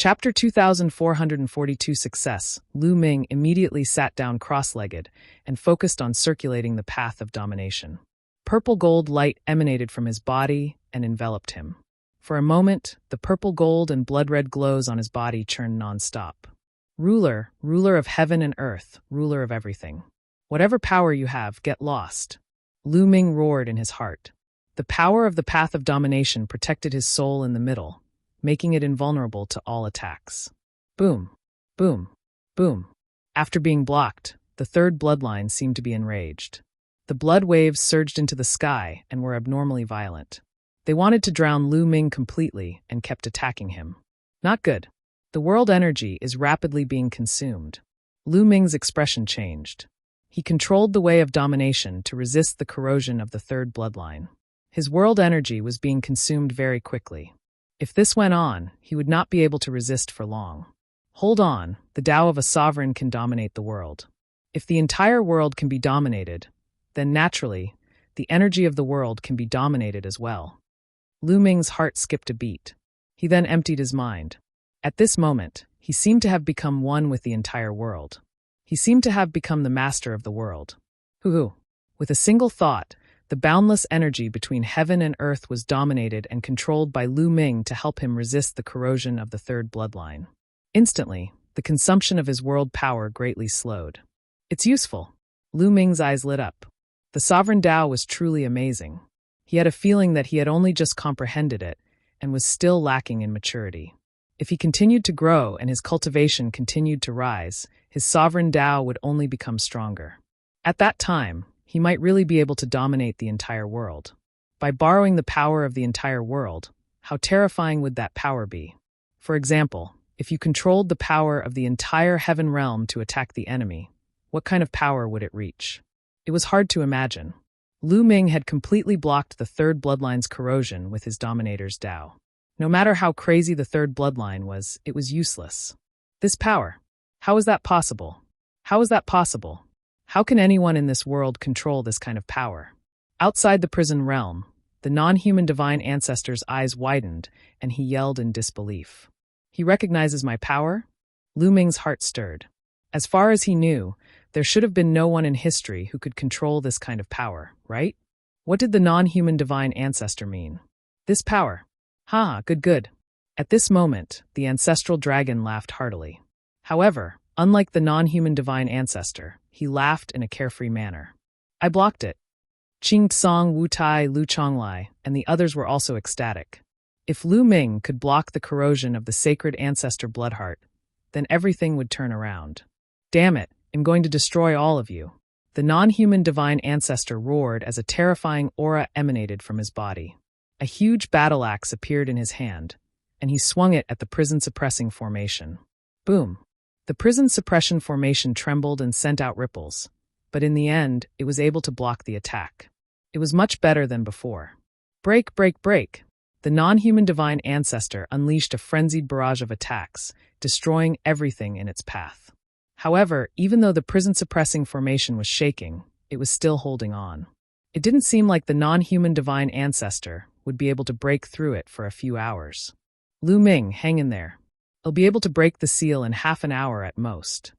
Chapter 2442 Success. Lu Ming immediately sat down cross-legged and focused on circulating the path of domination. Purple gold light emanated from his body and enveloped him. For a moment, the purple gold and blood-red glows on his body churned non-stop. Ruler, ruler of heaven and earth, ruler of everything. Whatever power you have, get lost. Lu Ming roared in his heart. The power of the path of domination protected his soul in the middle, making it invulnerable to all attacks. Boom, boom, boom. After being blocked, the third bloodline seemed to be enraged. The blood waves surged into the sky and were abnormally violent. They wanted to drown Lu Ming completely and kept attacking him. Not good. The world energy is rapidly being consumed. Lu Ming's expression changed. He controlled the way of domination to resist the corrosion of the third bloodline. His world energy was being consumed very quickly. If this went on, he would not be able to resist for long. Hold on, the Tao of a sovereign can dominate the world. If the entire world can be dominated, then naturally, the energy of the world can be dominated as well. Lu Ming's heart skipped a beat. He then emptied his mind. At this moment, he seemed to have become one with the entire world. He seemed to have become the master of the world. Hoo-hoo. With a single thought, the boundless energy between heaven and earth was dominated and controlled by Lu Ming to help him resist the corrosion of the third bloodline. Instantly, the consumption of his world power greatly slowed. It's useful. Lu Ming's eyes lit up. The sovereign Tao was truly amazing. He had a feeling that he had only just comprehended it and was still lacking in maturity. If he continued to grow and his cultivation continued to rise, his sovereign Tao would only become stronger. At that time, he might really be able to dominate the entire world. By borrowing the power of the entire world, how terrifying would that power be? For example, if you controlled the power of the entire heaven realm to attack the enemy, what kind of power would it reach? It was hard to imagine. Lu Ming had completely blocked the third bloodline's corrosion with his dominator's Tao. No matter how crazy the third bloodline was, it was useless. This power. How is that possible? How is that possible? How can anyone in this world control this kind of power? Outside the prison realm, the non-human divine ancestor's eyes widened, and he yelled in disbelief. He recognizes my power? Lu Ming's heart stirred. As far as he knew, there should have been no one in history who could control this kind of power, right? What did the non-human divine ancestor mean? This power. Ha, good. At this moment, the ancestral dragon laughed heartily. However, unlike the non-human divine ancestor, he laughed in a carefree manner. I blocked it. Qing Tsong, Wu Tai, Lu Chonglai, and the others were also ecstatic. If Lu Ming could block the corrosion of the sacred ancestor Bloodheart, then everything would turn around. Damn it, I'm going to destroy all of you. The non-human divine ancestor roared as a terrifying aura emanated from his body. A huge battle axe appeared in his hand, and he swung it at the prison suppressing formation. Boom. The prison suppression formation trembled and sent out ripples, but in the end, it was able to block the attack. It was much better than before. Break. The non-human divine ancestor unleashed a frenzied barrage of attacks, destroying everything in its path. However, even though the prison suppressing formation was shaking, it was still holding on. It didn't seem like the non-human divine ancestor would be able to break through it for a few hours. Lu Ming, hang in there. He'll be able to break the seal in half an hour at most.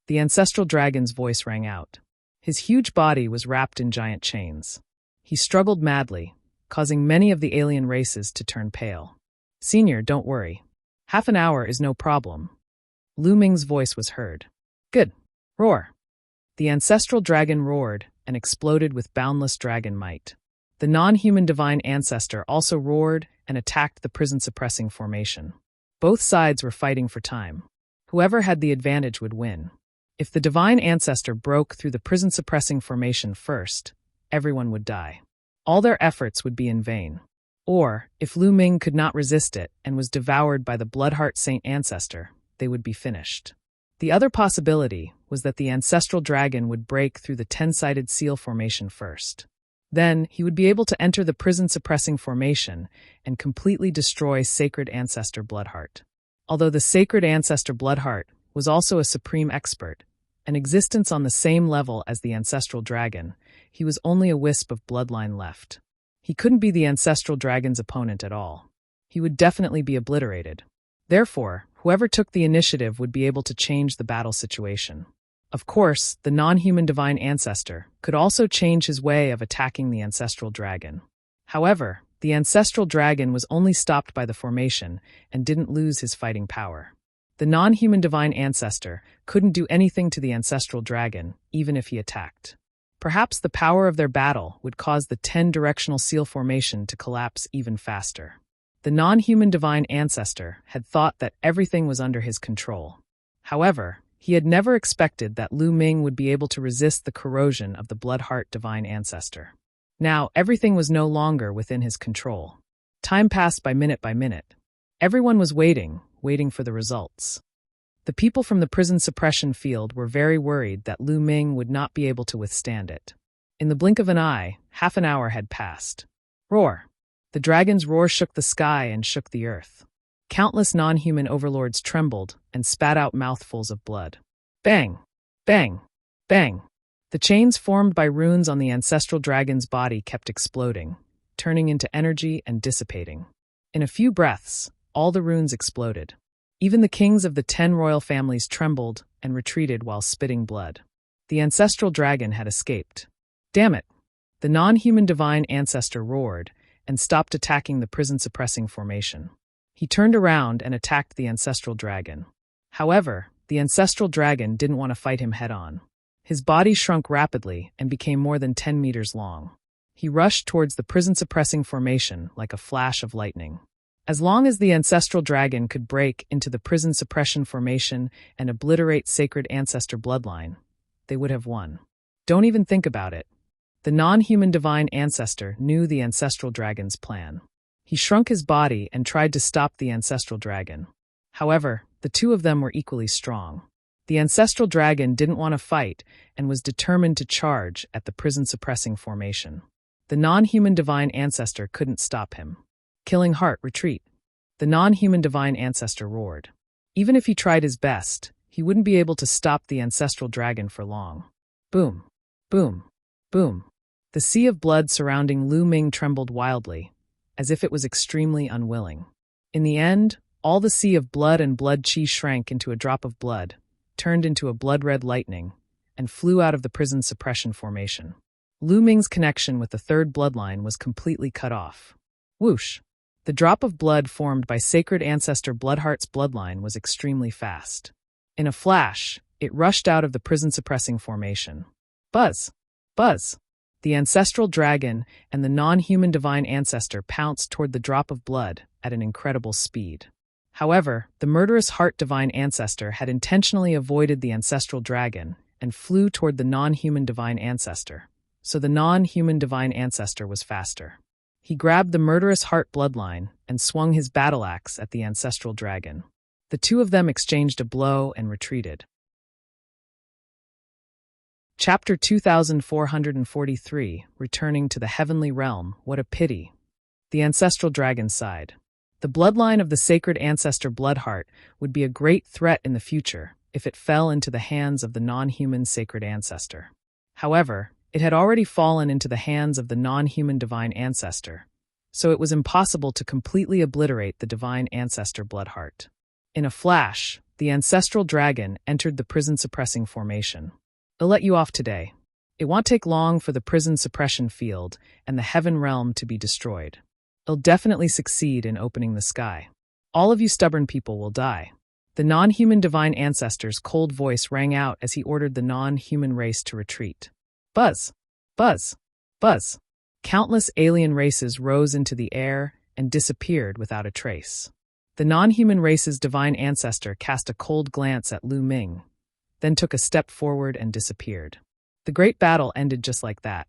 The ancestral dragon's voice rang out. His huge body was wrapped in giant chains. He struggled madly, causing many of the alien races to turn pale. Senior, don't worry. Half an hour is no problem. Lu Ming's voice was heard. Good. Roar. The ancestral dragon roared and exploded with boundless dragon might. The non-human divine ancestor also roared and attacked the prison-suppressing formation. Both sides were fighting for time. Whoever had the advantage would win. If the divine ancestor broke through the prison-suppressing formation first, everyone would die. All their efforts would be in vain. Or, if Lu Ming could not resist it and was devoured by the Bloodheart Saint ancestor, they would be finished. The other possibility was that the ancestral dragon would break through the 10-sided seal formation first. Then, he would be able to enter the prison-suppressing formation and completely destroy Sacred Ancestor Bloodheart. Although the Sacred Ancestor Bloodheart was also a supreme expert, an existence on the same level as the ancestral dragon, he was only a wisp of bloodline left. He couldn't be the ancestral dragon's opponent at all. He would definitely be obliterated. Therefore, Whoever took the initiative would be able to change the battle situation. Of course, the non-human divine ancestor could also change his way of attacking the ancestral dragon. However, the ancestral dragon was only stopped by the formation and didn't lose his fighting power. The non-human divine ancestor couldn't do anything to the ancestral dragon, even if he attacked. Perhaps the power of their battle would cause the 10-directional seal formation to collapse even faster. The non-human divine ancestor had thought that everything was under his control. However, he had never expected that Lu Ming would be able to resist the corrosion of the Bloodheart divine ancestor. Now, everything was no longer within his control. Time passed by minute. Everyone was waiting for the results. The people from the prison suppression field were very worried that Lu Ming would not be able to withstand it. In the blink of an eye, half an hour had passed. Roar! The dragon's roar shook the sky and shook the earth. Countless non-human overlords trembled and spat out mouthfuls of blood. Bang! Bang! Bang! The chains formed by runes on the ancestral dragon's body kept exploding, turning into energy and dissipating. In a few breaths, all the runes exploded. Even the kings of the 10 royal families trembled and retreated while spitting blood. The ancestral dragon had escaped. Damn it! The non-human divine ancestor roared and stopped attacking the prison-suppressing formation. He turned around and attacked the ancestral dragon. However, the ancestral dragon didn't want to fight him head-on. His body shrunk rapidly and became more than 10 meters long. He rushed towards the prison-suppressing formation like a flash of lightning. As long as the ancestral dragon could break into the prison suppression formation and obliterate sacred ancestor bloodline, they would have won. Don't even think about it. The non-human divine ancestor knew the ancestral dragon's plan. He shrunk his body and tried to stop the ancestral dragon. However, the two of them were equally strong. The ancestral dragon didn't want to fight and was determined to charge at the prison-suppressing formation. The non-human divine ancestor couldn't stop him. Killing heart, retreat. The non-human divine ancestor roared. Even if he tried his best, he wouldn't be able to stop the ancestral dragon for long. Boom. Boom. Boom. The sea of blood surrounding Lu Ming trembled wildly, as if it was extremely unwilling. In the end, all the sea of blood and blood chi shrank into a drop of blood, turned into a blood-red lightning, and flew out of the prison suppression formation. Lu Ming's connection with the third bloodline was completely cut off. Whoosh! The drop of blood formed by sacred ancestor Bloodheart's bloodline was extremely fast. In a flash, it rushed out of the prison-suppressing formation. Buzz! Buzz! The ancestral dragon and the non-human divine ancestor pounced toward the drop of blood at an incredible speed. However, the murderous heart divine ancestor had intentionally avoided the ancestral dragon and flew toward the non-human divine ancestor, so the non-human divine ancestor was faster. He grabbed the murderous heart bloodline and swung his battle axe at the ancestral dragon. The two of them exchanged a blow and retreated. Chapter 2443, Returning to the Heavenly Realm, What a Pity. The ancestral dragon sighed. The bloodline of the sacred ancestor Bloodheart would be a great threat in the future if it fell into the hands of the non-human sacred ancestor. However, it had already fallen into the hands of the non-human divine ancestor, so it was impossible to completely obliterate the divine ancestor Bloodheart. In a flash, the ancestral dragon entered the prison-suppressing formation. I'll let you off today. It won't take long for the prison suppression field and the heaven realm to be destroyed. It'll definitely succeed in opening the sky. All of you stubborn people will die. The non-human divine ancestor's cold voice rang out as he ordered the non-human race to retreat. Buzz! Buzz! Buzz! Countless alien races rose into the air and disappeared without a trace. The non-human race's divine ancestor cast a cold glance at Lu Ming, then took a step forward and disappeared. The great battle ended just like that.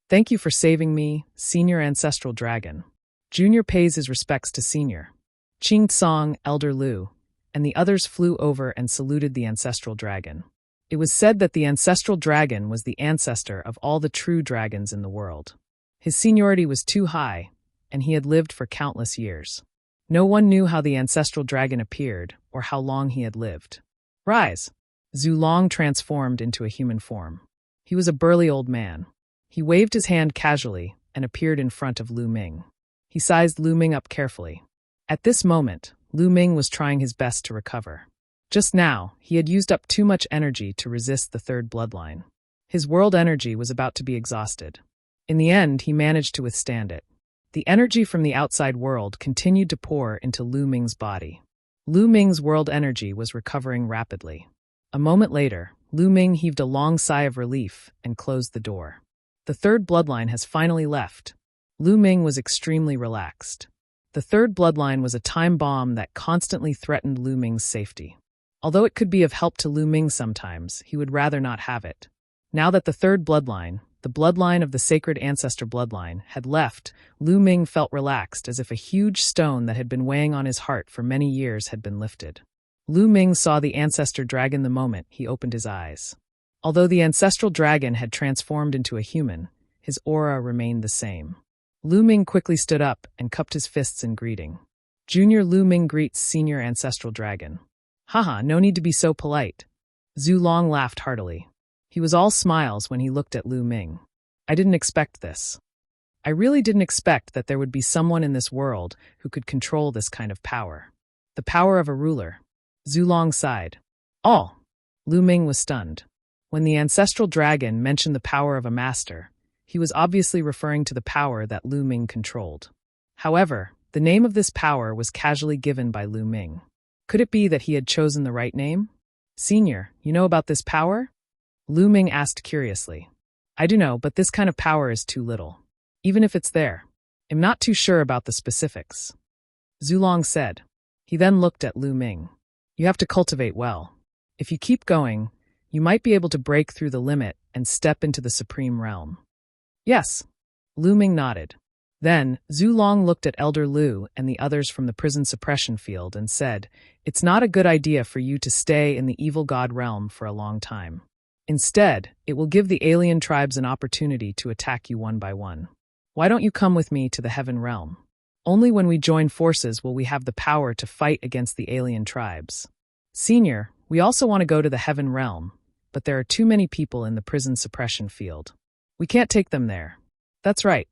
Thank you for saving me, Senior Ancestral Dragon. Junior pays his respects to Senior. Ching Tsong, Elder Lu, and the others flew over and saluted the ancestral dragon. It was said that the ancestral dragon was the ancestor of all the true dragons in the world. His seniority was too high, and he had lived for countless years. No one knew how the ancestral dragon appeared or how long he had lived. Rise! Zhu Long transformed into a human form. He was a burly old man. He waved his hand casually and appeared in front of Lu Ming. He sized Lu Ming up carefully. At this moment, Lu Ming was trying his best to recover. Just now, he had used up too much energy to resist the third bloodline. His world energy was about to be exhausted. In the end, he managed to withstand it. The energy from the outside world continued to pour into Lu Ming's body. Lu Ming's world energy was recovering rapidly. A moment later, Lu Ming heaved a long sigh of relief and closed the door. The third bloodline has finally left. Lu Ming was extremely relaxed. The third bloodline was a time bomb that constantly threatened Lu Ming's safety. Although it could be of help to Lu Ming sometimes, he would rather not have it. Now that the third bloodline, the bloodline of the sacred ancestor bloodline, had left, Lu Ming felt relaxed as if a huge stone that had been weighing on his heart for many years had been lifted. Lu Ming saw the ancestor dragon the moment he opened his eyes. Although the ancestral dragon had transformed into a human, his aura remained the same. Lu Ming quickly stood up and cupped his fists in greeting. Junior Lu Ming greets senior ancestral dragon. Haha, no need to be so polite. Zhu Long laughed heartily. He was all smiles when he looked at Lu Ming. I didn't expect this. I really didn't expect that there would be someone in this world who could control this kind of power. The power of a ruler. Zhu Long sighed. Oh! Lu Ming was stunned. When the ancestral dragon mentioned the power of a master, he was obviously referring to the power that Lu Ming controlled. However, the name of this power was casually given by Lu Ming. Could it be that he had chosen the right name? Senior, you know about this power? Lu Ming asked curiously. I do know, but this kind of power is too little. Even if it's there, I'm not too sure about the specifics. Zhu Long said. He then looked at Lu Ming. You have to cultivate well. If you keep going, you might be able to break through the limit and step into the supreme realm. Yes. Lu Ming nodded. Then, Zhu Long looked at Elder Lu and the others from the prison suppression field and said, It's not a good idea for you to stay in the evil god realm for a long time. Instead, it will give the alien tribes an opportunity to attack you one by one. Why don't you come with me to the heaven realm? Only when we join forces will we have the power to fight against the alien tribes. Senior, we also want to go to the heaven realm, but there are too many people in the prison suppression field. We can't take them there. That's right.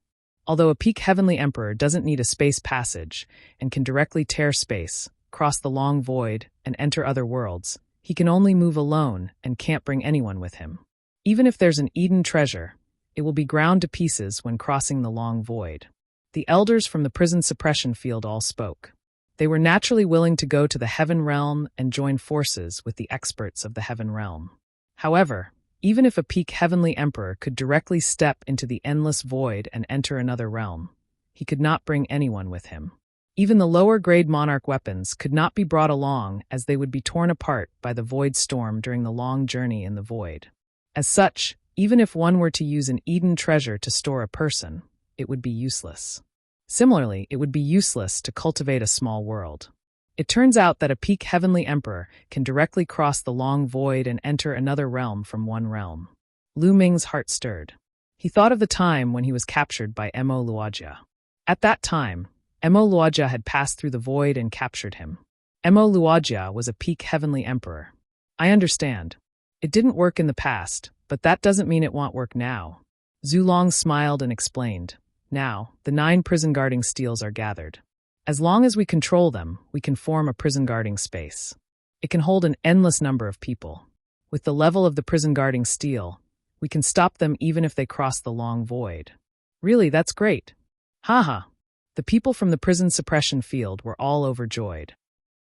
Although a peak heavenly emperor doesn't need a space passage and can directly tear space, cross the long void, and enter other worlds, he can only move alone and can't bring anyone with him. Even if there's an Eden treasure, it will be ground to pieces when crossing the long void. The elders from the prison suppression field all spoke. They were naturally willing to go to the heaven realm and join forces with the experts of the heaven realm. However, even if a peak heavenly emperor could directly step into the endless void and enter another realm, he could not bring anyone with him. Even the lower-grade monarch weapons could not be brought along as they would be torn apart by the void storm during the long journey in the void. As such, even if one were to use an Eden treasure to store a person, it would be useless. Similarly, it would be useless to cultivate a small world. It turns out that a peak heavenly emperor can directly cross the long void and enter another realm from one realm. Lu Ming's heart stirred. He thought of the time when he was captured by Mo Luojia. At that time, Mo Luojia had passed through the void and captured him. Mo Luojia was a peak heavenly emperor. I understand. It didn't work in the past, but that doesn't mean it won't work now. Zhu Long smiled and explained. Now, the 9 prison guarding steels are gathered. As long as we control them, we can form a prison guarding space. It can hold an endless number of people. With the level of the prison guarding steel, we can stop them even if they cross the long void. Really, that's great. Haha. The people from the prison suppression field were all overjoyed.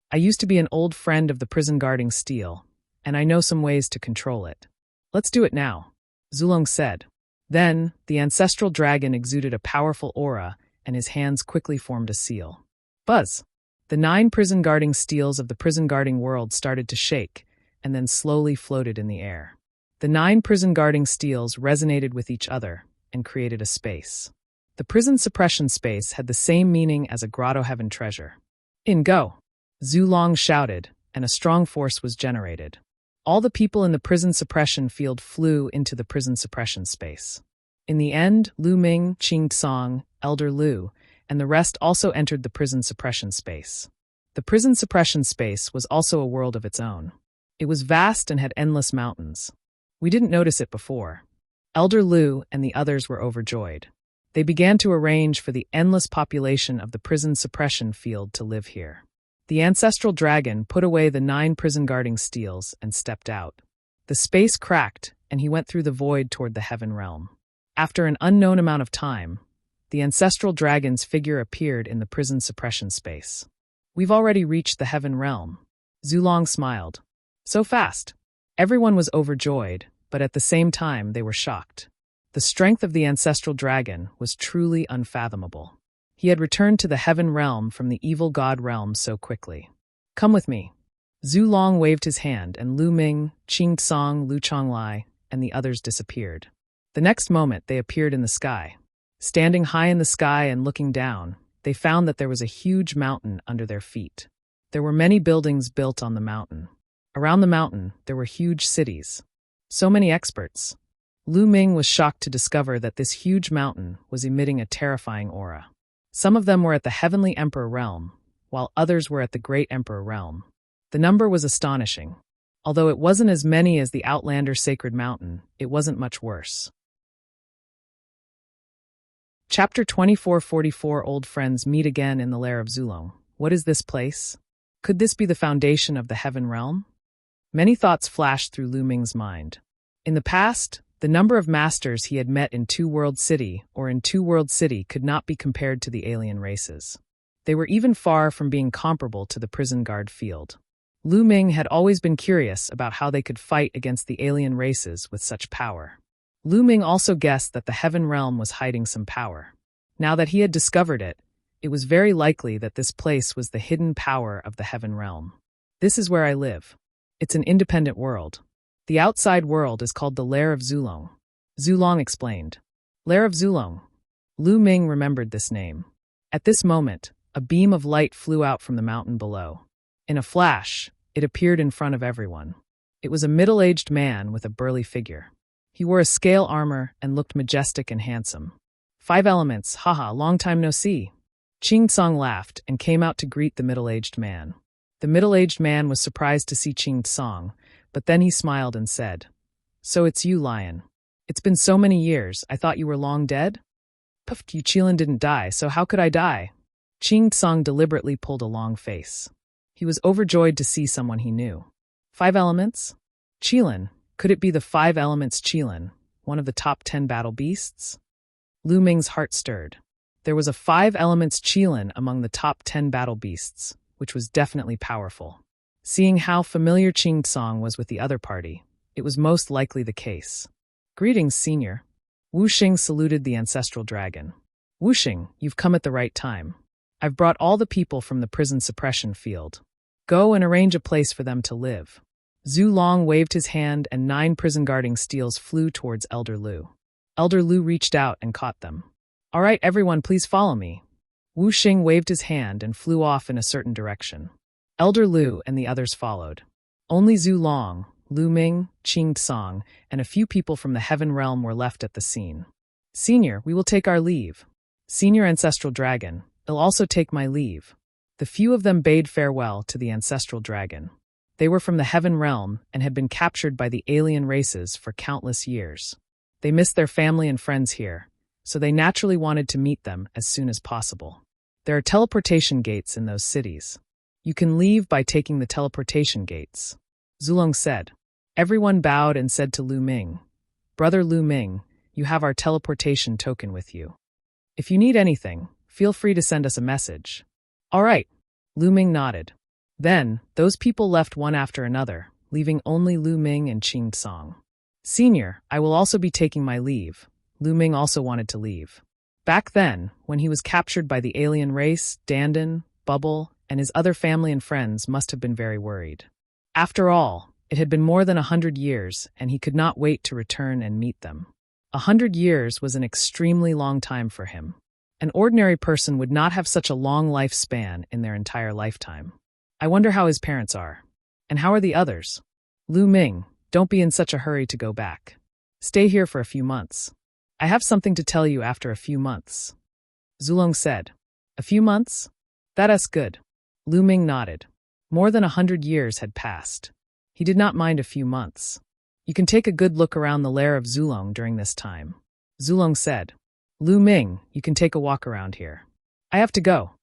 I used to be an old friend of the prison guarding steel, and I know some ways to control it. Let's do it now, Zhu Long said. Then, the ancestral dragon exuded a powerful aura, and his hands quickly formed a seal. Buzz! The 9 prison guarding steels of the prison guarding world started to shake, and then slowly floated in the air. The 9 prison guarding steels resonated with each other and created a space. The prison suppression space had the same meaning as a grotto heaven treasure. In go! Zhu Long shouted, and a strong force was generated. All the people in the prison suppression field flew into the prison suppression space. In the end, Lu Ming, Qing Tsong, Elder Lu, and the rest also entered the prison suppression space. The prison suppression space was also a world of its own. It was vast and had endless mountains. We didn't notice it before. Elder Lu and the others were overjoyed. They began to arrange for the endless population of the prison suppression field to live here. The ancestral dragon put away the 9 prison-guarding steels and stepped out. The space cracked, and he went through the void toward the heaven realm. After an unknown amount of time, the ancestral dragon's figure appeared in the prison suppression space. "We've already reached the heaven realm." Zulong smiled. "So fast." Everyone was overjoyed, but at the same time they were shocked. The strength of the ancestral dragon was truly unfathomable. He had returned to the heaven realm from the evil god realm so quickly. "Come with me." Zulong waved his hand, and Lu Ming, Qing Tsong, Lu Chonglai, and the others disappeared. The next moment they appeared in the sky. Standing high in the sky and looking down, they found that there was a huge mountain under their feet. There were many buildings built on the mountain. Around the mountain, there were huge cities. So many experts. Lu Ming was shocked to discover that this huge mountain was emitting a terrifying aura. Some of them were at the Heavenly Emperor realm, while others were at the Great Emperor realm. The number was astonishing. Although it wasn't as many as the Outlander Sacred Mountain, it wasn't much worse. Chapter 2444 Old friends meet again in the lair of Zulong. What is this place? Could this be the foundation of the heaven realm? Many thoughts flashed through Lu Ming's mind. In the past, the number of masters he had met in Two World City or in Two World City could not be compared to the alien races. They were even far from being comparable to the prison guard field. Lu Ming had always been curious about how they could fight against the alien races with such power. Lu Ming also guessed that the heaven realm was hiding some power. Now that he had discovered it, it was very likely that this place was the hidden power of the heaven realm. "This is where I live. It's an independent world. The outside world is called the Lair of Zulong." Zulong explained. Lair of Zulong. Lu Ming remembered this name. At this moment, a beam of light flew out from the mountain below. In a flash, it appeared in front of everyone. It was a middle-aged man with a burly figure. He wore a scale armor and looked majestic and handsome. "5 elements, haha, long time no see." Qing Tsong laughed and came out to greet the middle-aged man. The middle-aged man was surprised to see Qing Tsong, but then he smiled and said, "So it's you, Lion. It's been so many years, I thought you were long dead?" "Puff, you Qilin didn't die, so how could I die?" Qing Tsong deliberately pulled a long face. He was overjoyed to see someone he knew. "5 elements? Qilin, could it be the 5 elements Qilin, one of the top 10 battle beasts?" Lu Ming's heart stirred. There was a 5 elements Qilin among the top 10 battle beasts, which was definitely powerful. Seeing how familiar Qing Tsong was with the other party, it was most likely the case. "Greetings, senior." Wu Xing saluted the ancestral dragon. "Wu Xing, you've come at the right time. I've brought all the people from the prison suppression field. Go and arrange a place for them to live." Zulong waved his hand and 9 prison-guarding steels flew towards Elder Lu. Elder Lu reached out and caught them. "All right, everyone, please follow me." Wu Xing waved his hand and flew off in a certain direction. Elder Lu and the others followed. Only Zulong, Lu Ming, Qing Tsong, and a few people from the heaven realm were left at the scene. "Senior, we will take our leave." "Senior Ancestral Dragon, I'll also take my leave." The few of them bade farewell to the ancestral dragon. They were from the heaven realm and had been captured by the alien races for countless years. They missed their family and friends here, so they naturally wanted to meet them as soon as possible. There are teleportation gates in those cities. You can leave by taking the teleportation gates. Zulong said. Everyone bowed and said to Lu Ming, "Brother Lu Ming, you have our teleportation token with you. If you need anything, feel free to send us a message." "All right," Lu Ming nodded. Then, those people left one after another, leaving only Lu Ming and Qing Tsong. "Senior, I will also be taking my leave." Lu Ming also wanted to leave. Back then, when he was captured by the alien race, Dandan, Bubble, and his other family and friends must have been very worried. After all, it had been more than 100 years, and he could not wait to return and meet them. 100 years was an extremely long time for him. An ordinary person would not have such a long lifespan in their entire lifetime. I wonder how his parents are. And how are the others? Lu Ming, don't be in such a hurry to go back. Stay here for a few months. I have something to tell you after a few months. Zulong said. A few months? That's good. Lu Ming nodded. More than 100 years had passed. He did not mind a few months. You can take a good look around the lair of Zulong during this time. Zulong said. Lu Ming, you can take a walk around here. I have to go.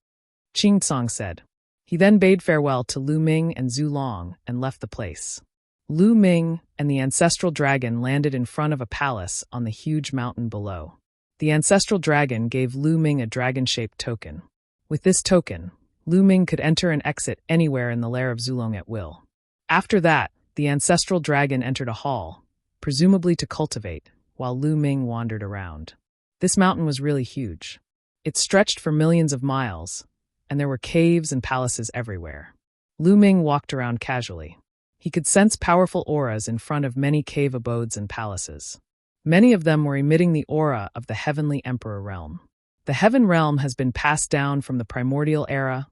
Qing Tsong said. He then bade farewell to Lu Ming and Zhu Long and left the place. Lu Ming and the ancestral dragon landed in front of a palace on the huge mountain below. The ancestral dragon gave Lu Ming a dragon-shaped token. With this token, Lu Ming could enter and exit anywhere in the lair of Zulong at will. After that, the ancestral dragon entered a hall, presumably to cultivate, while Lu Ming wandered around. This mountain was really huge. It stretched for millions of miles, and there were caves and palaces everywhere. Lu Ming walked around casually. He could sense powerful auras in front of many cave abodes and palaces. Many of them were emitting the aura of the heavenly emperor realm. The heaven realm has been passed down from the primordial era,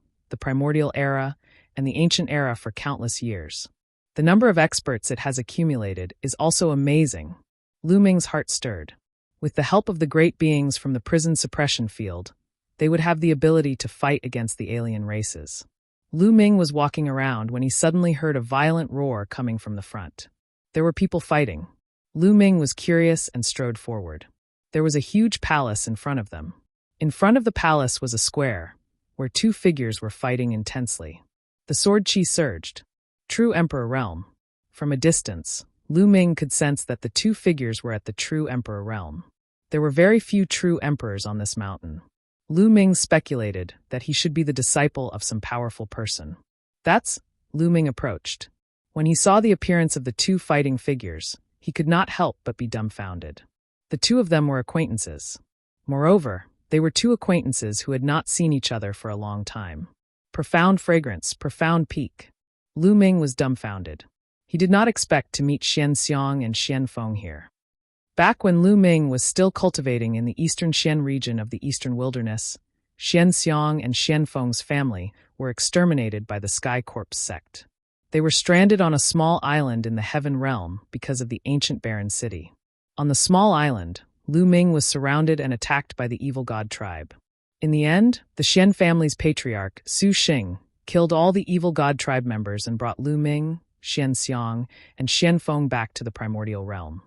and the ancient era for countless years. The number of experts it has accumulated is also amazing. Lu Ming's heart stirred. With the help of the great beings from the prison suppression field, they would have the ability to fight against the alien races. Lu Ming was walking around when he suddenly heard a violent roar coming from the front. There were people fighting. Lu Ming was curious and strode forward. There was a huge palace in front of them. In front of the palace was a square, where two figures were fighting intensely. The sword chi surged. True Emperor Realm. From a distance, Lu Ming could sense that the two figures were at the True Emperor Realm. There were very few true emperors on this mountain. Lu Ming speculated that he should be the disciple of some powerful person. Lu Ming approached. When he saw the appearance of the two fighting figures, he could not help but be dumbfounded. The two of them were acquaintances. Moreover, they were two acquaintances who had not seen each other for a long time. Profound fragrance, profound peak. Lu Ming was dumbfounded. He did not expect to meet Xian Xiang and Xian Feng here. Back when Lu Ming was still cultivating in the eastern Xian region of the eastern wilderness, Xian Xiang and Xian Feng's family were exterminated by the Sky Corps sect. They were stranded on a small island in the Heaven Realm because of the ancient barren city. On the small island, Lu Ming was surrounded and attacked by the evil god tribe. In the end, the Xian family's patriarch, Su Xing, killed all the evil god tribe members and brought Lu Ming, Xian Xiang, and Xian Feng back to the primordial realm.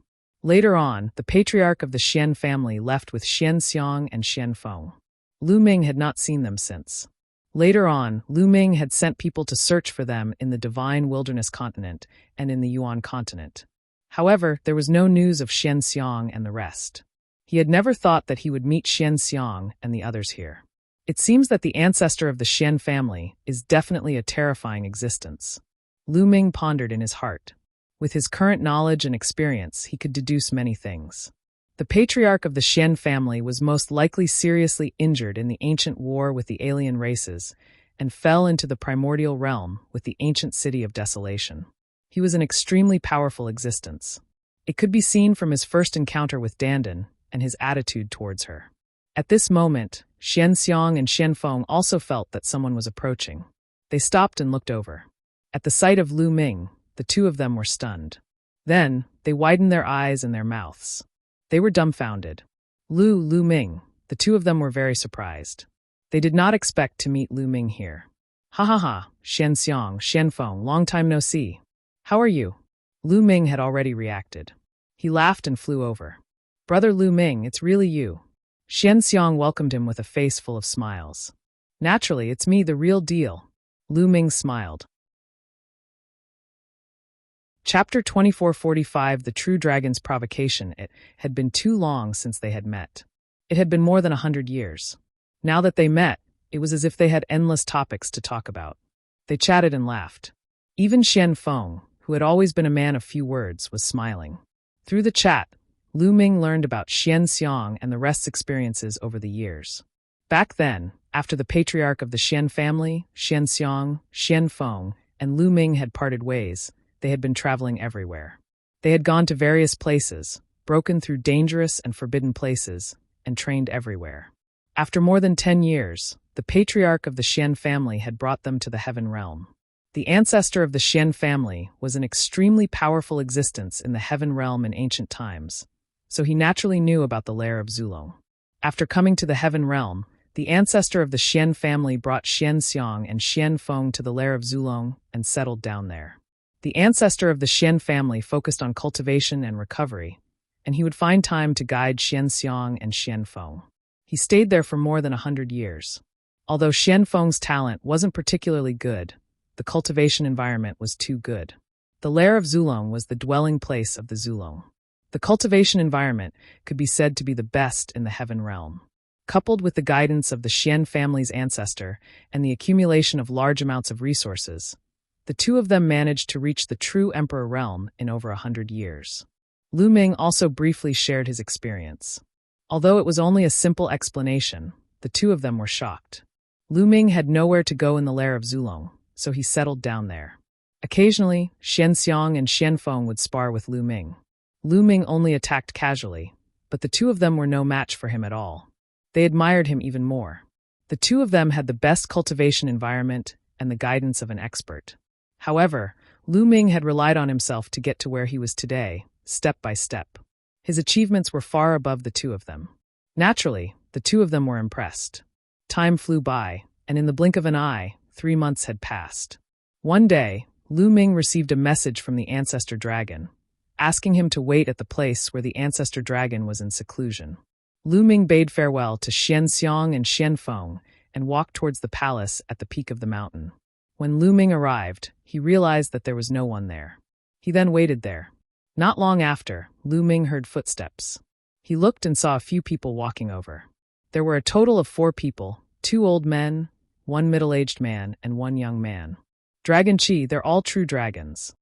Later on, the patriarch of the Xian family left with Xian Xiang and Xian Feng. Lu Ming had not seen them since. Later on, Lu Ming had sent people to search for them in the Divine Wilderness Continent and in the Yuan Continent. However, there was no news of Xian Xiang and the rest. He had never thought that he would meet Xian Xiang and the others here. It seems that the ancestor of the Xian family is definitely a terrifying existence. Lu Ming pondered in his heart. With his current knowledge and experience, he could deduce many things. The patriarch of the Xian family was most likely seriously injured in the ancient war with the alien races and fell into the primordial realm with the ancient city of desolation. He was an extremely powerful existence. It could be seen from his first encounter with Dandan and his attitude towards her. At this moment, Xian Xiang and Xian Feng also felt that someone was approaching. They stopped and looked over. At the sight of Lu Ming, the two of them were stunned. Then, they widened their eyes and their mouths. They were dumbfounded. Lu Ming, the two of them were very surprised. They did not expect to meet Lu Ming here. Ha ha ha, Xian Xiang, Xian Feng, long time no see. How are you? Lu Ming had already reacted. He laughed and flew over. Brother Lu Ming, it's really you. Xian Xiang welcomed him with a face full of smiles. Naturally, it's me, the real deal. Lu Ming smiled. Chapter 2445 The True Dragon's Provocation. It had been too long since they had met. It had been more than 100 years. Now that they met, it was as if they had endless topics to talk about. They chatted and laughed. Even Xian Feng, who had always been a man of few words, was smiling. Through the chat, Lu Ming learned about Xian Xiang and the rest's experiences over the years. Back then, after the patriarch of the Xian family, Xian Xiang, Xian Feng, and Lu Ming had parted ways, they had been traveling everywhere. They had gone to various places, broken through dangerous and forbidden places, and trained everywhere. After more than 10 years, the patriarch of the Xian family had brought them to the Heaven Realm. The ancestor of the Xian family was an extremely powerful existence in the Heaven Realm in ancient times, so he naturally knew about the lair of Zulong. After coming to the Heaven Realm, the ancestor of the Xian family brought Xian Xiang and Xian Feng to the lair of Zulong and settled down there. The ancestor of the Xian family focused on cultivation and recovery, and he would find time to guide Xian Xiang and Xian Feng. He stayed there for more than 100 years. Although Xianfeng's talent wasn't particularly good, the cultivation environment was too good. The lair of Zulong was the dwelling place of the Zulong. The cultivation environment could be said to be the best in the heaven realm. Coupled with the guidance of the Xian family's ancestor and the accumulation of large amounts of resources, the two of them managed to reach the true emperor realm in over 100 years. Lu Ming also briefly shared his experience. Although it was only a simple explanation, the two of them were shocked. Lu Ming had nowhere to go in the lair of Zulong, so he settled down there. Occasionally, Xianxiang and Xianfeng would spar with Lu Ming. Lu Ming only attacked casually, but the two of them were no match for him at all. They admired him even more. The two of them had the best cultivation environment and the guidance of an expert. However, Lu Ming had relied on himself to get to where he was today, step by step. His achievements were far above the two of them. Naturally, the two of them were impressed. Time flew by, and in the blink of an eye, 3 months had passed. One day, Lu Ming received a message from the ancestor dragon, asking him to wait at the place where the ancestor dragon was in seclusion. Lu Ming bade farewell to Xianxiang and Xianfeng and walked towards the palace at the peak of the mountain. When Lu Ming arrived, he realized that there was no one there. He then waited there. Not long after, Lu Ming heard footsteps. He looked and saw a few people walking over. There were a total of 4 people, 2 old men, 1 middle-aged man, and 1 young man. Dragon Chi, they're all true dragons.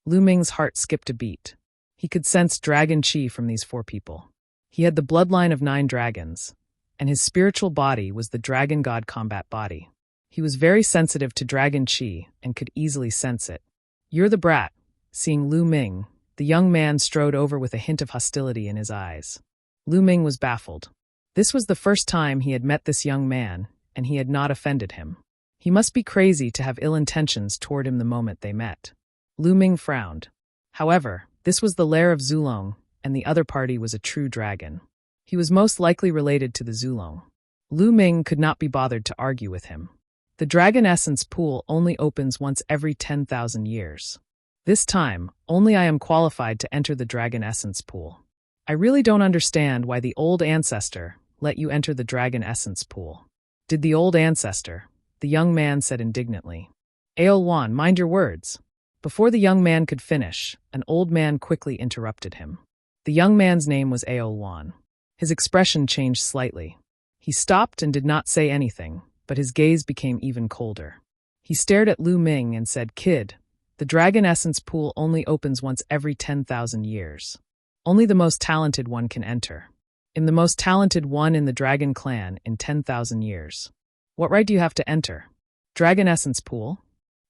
Lu Ming's heart skipped a beat. He could sense dragon Chi from these 4 people. He had the bloodline of 9 dragons, and his spiritual body was the dragon god combat body. He was very sensitive to dragon Chi and could easily sense it. "You're the brat." Seeing Lu Ming, the young man strode over with a hint of hostility in his eyes. Lu Ming was baffled. This was the first time he had met this young man, and he had not offended him. He must be crazy to have ill intentions toward him the moment they met. Lu Ming frowned. However, this was the lair of Zulong, and the other party was a true dragon. He was most likely related to the Zulong. Lu Ming could not be bothered to argue with him. The Dragon Essence pool only opens once every 10,000 years. This time, only I am qualified to enter the Dragon Essence pool. I really don't understand why the old ancestor let you enter the Dragon Essence pool. Did the old ancestor? The young man said indignantly. Aolwan, mind your words. Before the young man could finish, an old man quickly interrupted him. The young man's name was Aolwan. His expression changed slightly. He stopped and did not say anything, but his gaze became even colder. He stared at Lu Ming and said, "Kid, the Dragon Essence pool only opens once every 10,000 years. Only the most talented one can enter. I'm the most talented one in the Dragon Clan in 10,000 years. What right do you have to enter? Dragon Essence pool?"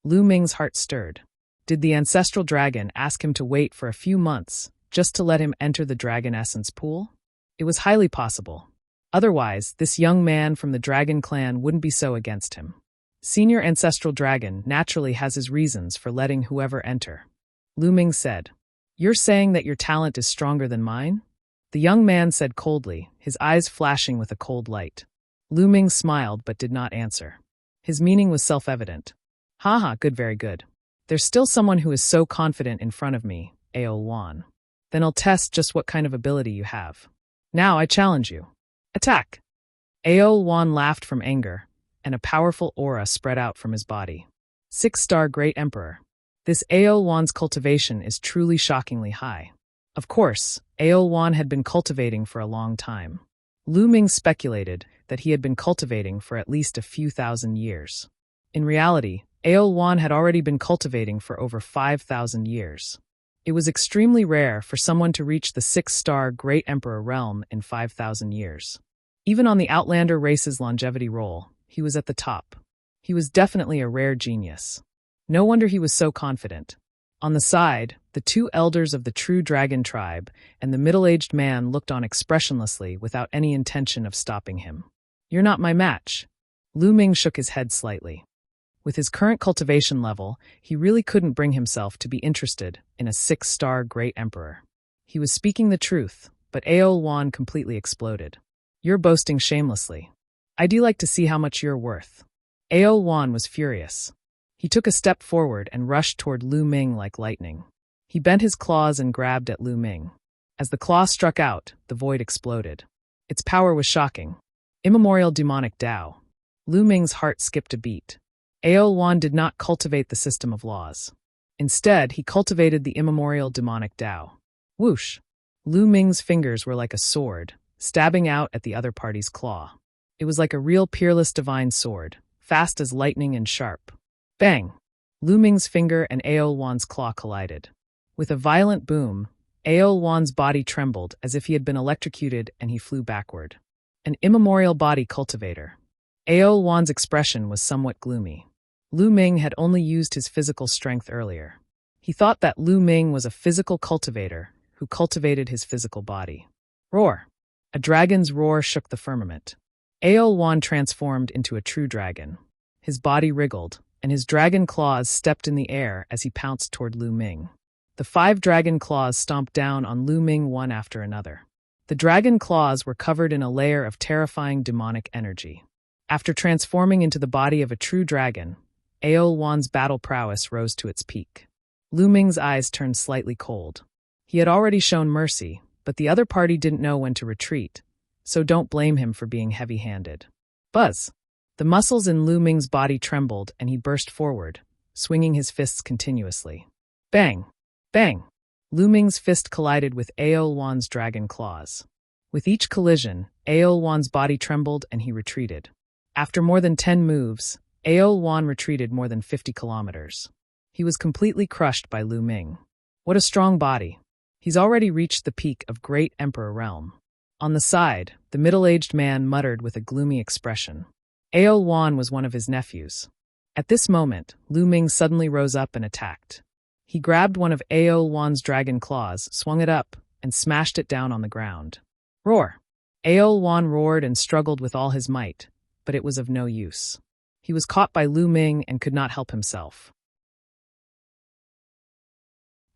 Lu Ming's heart stirred. Did the ancestral dragon ask him to wait for a few months just to let him enter the Dragon Essence pool? It was highly possible. Otherwise, this young man from the Dragon Clan wouldn't be so against him. Senior Ancestral Dragon naturally has his reasons for letting whoever enter. Lu Ming said, "You're saying that your talent is stronger than mine?" The young man said coldly, his eyes flashing with a cold light. Lu Ming smiled but did not answer. His meaning was self-evident. "Haha, good, very good. There's still someone who is so confident in front of me, Aolwan. Then I'll test just what kind of ability you have. Now I challenge you. Attack!" Aolwan laughed from anger, and a powerful aura spread out from his body. 6-star Great Emperor. This Aolwan's cultivation is truly shockingly high. Of course, Aolwan had been cultivating for a long time. Lu Ming speculated that he had been cultivating for at least a few thousand years. In reality, Aolwan had already been cultivating for over 5,000 years. It was extremely rare for someone to reach the 6-star Great Emperor realm in 5,000 years. Even on the Outlander race's longevity roll, he was at the top. He was definitely a rare genius. No wonder he was so confident. On the side, the 2 elders of the true dragon tribe and the middle-aged man looked on expressionlessly without any intention of stopping him. "You're not my match." Lu Ming shook his head slightly. With his current cultivation level, he really couldn't bring himself to be interested in a 6-star Great Emperor. He was speaking the truth, but Aolwan completely exploded. "You're boasting shamelessly. I'd like to see how much you're worth." Aolwan was furious. He took a step forward and rushed toward Lu Ming like lightning. He bent his claws and grabbed at Lu Ming. As the claw struck out, the void exploded. Its power was shocking. Immemorial demonic Tao. Lu Ming's heart skipped a beat. Aoluan did not cultivate the system of laws. Instead, he cultivated the immemorial demonic Tao. Whoosh! Lu Ming's fingers were like a sword, stabbing out at the other party's claw. It was like a real peerless divine sword, fast as lightning and sharp. Bang! Lu Ming's finger and Aoluan's claw collided. With a violent boom, Aoluan's body trembled as if he had been electrocuted and he flew backward. An immemorial body cultivator. Aoluan's expression was somewhat gloomy. Lu Ming had only used his physical strength earlier. He thought that Lu Ming was a physical cultivator who cultivated his physical body. Roar! A dragon's roar shook the firmament. Aoluan transformed into a true dragon. His body wriggled, and his dragon claws stepped in the air as he pounced toward Lu Ming. The 5 dragon claws stomped down on Lu Ming one after another. The dragon claws were covered in a layer of terrifying demonic energy. After transforming into the body of a true dragon, Aoluan's battle prowess rose to its peak. Lu Ming's eyes turned slightly cold. He had already shown mercy, but the other party didn't know when to retreat, so don't blame him for being heavy-handed. Buzz! The muscles in Lu Ming's body trembled and he burst forward, swinging his fists continuously. Bang! Bang! Lu Ming's fist collided with Aoluan's dragon claws. With each collision, Aoluan's body trembled and he retreated. After more than 10 moves, Aoluan retreated more than 50 kilometers. He was completely crushed by Lu Ming. What a strong body. He's already reached the peak of Great Emperor Realm. On the side, the middle-aged man muttered with a gloomy expression. Aoluan was one of his nephews. At this moment, Lu Ming suddenly rose up and attacked. He grabbed one of Aoluan's dragon claws, swung it up, and smashed it down on the ground. Roar! Aoluan roared and struggled with all his might, but it was of no use. He was caught by Lu Ming and could not help himself.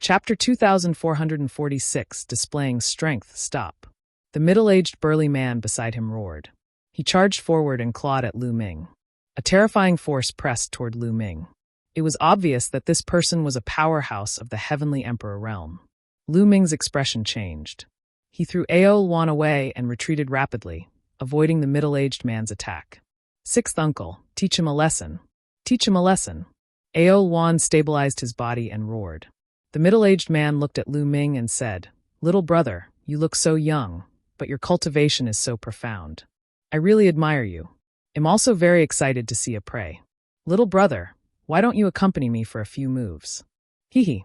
Chapter 2446, Displaying Strength. Stop. The middle-aged burly man beside him roared. He charged forward and clawed at Lu Ming. A terrifying force pressed toward Lu Ming. It was obvious that this person was a powerhouse of the Heavenly Emperor realm. Lu Ming's expression changed. He threw Aoluan away and retreated rapidly, avoiding the middle-aged man's attack. Sixth uncle, teach him a lesson. Teach him a lesson. Aoluan stabilized his body and roared. The middle-aged man looked at Lu Ming and said, Little brother, you look so young, but your cultivation is so profound. I really admire you. I'm also very excited to see a prey. Little brother, why don't you accompany me for a few moves? Hee hee.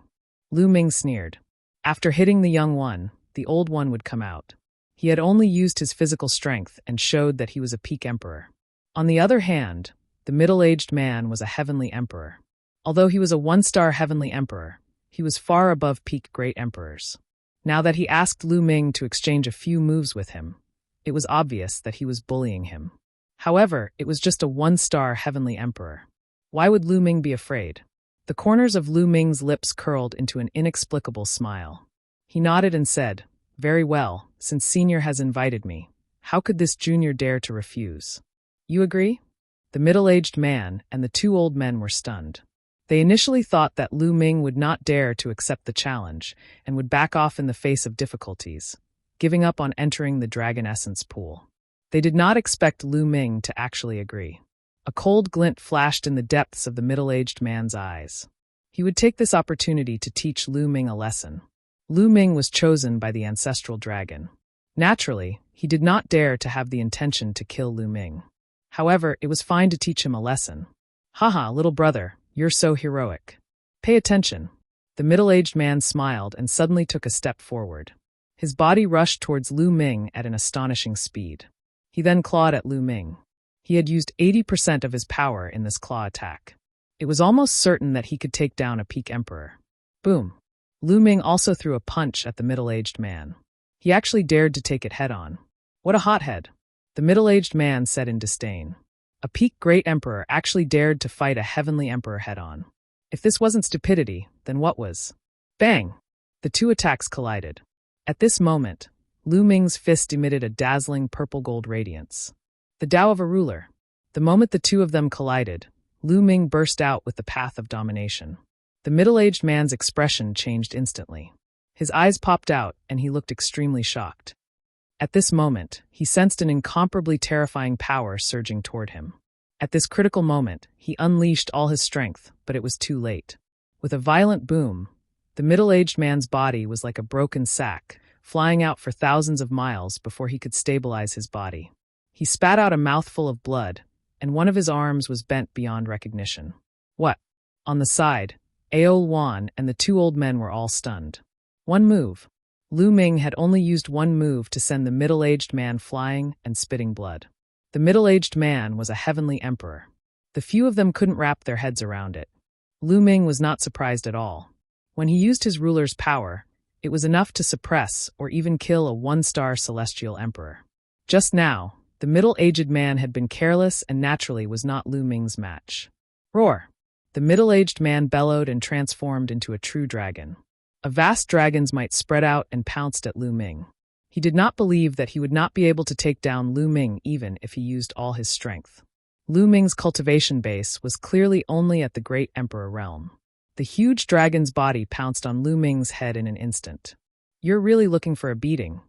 Lu Ming sneered. After hitting the young one, the old one would come out. He had only used his physical strength and showed that he was a peak emperor. On the other hand, the middle-aged man was a heavenly emperor. Although he was a 1-star heavenly emperor, he was far above peak great emperors. Now that he asked Lu Ming to exchange a few moves with him, it was obvious that he was bullying him. However, it was just a 1-star heavenly emperor. Why would Lu Ming be afraid? The corners of Lu Ming's lips curled into an inexplicable smile. He nodded and said, Very well, since Senior has invited me, how could this junior dare to refuse? You agree? The middle-aged man and the 2 old men were stunned. They initially thought that Lu Ming would not dare to accept the challenge and would back off in the face of difficulties, giving up on entering the Dragon Essence pool. They did not expect Lu Ming to actually agree. A cold glint flashed in the depths of the middle-aged man's eyes. He would take this opportunity to teach Lu Ming a lesson. Lu Ming was chosen by the ancestral dragon. Naturally, he did not dare to have the intention to kill Lu Ming. However, it was fine to teach him a lesson. Haha, little brother, you're so heroic. Pay attention. The middle-aged man smiled and suddenly took a step forward. His body rushed towards Lu Ming at an astonishing speed. He then clawed at Lu Ming. He had used 80% of his power in this claw attack. It was almost certain that he could take down a peak emperor. Boom. Lu Ming also threw a punch at the middle-aged man. He actually dared to take it head-on. What a hothead. The middle-aged man said in disdain. A peak great emperor actually dared to fight a heavenly emperor head-on. If this wasn't stupidity, then what was? Bang! The 2 attacks collided. At this moment, Lu Ming's fist emitted a dazzling purple-gold radiance. The Tao of a ruler. The moment the 2 of them collided, Lu Ming burst out with the path of domination. The middle-aged man's expression changed instantly. His eyes popped out and he looked extremely shocked. At this moment, he sensed an incomparably terrifying power surging toward him. At this critical moment, he unleashed all his strength, but it was too late. With a violent boom, the middle-aged man's body was like a broken sack, flying out for thousands of miles before he could stabilize his body. He spat out a mouthful of blood, and one of his arms was bent beyond recognition. What? On the side, Aol Wan and the two old men were all stunned. One move. Lu Ming had only used one move to send the middle-aged man flying and spitting blood. The middle-aged man was a heavenly emperor. The few of them couldn't wrap their heads around it. Lu Ming was not surprised at all. When he used his ruler's power, it was enough to suppress or even kill a one-star celestial emperor. Just now, the middle-aged man had been careless and naturally was not Lu Ming's match. Roar! The middle-aged man bellowed and transformed into a true dragon. A vast dragon's might spread out and pounced at Lu Ming. He did not believe that he would not be able to take down Lu Ming even if he used all his strength. Lu Ming's cultivation base was clearly only at the Great Emperor realm. The huge dragon's body pounced on Lu Ming's head in an instant. "You're really looking for a beating,"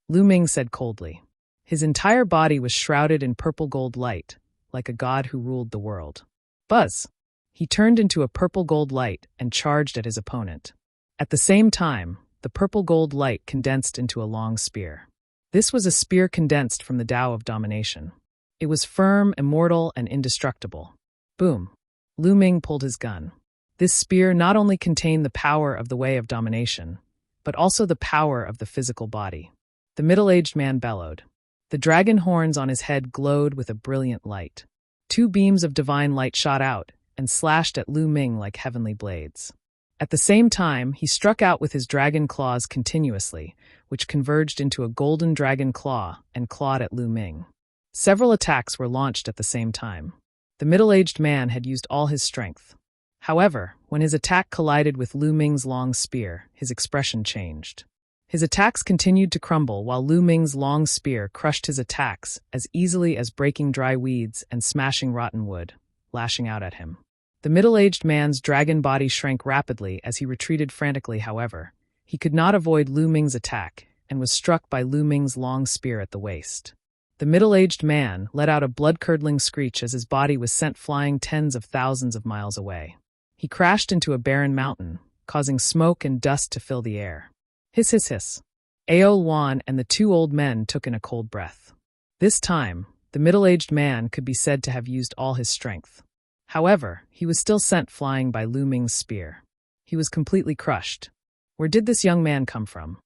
Lu Ming said coldly. His entire body was shrouded in purple-gold light, like a god who ruled the world. Buzz! He turned into a purple-gold light and charged at his opponent. At the same time, the purple-gold light condensed into a long spear. This was a spear condensed from the Tao of domination. It was firm, immortal, and indestructible. Boom! Lu Ming pulled his gun. This spear not only contained the power of the way of domination, but also the power of the physical body. The middle-aged man bellowed. The dragon horns on his head glowed with a brilliant light. Two beams of divine light shot out and slashed at Lu Ming like heavenly blades. At the same time, he struck out with his dragon claws continuously, which converged into a golden dragon claw and clawed at Lu Ming. Several attacks were launched at the same time. The middle-aged man had used all his strength. However, when his attack collided with Lu Ming's long spear, his expression changed. His attacks continued to crumble while Lu Ming's long spear crushed his attacks as easily as breaking dry weeds and smashing rotten wood, lashing out at him. The middle-aged man's dragon body shrank rapidly as he retreated frantically. However, he could not avoid Lu Ming's attack and was struck by Lu Ming's long spear at the waist. The middle-aged man let out a blood-curdling screech as his body was sent flying tens of thousands of miles away. He crashed into a barren mountain, causing smoke and dust to fill the air. Hiss, hiss, hiss. Aol Wan and the two old men took in a cold breath. This time, the middle-aged man could be said to have used all his strength. However, he was still sent flying by Lu Ming's spear. He was completely crushed. Where did this young man come from?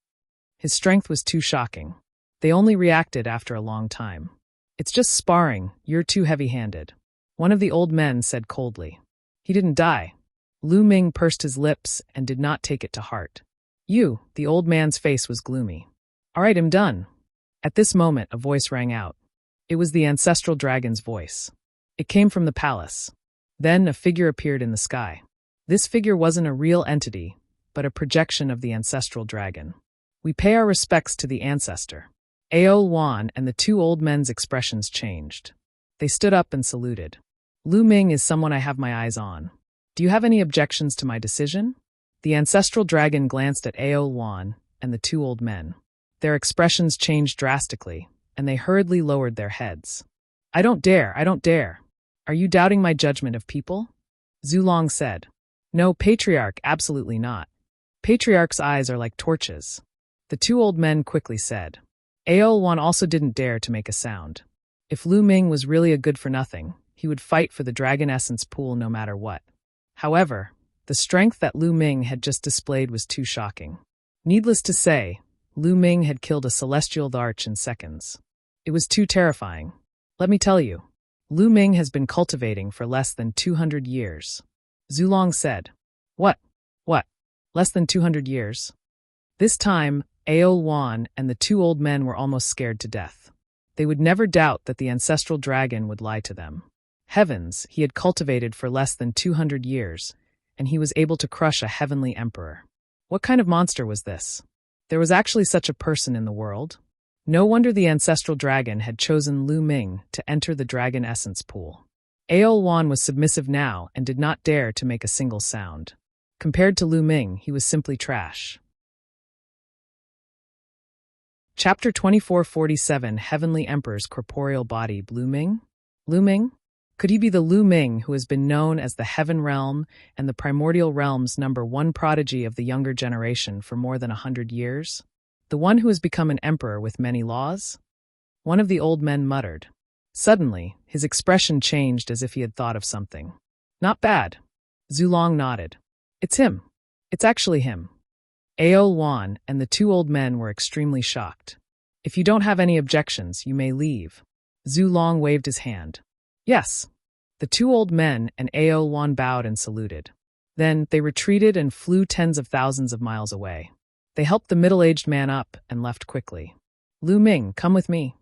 His strength was too shocking. They only reacted after a long time. "It's just sparring, you're too heavy-handed," one of the old men said coldly. "He didn't die." Lu Ming pursed his lips and did not take it to heart. The old man's face was gloomy. "All right, I'm done." At this moment, a voice rang out. It was the ancestral dragon's voice. It came from the palace. Then a figure appeared in the sky. This figure wasn't a real entity, but a projection of the ancestral dragon. "We pay our respects to the ancestor." Aol Wan and the two old men's expressions changed. They stood up and saluted. "Lu Ming is someone I have my eyes on. Do you have any objections to my decision?" The ancestral dragon glanced at Aol Wan and the two old men. Their expressions changed drastically, and they hurriedly lowered their heads. I don't dare. Are you doubting my judgment of people?" Zulong said. "No, Patriarch, absolutely not. Patriarch's eyes are like torches." The two old men quickly said. Aol Wan also didn't dare to make a sound. If Lu Ming was really a good-for-nothing, he would fight for the dragon essence pool no matter what. However, the strength that Lu Ming had just displayed was too shocking. Needless to say, Lu Ming had killed a celestial arch in seconds. It was too terrifying. Let me tell you, Lu Ming has been cultivating for less than 200 years. Zulong said. What? Less than 200 years? This time, Aol Wan and the two old men were almost scared to death. They would never doubt that the ancestral dragon would lie to them. Heavens, he had cultivated for less than 200 years, and he was able to crush a heavenly emperor. What kind of monster was this? There was actually such a person in the world? No wonder the ancestral dragon had chosen Lu Ming to enter the dragon essence pool. Aol Wan was submissive now and did not dare to make a single sound. Compared to Lu Ming, he was simply trash. Chapter 2447 Heavenly Emperor's Corporeal Body. Lu Ming? Could he be the Lu Ming who has been known as the Heaven Realm and the Primordial Realm's #1 prodigy of the younger generation for more than 100 years? The one who has become an emperor with many laws? One of the old men muttered. Suddenly, his expression changed as if he had thought of something. Not bad. Zulong nodded. It's him. It's actually him. Ao Wan and the two old men were extremely shocked. If you don't have any objections, you may leave. Zulong waved his hand. Yes. The two old men and Ao Wan bowed and saluted. Then they retreated and flew tens of thousands of miles away. They helped the middle-aged man up and left quickly. Lu Ming, come with me.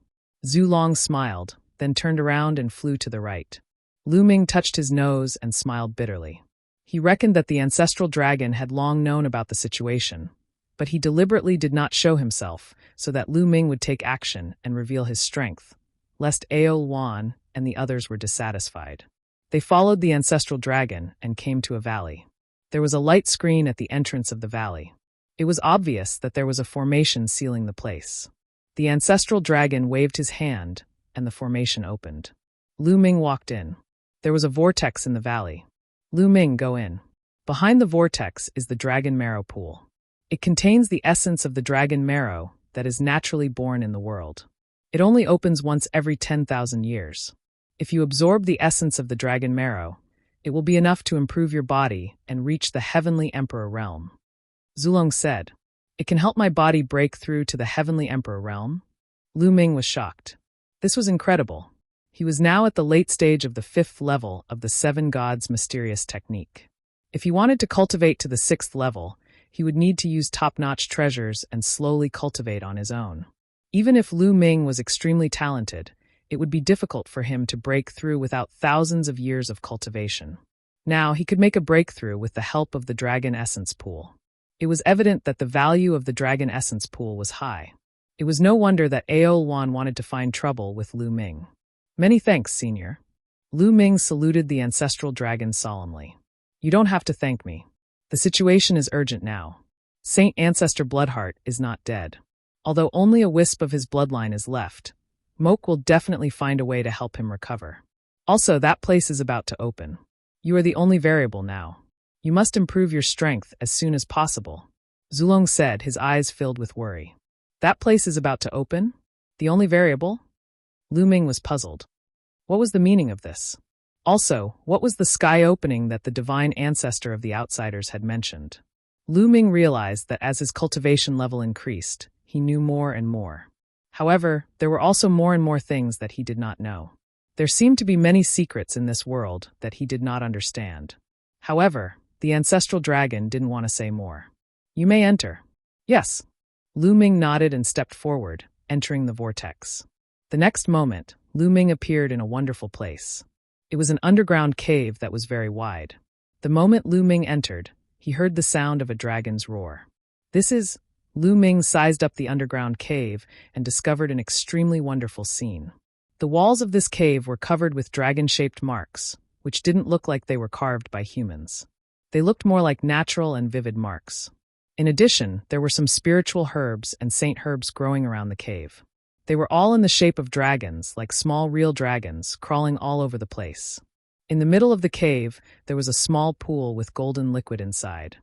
Zulong smiled, then turned around and flew to the right. Lu Ming touched his nose and smiled bitterly. He reckoned that the ancestral dragon had long known about the situation, but he deliberately did not show himself so that Lu Ming would take action and reveal his strength, lest Ao Wan and the others were dissatisfied. They followed the ancestral dragon and came to a valley. There was a light screen at the entrance of the valley. It was obvious that there was a formation sealing the place. The ancestral dragon waved his hand, and the formation opened. Lu Ming walked in. There was a vortex in the valley. Lu Ming, go in. Behind the vortex is the dragon marrow pool. It contains the essence of the dragon marrow that is naturally born in the world. It only opens once every 10,000 years. If you absorb the essence of the dragon marrow, it will be enough to improve your body and reach the heavenly emperor realm. Zulong said, It can help my body break through to the heavenly emperor realm? Lu Ming was shocked. This was incredible. He was now at the late stage of the 5th level of the 7 gods mysterious technique. If he wanted to cultivate to the 6th level, he would need to use top-notch treasures and slowly cultivate on his own. Even if Lu Ming was extremely talented, it would be difficult for him to break through without thousands of years of cultivation. Now he could make a breakthrough with the help of the dragon essence pool. It was evident that the value of the dragon essence pool was high. It was no wonder that Ao Wan wanted to find trouble with Lu Ming. Many thanks, Senior. Lu Ming saluted the ancestral dragon solemnly. You don't have to thank me. The situation is urgent now. Saint Ancestor Bloodheart is not dead. Although only a wisp of his bloodline is left, Moke will definitely find a way to help him recover. Also, that place is about to open. You are the only variable now. You must improve your strength as soon as possible. Zulong said, his eyes filled with worry. That place is about to open? The only variable? Lu Ming was puzzled. What was the meaning of this? Also, what was the sky opening that the divine ancestor of the outsiders had mentioned? Lu Ming realized that as his cultivation level increased, he knew more and more. However, there were also more and more things that he did not know. There seemed to be many secrets in this world that he did not understand. However, the ancestral dragon didn't want to say more. You may enter. Yes. Lu Ming nodded and stepped forward, entering the vortex. The next moment, Lu Ming appeared in a wonderful place. It was an underground cave that was very wide. The moment Lu Ming entered, he heard the sound of a dragon's roar. Lu Ming sized up the underground cave and discovered an extremely wonderful scene. The walls of this cave were covered with dragon-shaped marks, which didn't look like they were carved by humans. They looked more like natural and vivid marks. In addition, there were some spiritual herbs and saint herbs growing around the cave. They were all in the shape of dragons, like small real dragons, crawling all over the place. In the middle of the cave, there was a small pool with golden liquid inside.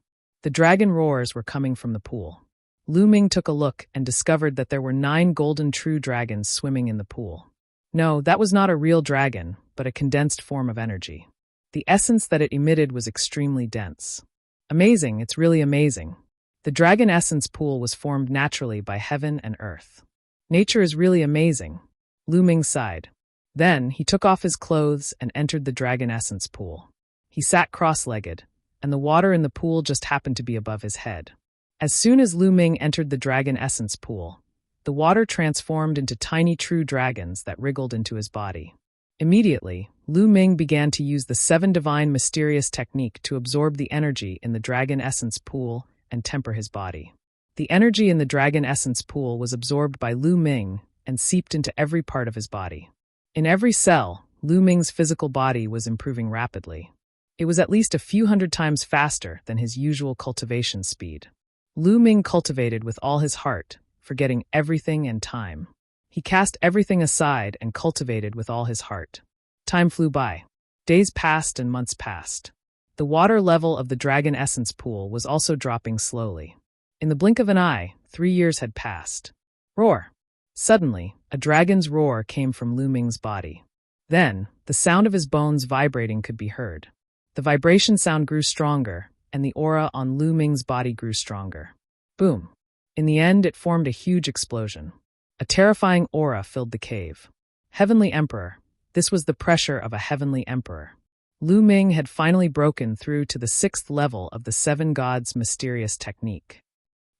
The dragon roars were coming from the pool. Lu Ming took a look and discovered that there were 9 golden true dragons swimming in the pool. No, that was not a real dragon, but a condensed form of energy. The essence that it emitted was extremely dense. Amazing, it's really amazing. The dragon essence pool was formed naturally by heaven and earth. Nature is really amazing. Lu Ming sighed. Then he took off his clothes and entered the dragon essence pool. He sat cross-legged, and the water in the pool just happened to be above his head. As soon as Lu Ming entered the dragon essence pool, the water transformed into tiny true dragons that wriggled into his body. Immediately, Lu Ming began to use the 7 divine mysterious technique to absorb the energy in the dragon essence pool and temper his body. The energy in the dragon essence pool was absorbed by Lu Ming and seeped into every part of his body. In every cell, Lu Ming's physical body was improving rapidly. It was at least a few hundred times faster than his usual cultivation speed. Lu Ming cultivated with all his heart, forgetting everything and time. He cast everything aside and cultivated with all his heart. Time flew by. Days passed and months passed. The water level of the dragon essence pool was also dropping slowly. In the blink of an eye, 3 years had passed. Roar! Suddenly, a dragon's roar came from Lu Ming's body. Then, the sound of his bones vibrating could be heard. The vibration sound grew stronger, and the aura on Lu Ming's body grew stronger. Boom! In the end, it formed a huge explosion. A terrifying aura filled the cave. Heavenly Emperor. This was the pressure of a heavenly emperor. Lu Ming had finally broken through to the 6th level of the 7 gods' mysterious technique.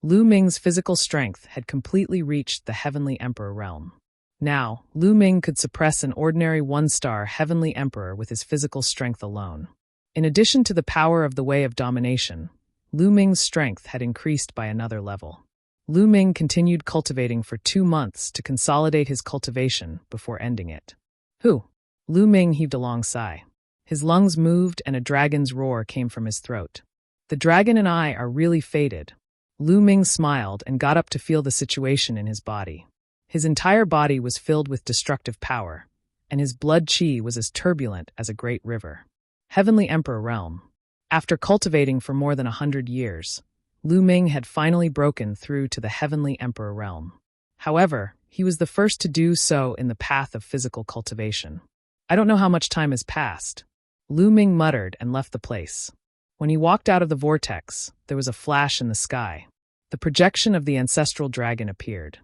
Lu Ming's physical strength had completely reached the heavenly emperor realm. Now, Lu Ming could suppress an ordinary 1-star heavenly emperor with his physical strength alone. In addition to the power of the way of domination, Lu Ming's strength had increased by another level. Lu Ming continued cultivating for 2 months to consolidate his cultivation before ending it. Whew! Lu Ming heaved a long sigh. His lungs moved and a dragon's roar came from his throat. The dragon and I are really fated. Lu Ming smiled and got up to feel the situation in his body. His entire body was filled with destructive power, and his blood qi was as turbulent as a great river. Heavenly Emperor Realm. After cultivating for more than 100 years, Lu Ming had finally broken through to the Heavenly Emperor Realm. However, he was the first to do so in the path of physical cultivation. I don't know how much time has passed. Lu Ming muttered and left the place. When he walked out of the vortex, there was a flash in the sky. The projection of the ancestral dragon appeared.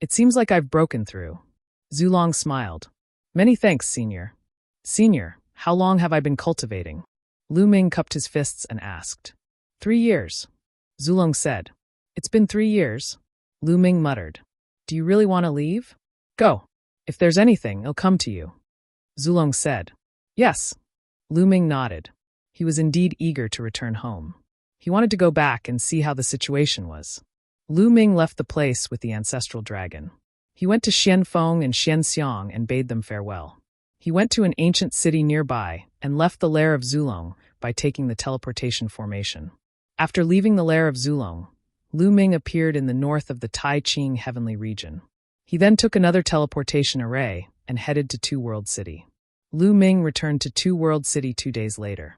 It seems like I've broken through. Zulong smiled. Many thanks, Senior. Senior, how long have I been cultivating? Lu Ming cupped his fists and asked. 3 years. Zulong said. It's been 3 years. Lu Ming muttered. Do you really want to leave? Go. If there's anything, it'll come to you. Zulong said. Yes. Lu Ming nodded. He was indeed eager to return home. He wanted to go back and see how the situation was. Lu Ming left the place with the ancestral dragon. He went to Xianfeng and Xianxiang and bade them farewell. He went to an ancient city nearby and left the lair of Zulong by taking the teleportation formation. After leaving the lair of Zulong, Lu Ming appeared in the north of the Tai Ching heavenly region. He then took another teleportation array and headed to Two World City. Lu Ming returned to Two World City 2 days later.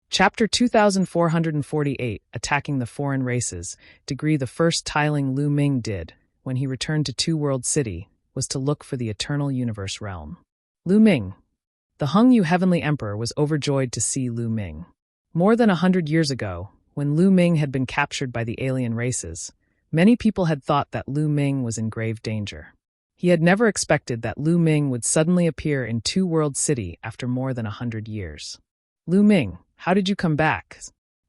Chapter 2448, Attacking the Foreign Races, degree. The first tiling Lu Ming did, when he returned to Two World City, was to look for the Eternal Universe Realm. Lu Ming. The Hongyu Heavenly Emperor was overjoyed to see Lu Ming. More than 100 years ago, when Lu Ming had been captured by the alien races, many people had thought that Lu Ming was in grave danger. He had never expected that Lu Ming would suddenly appear in Two World City after more than 100 years. Lu Ming, how did you come back?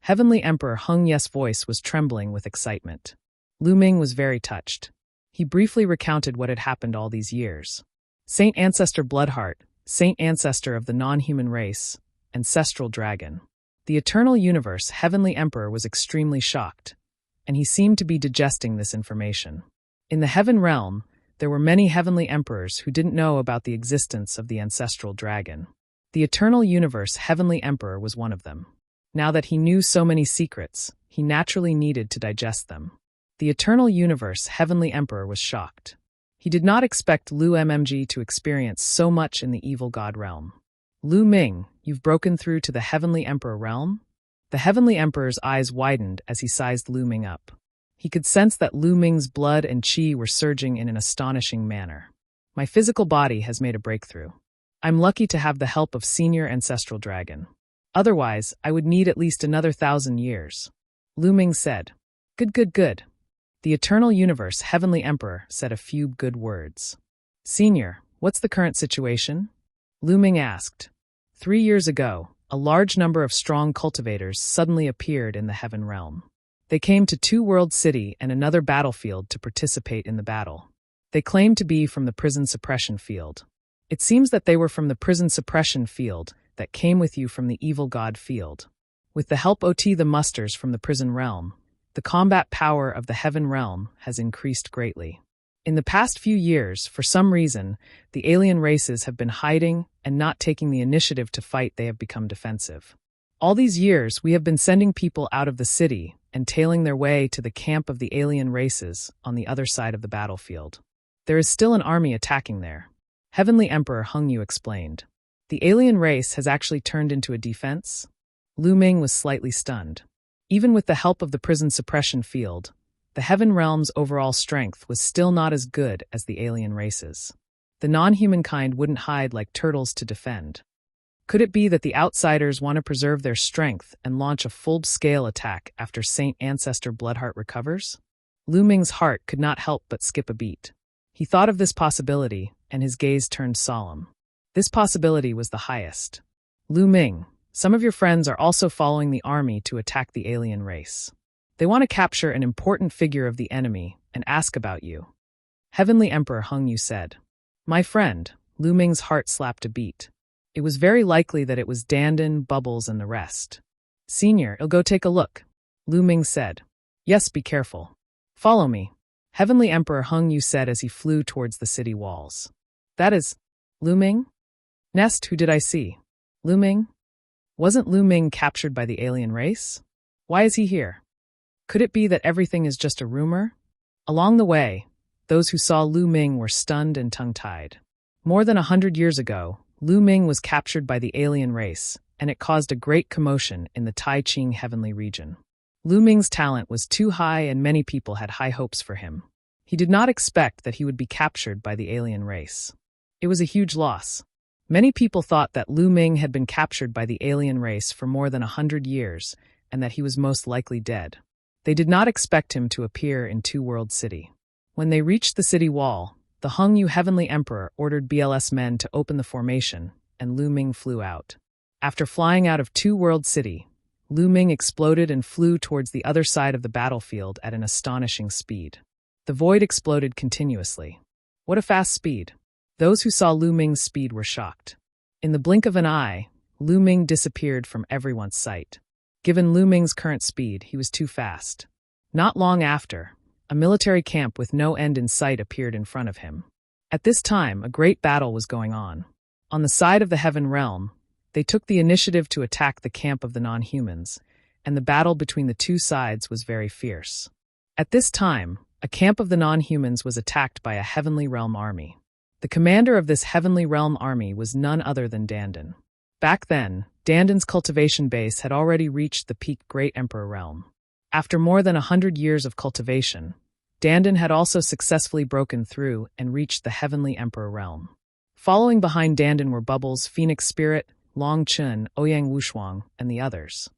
Heavenly Emperor Heng Ye's voice was trembling with excitement. Lu Ming was very touched. He briefly recounted what had happened all these years. Saint Ancestor Bloodheart, Saint Ancestor of the non-human race, Ancestral Dragon. The Eternal Universe Heavenly Emperor was extremely shocked, and he seemed to be digesting this information. In the Heaven Realm, there were many Heavenly Emperors who didn't know about the existence of the Ancestral Dragon. The Eternal Universe Heavenly Emperor was one of them. Now that he knew so many secrets, he naturally needed to digest them. The Eternal Universe Heavenly Emperor was shocked. He did not expect Lu Mmg to experience so much in the Evil God realm. Lu Ming, you've broken through to the Heavenly Emperor realm? The Heavenly Emperor's eyes widened as he sized Lu Ming up. He could sense that Lu Ming's blood and qi were surging in an astonishing manner. My physical body has made a breakthrough. I'm lucky to have the help of Senior Ancestral Dragon. Otherwise, I would need at least another 1,000 years. Lu Ming said. Good. The Eternal Universe Heavenly Emperor said a few good words. Senior, what's the current situation? Lu Ming asked. 3 years ago, a large number of strong cultivators suddenly appeared in the Heaven Realm. They came to Two World City and another battlefield to participate in the battle. They claimed to be from the prison suppression field. It seems that they were from the prison suppression field that came with you from the Evil God field. With the help of the musters from the prison realm, the combat power of the Heaven Realm has increased greatly. In the past few years, for some reason, the alien races have been hiding and not taking the initiative to fight. They have become defensive. All these years, we have been sending people out of the city and tailing their way to the camp of the alien races on the other side of the battlefield. There is still an army attacking there. Heavenly Emperor Hung Yu explained. The alien race has actually turned into a defense? Lu Ming was slightly stunned. Even with the help of the prison suppression field, the Heaven Realm's overall strength was still not as good as the alien races. The non-humankind wouldn't hide like turtles to defend. Could it be that the outsiders want to preserve their strength and launch a full-scale attack after Saint Ancestor Bloodheart recovers? Lu Ming's heart could not help but skip a beat. He thought of this possibility, and his gaze turned solemn. This possibility was the highest. Lu Ming, some of your friends are also following the army to attack the alien race. They want to capture an important figure of the enemy and ask about you. Heavenly Emperor Hung Yu said. My friend, Lu Ming's heart slapped a beat. It was very likely that it was Dandan, Bubbles, and the rest. Senior, I'll go take a look, Lu Ming said. Yes, be careful. Follow me, Heavenly Emperor Hung Yu said as he flew towards the city walls. That is, Lu Ming? Nest, who did I see? Lu Ming? Wasn't Lu Ming captured by the alien race? Why is he here? Could it be that everything is just a rumor? Along the way, those who saw Lu Ming were stunned and tongue-tied. More than 100 years ago, Lu Ming was captured by the alien race, and it caused a great commotion in the Tai Ching heavenly region. Lu Ming's talent was too high and many people had high hopes for him. He did not expect that he would be captured by the alien race. It was a huge loss. Many people thought that Lu Ming had been captured by the alien race for more than 100 years and that he was most likely dead. They did not expect him to appear in Two World City. When they reached the city wall, the Hung Yu Heavenly Emperor ordered BLS men to open the formation, and Lu Ming flew out. After flying out of Two World City, Lu Ming exploded and flew towards the other side of the battlefield at an astonishing speed. The void exploded continuously. What a fast speed! Those who saw Lu Ming's speed were shocked. In the blink of an eye, Lu Ming disappeared from everyone's sight. Given Lu Ming's current speed, he was too fast. Not long after, a military camp with no end in sight appeared in front of him. At this time, a great battle was going on. On the side of the Heaven Realm, they took the initiative to attack the camp of the non-humans, and the battle between the two sides was very fierce. At this time, a camp of the non-humans was attacked by a Heavenly Realm army. The commander of this Heavenly Realm army was none other than Dandan. Back then, Dandan's cultivation base had already reached the peak Great Emperor Realm. After more than 100 years of cultivation, Dandan had also successfully broken through and reached the Heavenly Emperor Realm. Following behind Dandan were Bubbles, Phoenix Spirit, Long Chun, Ouyang Wushuang, and the others.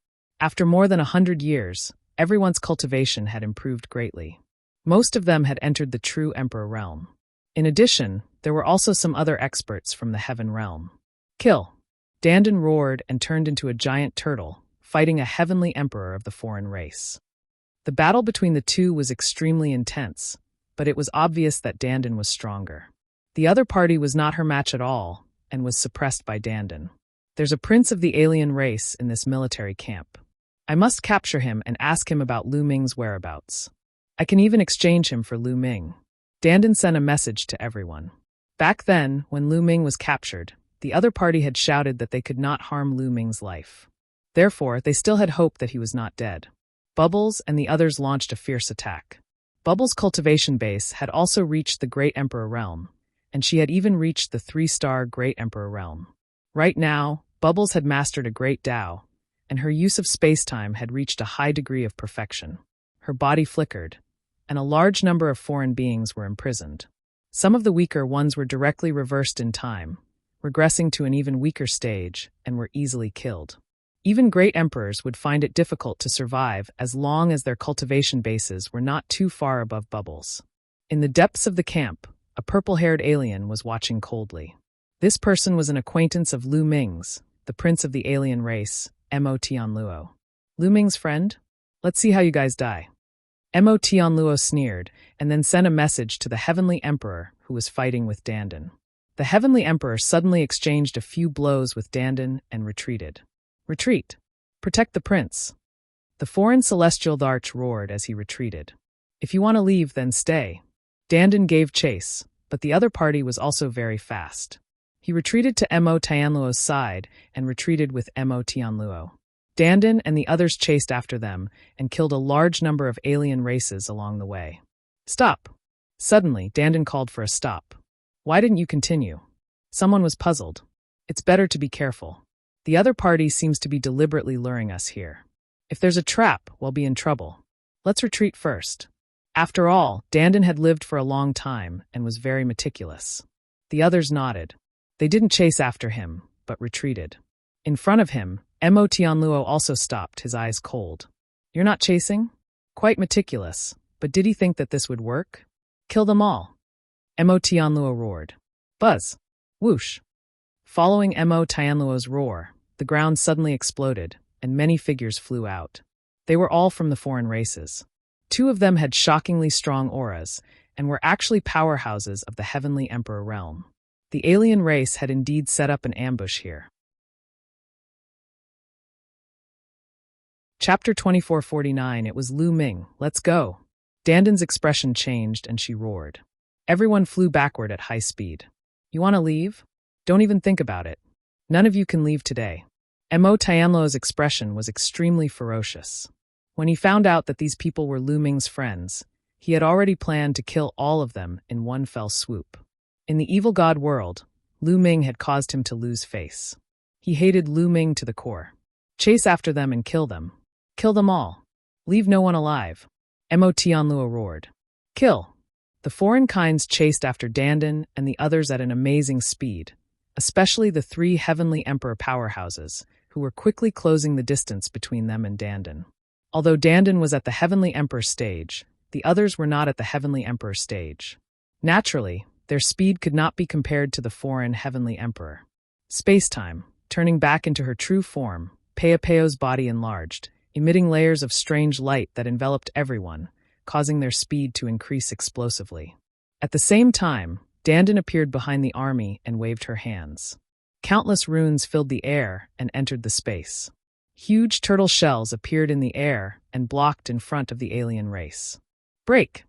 After more than 100 years, everyone's cultivation had improved greatly. Most of them had entered the true Emperor Realm. In addition, there were also some other experts from the Heaven Realm. Kill! Dandan roared and turned into a giant turtle, fighting a heavenly emperor of the foreign race. The battle between the two was extremely intense, but it was obvious that Dandan was stronger. The other party was not her match at all, and was suppressed by Dandan. There's a prince of the alien race in this military camp. I must capture him and ask him about Lu Ming's whereabouts. I can even exchange him for Lu Ming. Dandan sent a message to everyone. Back then, when Lu Ming was captured, the other party had shouted that they could not harm Lu Ming's life. Therefore, they still had hope that he was not dead. Bubbles and the others launched a fierce attack. Bubbles' cultivation base had also reached the Great Emperor Realm, and she had even reached the 3-star Great Emperor Realm. Right now, Bubbles had mastered a great Tao, and her use of space-time had reached a high degree of perfection. Her body flickered, and a large number of foreign beings were imprisoned. Some of the weaker ones were directly reversed in time, regressing to an even weaker stage, and were easily killed. Even great emperors would find it difficult to survive as long as their cultivation bases were not too far above Bubbles. In the depths of the camp, a purple-haired alien was watching coldly. This person was an acquaintance of Lu Ming's, the prince of the alien race, Mo Tianluo. Lu Ming's friend? Let's see how you guys die. Mo Tianluo sneered, and then sent a message to the Heavenly Emperor who was fighting with Dandan. The Heavenly Emperor suddenly exchanged a few blows with Dandan and retreated. Retreat! Protect the prince! The foreign celestial Tharch roared as he retreated. If you want to leave, then stay. Dandan gave chase, but the other party was also very fast. He retreated to Mo Tianluo's side and retreated with Mo Tianluo. Dandan and the others chased after them and killed a large number of alien races along the way. Stop! Suddenly, Dandan called for a stop. Why didn't you continue? Someone was puzzled. It's better to be careful. The other party seems to be deliberately luring us here. If there's a trap, we'll be in trouble. Let's retreat first. After all, Dandan had lived for a long time and was very meticulous. The others nodded. They didn't chase after him, but retreated. In front of him, Mo Tianluo also stopped, his eyes cold. You're not chasing? Quite meticulous, but did he think that this would work? Kill them all. Mo Tianluo roared. Buzz! Whoosh! Following Mo Tianluo's roar, the ground suddenly exploded, and many figures flew out. They were all from the foreign races. 2 of them had shockingly strong auras, and were actually powerhouses of the Heavenly Emperor realm. The alien race had indeed set up an ambush here. Chapter 2449. It was Lu Ming. Let's go. Dandan's expression changed and she roared. Everyone flew backward at high speed. You want to leave? Don't even think about it. None of you can leave today. Mo Tianluo's expression was extremely ferocious. When he found out that these people were Lu Ming's friends, he had already planned to kill all of them in one fell swoop. In the evil god world, Lu Ming had caused him to lose face. He hated Lu Ming to the core. Chase after them and kill them. Kill them all. Leave no one alive. Mo Tianluo roared. Kill. The foreign kinds chased after Dandan and the others at an amazing speed, especially the 3 Heavenly Emperor powerhouses, who were quickly closing the distance between them and Dandan. Although Dandan was at the Heavenly Emperor stage, the others were not at the Heavenly Emperor stage. Naturally, their speed could not be compared to the foreign Heavenly Emperor. Space-time, turning back into her true form, Peopeo's body enlarged, emitting layers of strange light that enveloped everyone, causing their speed to increase explosively. At the same time, Dandan appeared behind the army and waved her hands. Countless runes filled the air and entered the space. Huge turtle shells appeared in the air and blocked in front of the alien race. Break!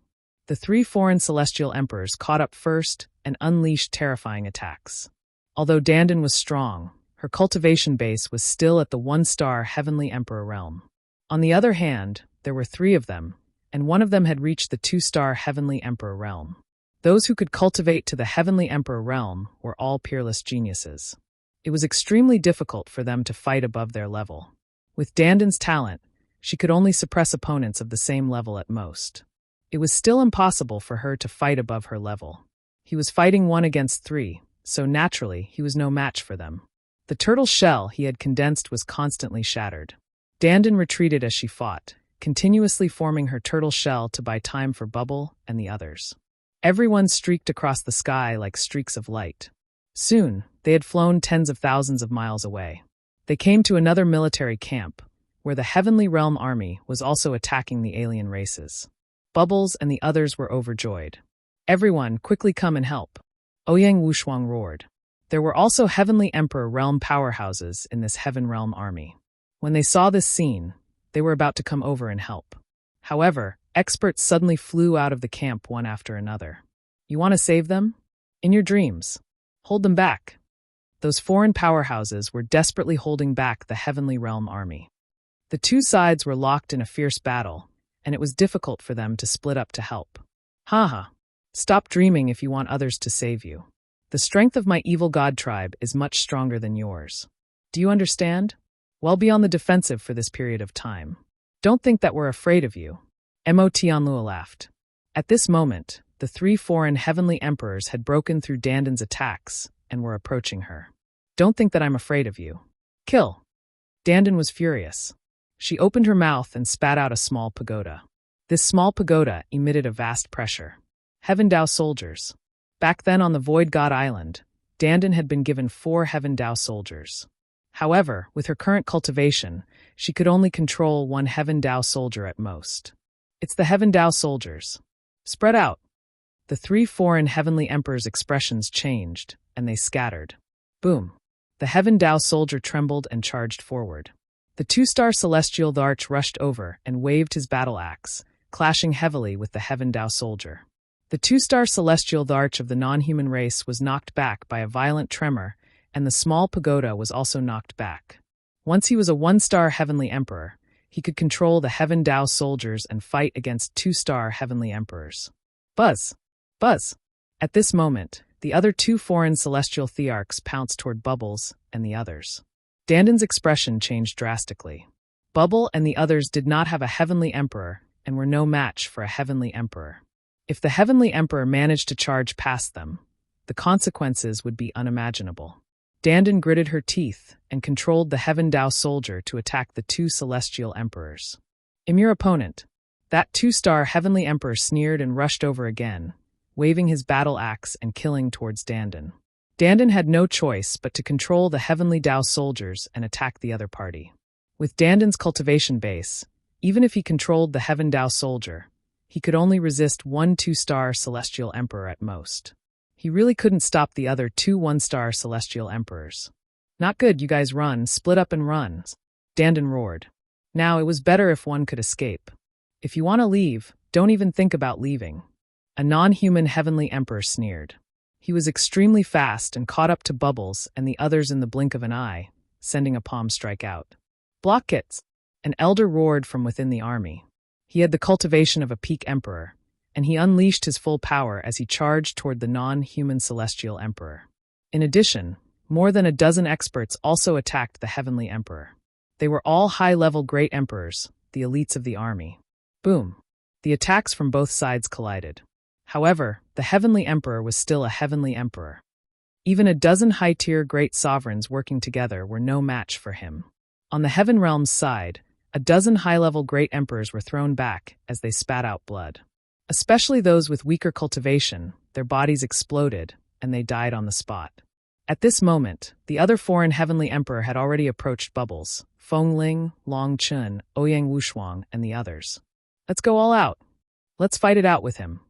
The 3 foreign celestial emperors caught up first and unleashed terrifying attacks. Although Dandan was strong, her cultivation base was still at the 1-star Heavenly Emperor realm. On the other hand, there were 3 of them, and one of them had reached the 2-star Heavenly Emperor realm. Those who could cultivate to the Heavenly Emperor realm were all peerless geniuses. It was extremely difficult for them to fight above their level. With Dandan's talent, she could only suppress opponents of the same level at most. It was still impossible for her to fight above her level. He was fighting 1 against 3, so naturally he was no match for them. The turtle shell he had condensed was constantly shattered. Dandan retreated as she fought, continuously forming her turtle shell to buy time for Bubble and the others. Everyone streaked across the sky like streaks of light. Soon, they had flown tens of thousands of miles away. They came to another military camp, where the Heavenly Realm army was also attacking the alien races. Bubbles and the others were overjoyed. Everyone, quickly come and help. Ouyang Wushuang roared. There were also Heavenly Emperor realm powerhouses in this Heaven Realm army. When they saw this scene, they were about to come over and help. However, experts suddenly flew out of the camp one after another. You want to save them? In your dreams. Hold them back. Those foreign powerhouses were desperately holding back the Heavenly Realm army. The 2 sides were locked in a fierce battle, and it was difficult for them to split up to help. Haha. Stop dreaming if you want others to save you. The strength of my evil god tribe is much stronger than yours. Do you understand? Well, be on the defensive for this period of time. Don't think that we're afraid of you. Mo Tianluo laughed. At this moment, the 3 foreign Heavenly Emperors had broken through Dandan's attacks and were approaching her. Don't think that I'm afraid of you. Kill. Dandan was furious. She opened her mouth and spat out a small pagoda. This small pagoda emitted a vast pressure. Heaven Dao soldiers. Back then on the Void God Island, Dandan had been given 4 Heaven Dao soldiers. However, with her current cultivation, she could only control 1 Heaven Dao soldier at most. It's the Heaven Dao soldiers. Spread out. The 3 foreign Heavenly Emperors' expressions changed, and they scattered. Boom. The Heaven Dao soldier trembled and charged forward. The 2-star celestial Dharch rushed over and waved his battle axe, clashing heavily with the Heaven Dao soldier. The 2-star celestial Dharch of the non-human race was knocked back by a violent tremor, and the small pagoda was also knocked back. Once he was a 1-star Heavenly Emperor, he could control the Heaven Dao soldiers and fight against 2-star Heavenly Emperors. Buzz! Buzz! At this moment, the other two foreign celestial thearchs pounced toward Bubbles and the others. Danden's expression changed drastically. Bubble and the others did not have a heavenly emperor and were no match for a heavenly emperor. If the heavenly emperor managed to charge past them, the consequences would be unimaginable. Danden gritted her teeth and controlled the Heaven Dao soldier to attack the two celestial emperors. Your opponent. That two-star heavenly emperor sneered and rushed over again, waving his battle axe and killing towards Danden. Danden had no choice but to control the heavenly Dao soldiers and attack the other party. With Danden's cultivation base, even if he controlled the Heaven Dao soldier, he could only resist one two-star celestial emperor at most. He really couldn't stop the other two one-star celestial emperors. Not good, you guys run, split up and run, Danden roared. Now it was better if one could escape. If you want to leave, don't even think about leaving. A non-human heavenly emperor sneered. He was extremely fast and caught up to Bubbles and the others in the blink of an eye, sending a palm strike out. Block it! An elder roared from within the army. He had the cultivation of a peak emperor, and he unleashed his full power as he charged toward the non-human celestial emperor. In addition, more than a dozen experts also attacked the heavenly emperor. They were all high-level great emperors, the elites of the army. Boom! The attacks from both sides collided. However, the heavenly emperor was still a heavenly emperor. Even a dozen high-tier great sovereigns working together were no match for him. On the heaven realm's side, a dozen high-level great emperors were thrown back as they spat out blood. Especially those with weaker cultivation, their bodies exploded, and they died on the spot. At this moment, the other foreign heavenly emperor had already approached Bubbles, Feng Ling, Long Chun, Ouyang Wushuang, and the others. Let's go all out. Let's fight it out with him.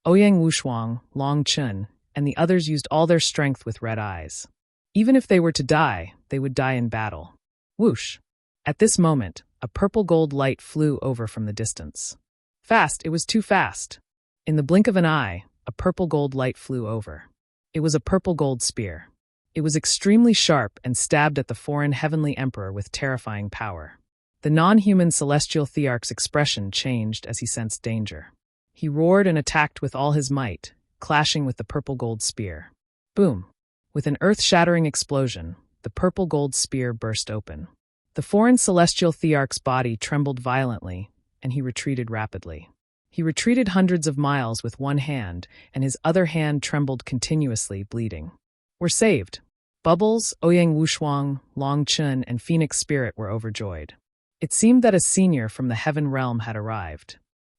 Ouyang Wushuang, Long Chun, and the others used all their strength with red eyes. Even if they were to die, they would die in battle. Whoosh! At this moment, a purple-gold light flew over from the distance. Fast, it was too fast. In the blink of an eye, a purple-gold light flew over. It was a purple-gold spear. It was extremely sharp and stabbed at the foreign heavenly emperor with terrifying power. The non-human celestial thearch's expression changed as he sensed danger. He roared and attacked with all his might, clashing with the purple-gold spear. Boom! With an earth-shattering explosion, the purple-gold spear burst open. The foreign celestial thearch's body trembled violently, and he retreated rapidly. He retreated hundreds of miles with one hand, and his other hand trembled continuously, bleeding. We're saved. Bubbles, Ouyang Wushuang, Long Chun, and Phoenix Spirit were overjoyed. It seemed that a senior from the heaven realm had arrived.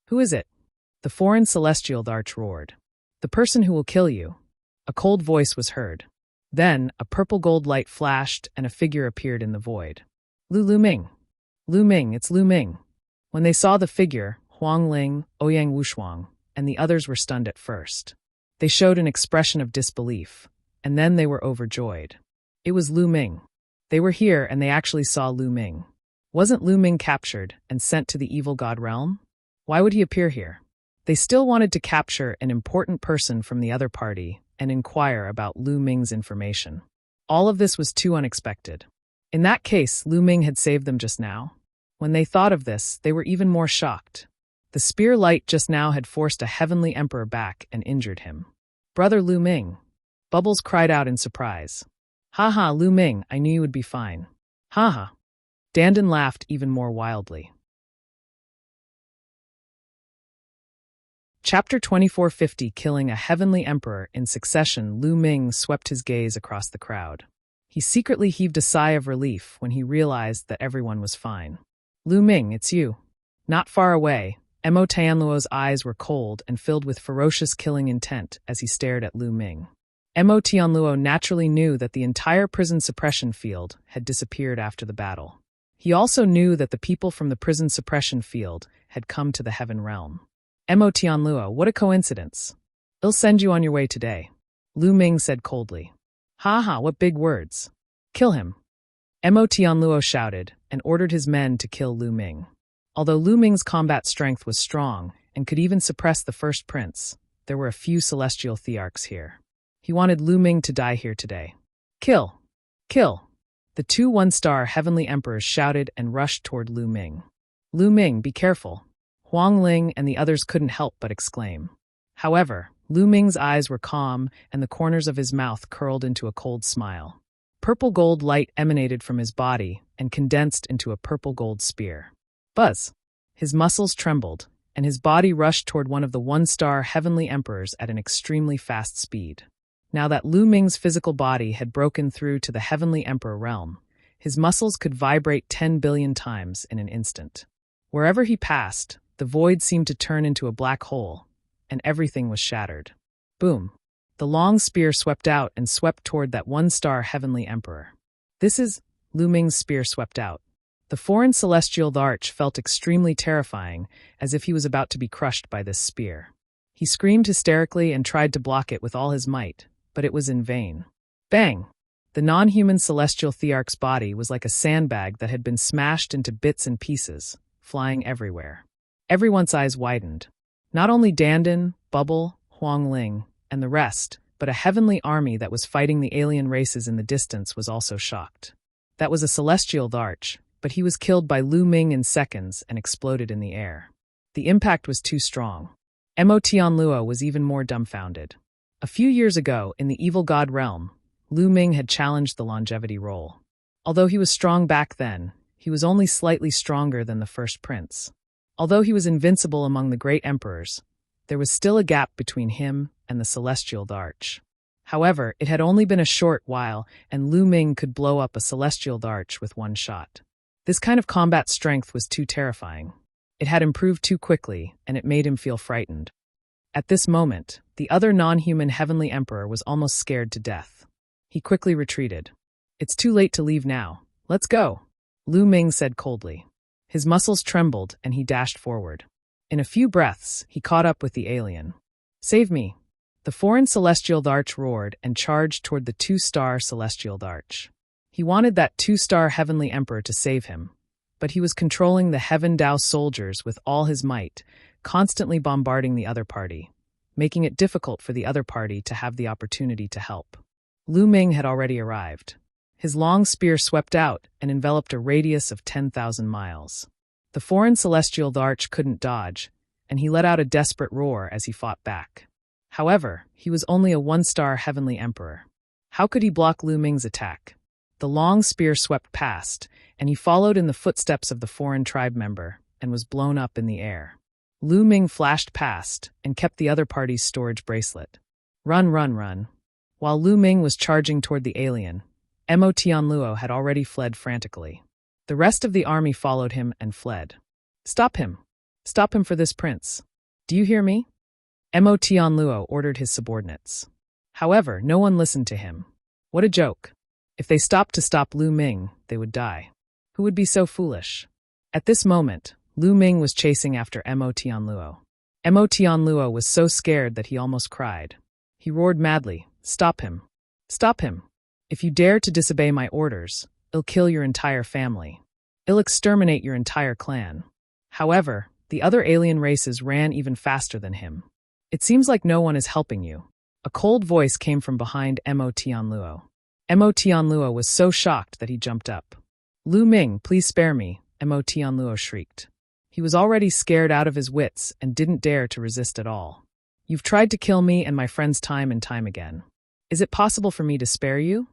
Who is it? The foreign celestial thearch roared. The person who will kill you. A cold voice was heard. Then, a purple-gold light flashed, and a figure appeared in the void. Lu Ming. Lu Ming, it's Lu Ming. When they saw the figure, Huang Ling, Ouyang Wushuang, and the others were stunned at first. They showed an expression of disbelief, and then they were overjoyed. It was Lu Ming. They were here and they actually saw Lu Ming. Wasn't Lu Ming captured and sent to the evil god realm? Why would he appear here? They still wanted to capture an important person from the other party and inquire about Lu Ming's information. All of this was too unexpected. In that case, Lu Ming had saved them just now. When they thought of this, they were even more shocked. The spear light just now had forced a heavenly emperor back and injured him. Brother Lu Ming. Bubbles cried out in surprise. Ha ha, Lu Ming, I knew you would be fine. Ha ha. Danden laughed even more wildly. Chapter 2450. Killing a heavenly emperor in succession. Lu Ming swept his gaze across the crowd. He secretly heaved a sigh of relief when he realized that everyone was fine. Lu Ming, it's you. Not far away, Mo Tianluo's eyes were cold and filled with ferocious killing intent as he stared at Lu Ming. Mo Tianluo naturally knew that the entire prison suppression field had disappeared after the battle. He also knew that the people from the prison suppression field had come to the heaven realm. Mo Tianluo, what a coincidence. I'll send you on your way today, Lu Ming said coldly. Ha ha, what big words. Kill him. Mo Tianluo shouted and ordered his men to kill Lu Ming. Although Lu Ming's combat strength was strong and could even suppress the first prince, there were a few celestial thearchs here. He wanted Lu Ming to die here today. Kill! Kill! The two one-star heavenly emperors shouted and rushed toward Lu Ming. Lu Ming, be careful. Huang Ling and the others couldn't help but exclaim. However, Lu Ming's eyes were calm, and the corners of his mouth curled into a cold smile. Purple gold light emanated from his body and condensed into a purple gold spear. Buzz! His muscles trembled, and his body rushed toward one of the one-star heavenly emperors at an extremely fast speed. Now that Lu Ming's physical body had broken through to the heavenly emperor realm, his muscles could vibrate 10 billion times in an instant. Wherever he passed, the void seemed to turn into a black hole, and everything was shattered. Boom! The long spear swept out and swept toward that one-star heavenly emperor. This is Lu Ming's spear swept out. The foreign celestial arch felt extremely terrifying, as if he was about to be crushed by this spear. He screamed hysterically and tried to block it with all his might, but it was in vain. Bang! The non-human celestial thearch's body was like a sandbag that had been smashed into bits and pieces, flying everywhere. Everyone's eyes widened. Not only Dandan, Bubble, Huang Ling, and the rest, but a heavenly army that was fighting the alien races in the distance was also shocked. That was a celestial arch, but he was killed by Lu Ming in seconds and exploded in the air. The impact was too strong. Mo Tianluo was even more dumbfounded. A few years ago, in the evil god realm, Lu Ming had challenged the longevity role. Although he was strong back then, he was only slightly stronger than the first prince. Although he was invincible among the great emperors, there was still a gap between him and the celestial arch. However, it had only been a short while, and Lu Ming could blow up a celestial arch with one shot. This kind of combat strength was too terrifying. It had improved too quickly, and it made him feel frightened. At this moment, the other non-human heavenly emperor was almost scared to death. He quickly retreated. "It's too late to leave now. Let's go," Lu Ming said coldly. His muscles trembled, and he dashed forward. In a few breaths, he caught up with the alien. "Save me!" The foreign celestial arch roared and charged toward the two-star celestial arch. He wanted that two-star heavenly emperor to save him, but he was controlling the Heaven Dao soldiers with all his might, constantly bombarding the other party, making it difficult for the other party to have the opportunity to help. Lu Ming had already arrived. His long spear swept out and enveloped a radius of 10,000 miles. The foreign celestial arch couldn't dodge, and he let out a desperate roar as he fought back. However, he was only a one-star heavenly emperor. How could he block Lu Ming's attack? The long spear swept past, and he followed in the footsteps of the foreign tribe member and was blown up in the air. Lu Ming flashed past and kept the other party's storage bracelet. Run, run, run. While Lu Ming was charging toward the alien, Mo Tianluo had already fled frantically. The rest of the army followed him and fled. "Stop him! Stop him for this prince! Do you hear me?" Mo Tianluo ordered his subordinates. However, no one listened to him. What a joke! If they stopped to stop Lu Ming, they would die. Who would be so foolish? At this moment, Lu Ming was chasing after Mo Tianluo. Mo Tianluo was so scared that he almost cried. He roared madly, "Stop him! Stop him! If you dare to disobey my orders, I'll kill your entire family. I'll exterminate your entire clan." However, the other alien races ran even faster than him. "It seems like no one is helping you." A cold voice came from behind Mo Tianluo. Mo Tianluo was so shocked that he jumped up. "Lu Ming, please spare me," Mo Tianluo shrieked. He was already scared out of his wits and didn't dare to resist at all. "You've tried to kill me and my friends time and time again. Is it possible for me to spare you?"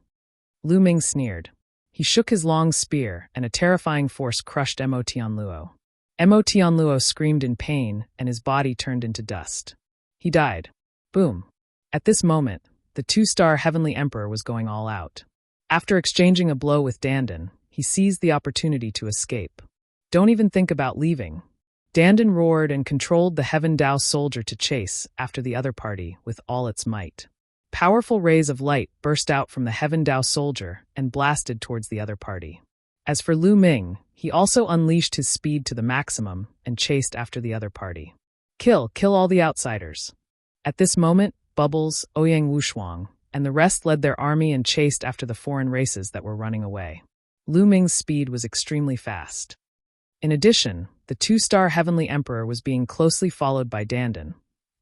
Lu Ming sneered. He shook his long spear, and a terrifying force crushed Mo Tianluo. Mo Tianluo screamed in pain, and his body turned into dust. He died. Boom. At this moment, the two-star heavenly emperor was going all out. After exchanging a blow with Dandan, he seized the opportunity to escape. "Don't even think about leaving." Dandan roared and controlled the Heaven Dao soldier to chase after the other party with all its might. Powerful rays of light burst out from the Heaven Dao soldier and blasted towards the other party. As for Lu Ming, he also unleashed his speed to the maximum and chased after the other party. Kill all the outsiders." At this moment, Bubbles, Ouyang Wushuang, and the rest led their army and chased after the foreign races that were running away. Lu Ming's speed was extremely fast. In addition, the two-star heavenly emperor was being closely followed by Dandan,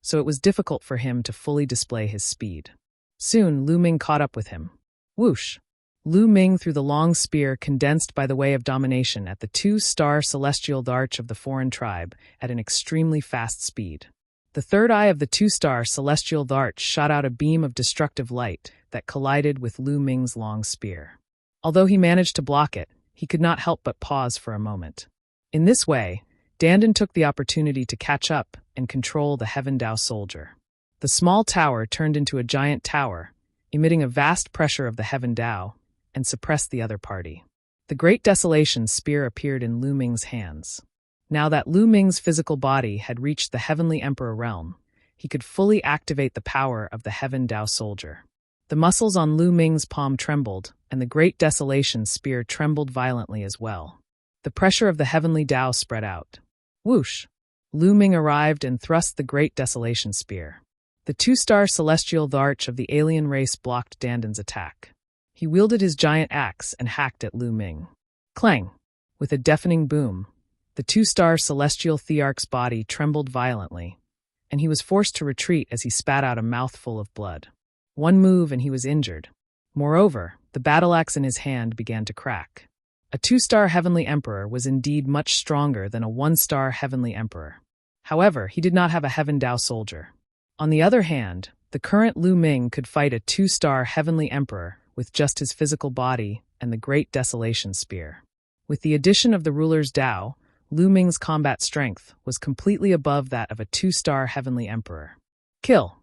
so it was difficult for him to fully display his speed. Soon, Lu Ming caught up with him. Whoosh! Lu Ming threw the long spear condensed by the way of domination at the two-star celestial arch of the foreign tribe at an extremely fast speed. The third eye of the two-star celestial arch shot out a beam of destructive light that collided with Lu Ming's long spear. Although he managed to block it, he could not help but pause for a moment. In this way, Dandan took the opportunity to catch up and control the Heaven Dao soldier. The small tower turned into a giant tower, emitting a vast pressure of the Heaven Dao, and suppressed the other party. The Great Desolation spear appeared in Lu Ming's hands. Now that Lu Ming's physical body had reached the Heavenly Emperor realm, he could fully activate the power of the Heaven Dao soldier. The muscles on Lu Ming's palm trembled, and the Great Desolation spear trembled violently as well. The pressure of the Heavenly Dao spread out. Whoosh! Lu Ming arrived and thrust the Great Desolation spear. The two-star celestial arch of the alien race blocked Dandan's attack. He wielded his giant axe and hacked at Lu Ming. Clang! With a deafening boom, the two-star celestial thearch's body trembled violently, and he was forced to retreat as he spat out a mouthful of blood. One move and he was injured. Moreover, the battle axe in his hand began to crack. A two-star Heavenly Emperor was indeed much stronger than a one-star Heavenly Emperor. However, he did not have a Heaven Dao soldier. On the other hand, the current Lu Ming could fight a two-star Heavenly Emperor with just his physical body and the Great Desolation spear. With the addition of the ruler's Dao, Lu Ming's combat strength was completely above that of a two-star Heavenly Emperor. Kill!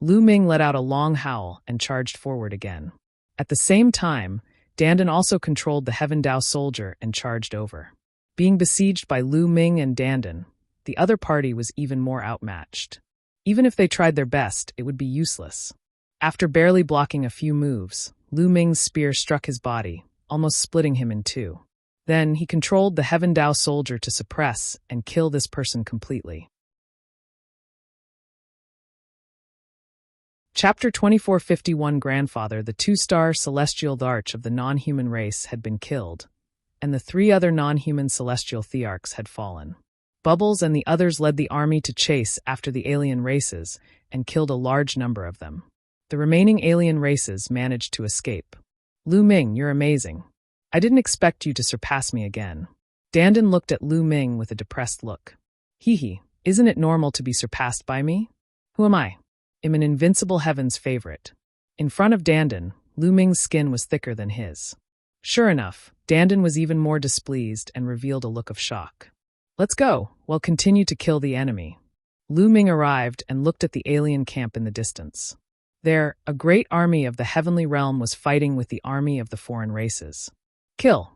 Lu Ming let out a long howl and charged forward again. At the same time, Dandan also controlled the Heaven Dao soldier and charged over. Being besieged by Lu Ming and Dandan, the other party was even more outmatched. Even if they tried their best, it would be useless. After barely blocking a few moves, Lu Ming's spear struck his body, almost splitting him in two. Then he controlled the Heaven Dao soldier to suppress and kill this person completely. Chapter 2451 Grandfather, the two-star celestial arch of the non-human race had been killed, and the three other non-human celestial thearchs had fallen. Bubbles and the others led the army to chase after the alien races and killed a large number of them. The remaining alien races managed to escape. Lu Ming, you're amazing. I didn't expect you to surpass me again. Dandan looked at Lu Ming with a depressed look. Hee, isn't it normal to be surpassed by me? Who am I? I'm an invincible heaven's favorite. In front of Dandan, Lu Ming's skin was thicker than his. Sure enough, Dandan was even more displeased and revealed a look of shock. Let's go, we'll continue to kill the enemy. Lu Ming arrived and looked at the alien camp in the distance. There, a great army of the heavenly realm was fighting with the army of the foreign races. Kill!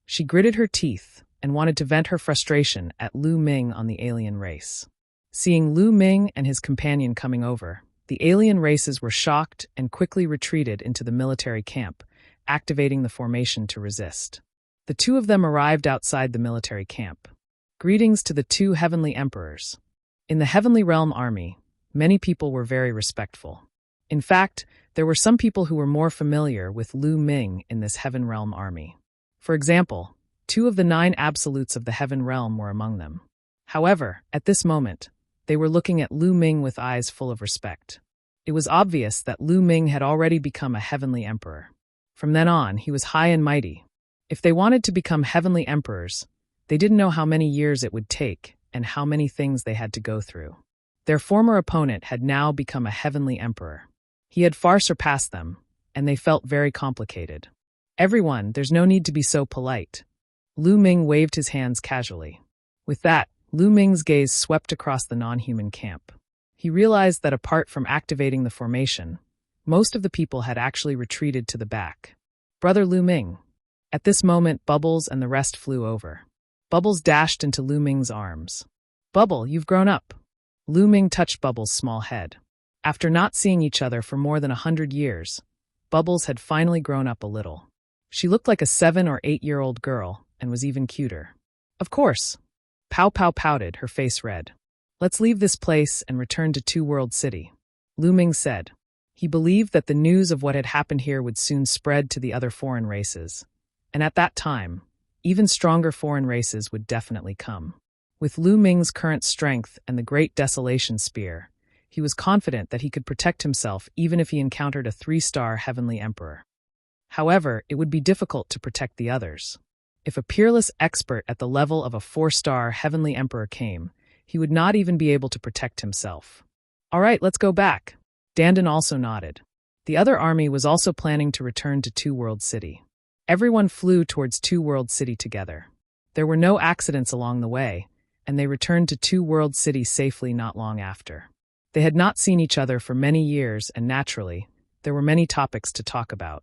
She gritted her teeth and wanted to vent her frustration at Lu Ming on the alien race. Seeing Lu Ming and his companion coming over, the alien races were shocked and quickly retreated into the military camp, activating the formation to resist. The two of them arrived outside the military camp. Greetings to the two heavenly emperors. In the heavenly realm army, many people were very respectful. In fact, there were some people who were more familiar with Lu Ming in this heaven realm army. For example, 2 of the 9 absolutes of the heaven realm were among them. However, at this moment, they were looking at Lu Ming with eyes full of respect. It was obvious that Lu Ming had already become a heavenly emperor. From then on, he was high and mighty. If they wanted to become heavenly emperors, they didn't know how many years it would take and how many things they had to go through. Their former opponent had now become a heavenly emperor. He had far surpassed them, and they felt very complicated. Everyone, there's no need to be so polite. Lu Ming waved his hands casually. With that, Lu Ming's gaze swept across the non-human camp. He realized that apart from activating the formation, most of the people had actually retreated to the back. Brother Lu Ming. At this moment, Bubbles and the rest flew over. Bubbles dashed into Lu Ming's arms. Bubble, you've grown up. Lu Ming touched Bubbles' small head. After not seeing each other for more than 100 years, Bubbles had finally grown up a little. She looked like a 7 or 8-year-old girl and was even cuter. Of course. Pow Pow pouted, her face red. Let's leave this place and return to Two World City, Lu Ming said. He believed that the news of what had happened here would soon spread to the other foreign races, and at that time, even stronger foreign races would definitely come. With Lu Ming's current strength and the Great Desolation Spear, he was confident that he could protect himself even if he encountered a 3-star heavenly emperor. However, it would be difficult to protect the others. If a peerless expert at the level of a 4-star heavenly emperor came, he would not even be able to protect himself. All right, let's go back. Dandan also nodded. The other army was also planning to return to Two World City. Everyone flew towards Two World City together. There were no accidents along the way, and they returned to Two World City safely not long after. They had not seen each other for many years, and naturally, there were many topics to talk about.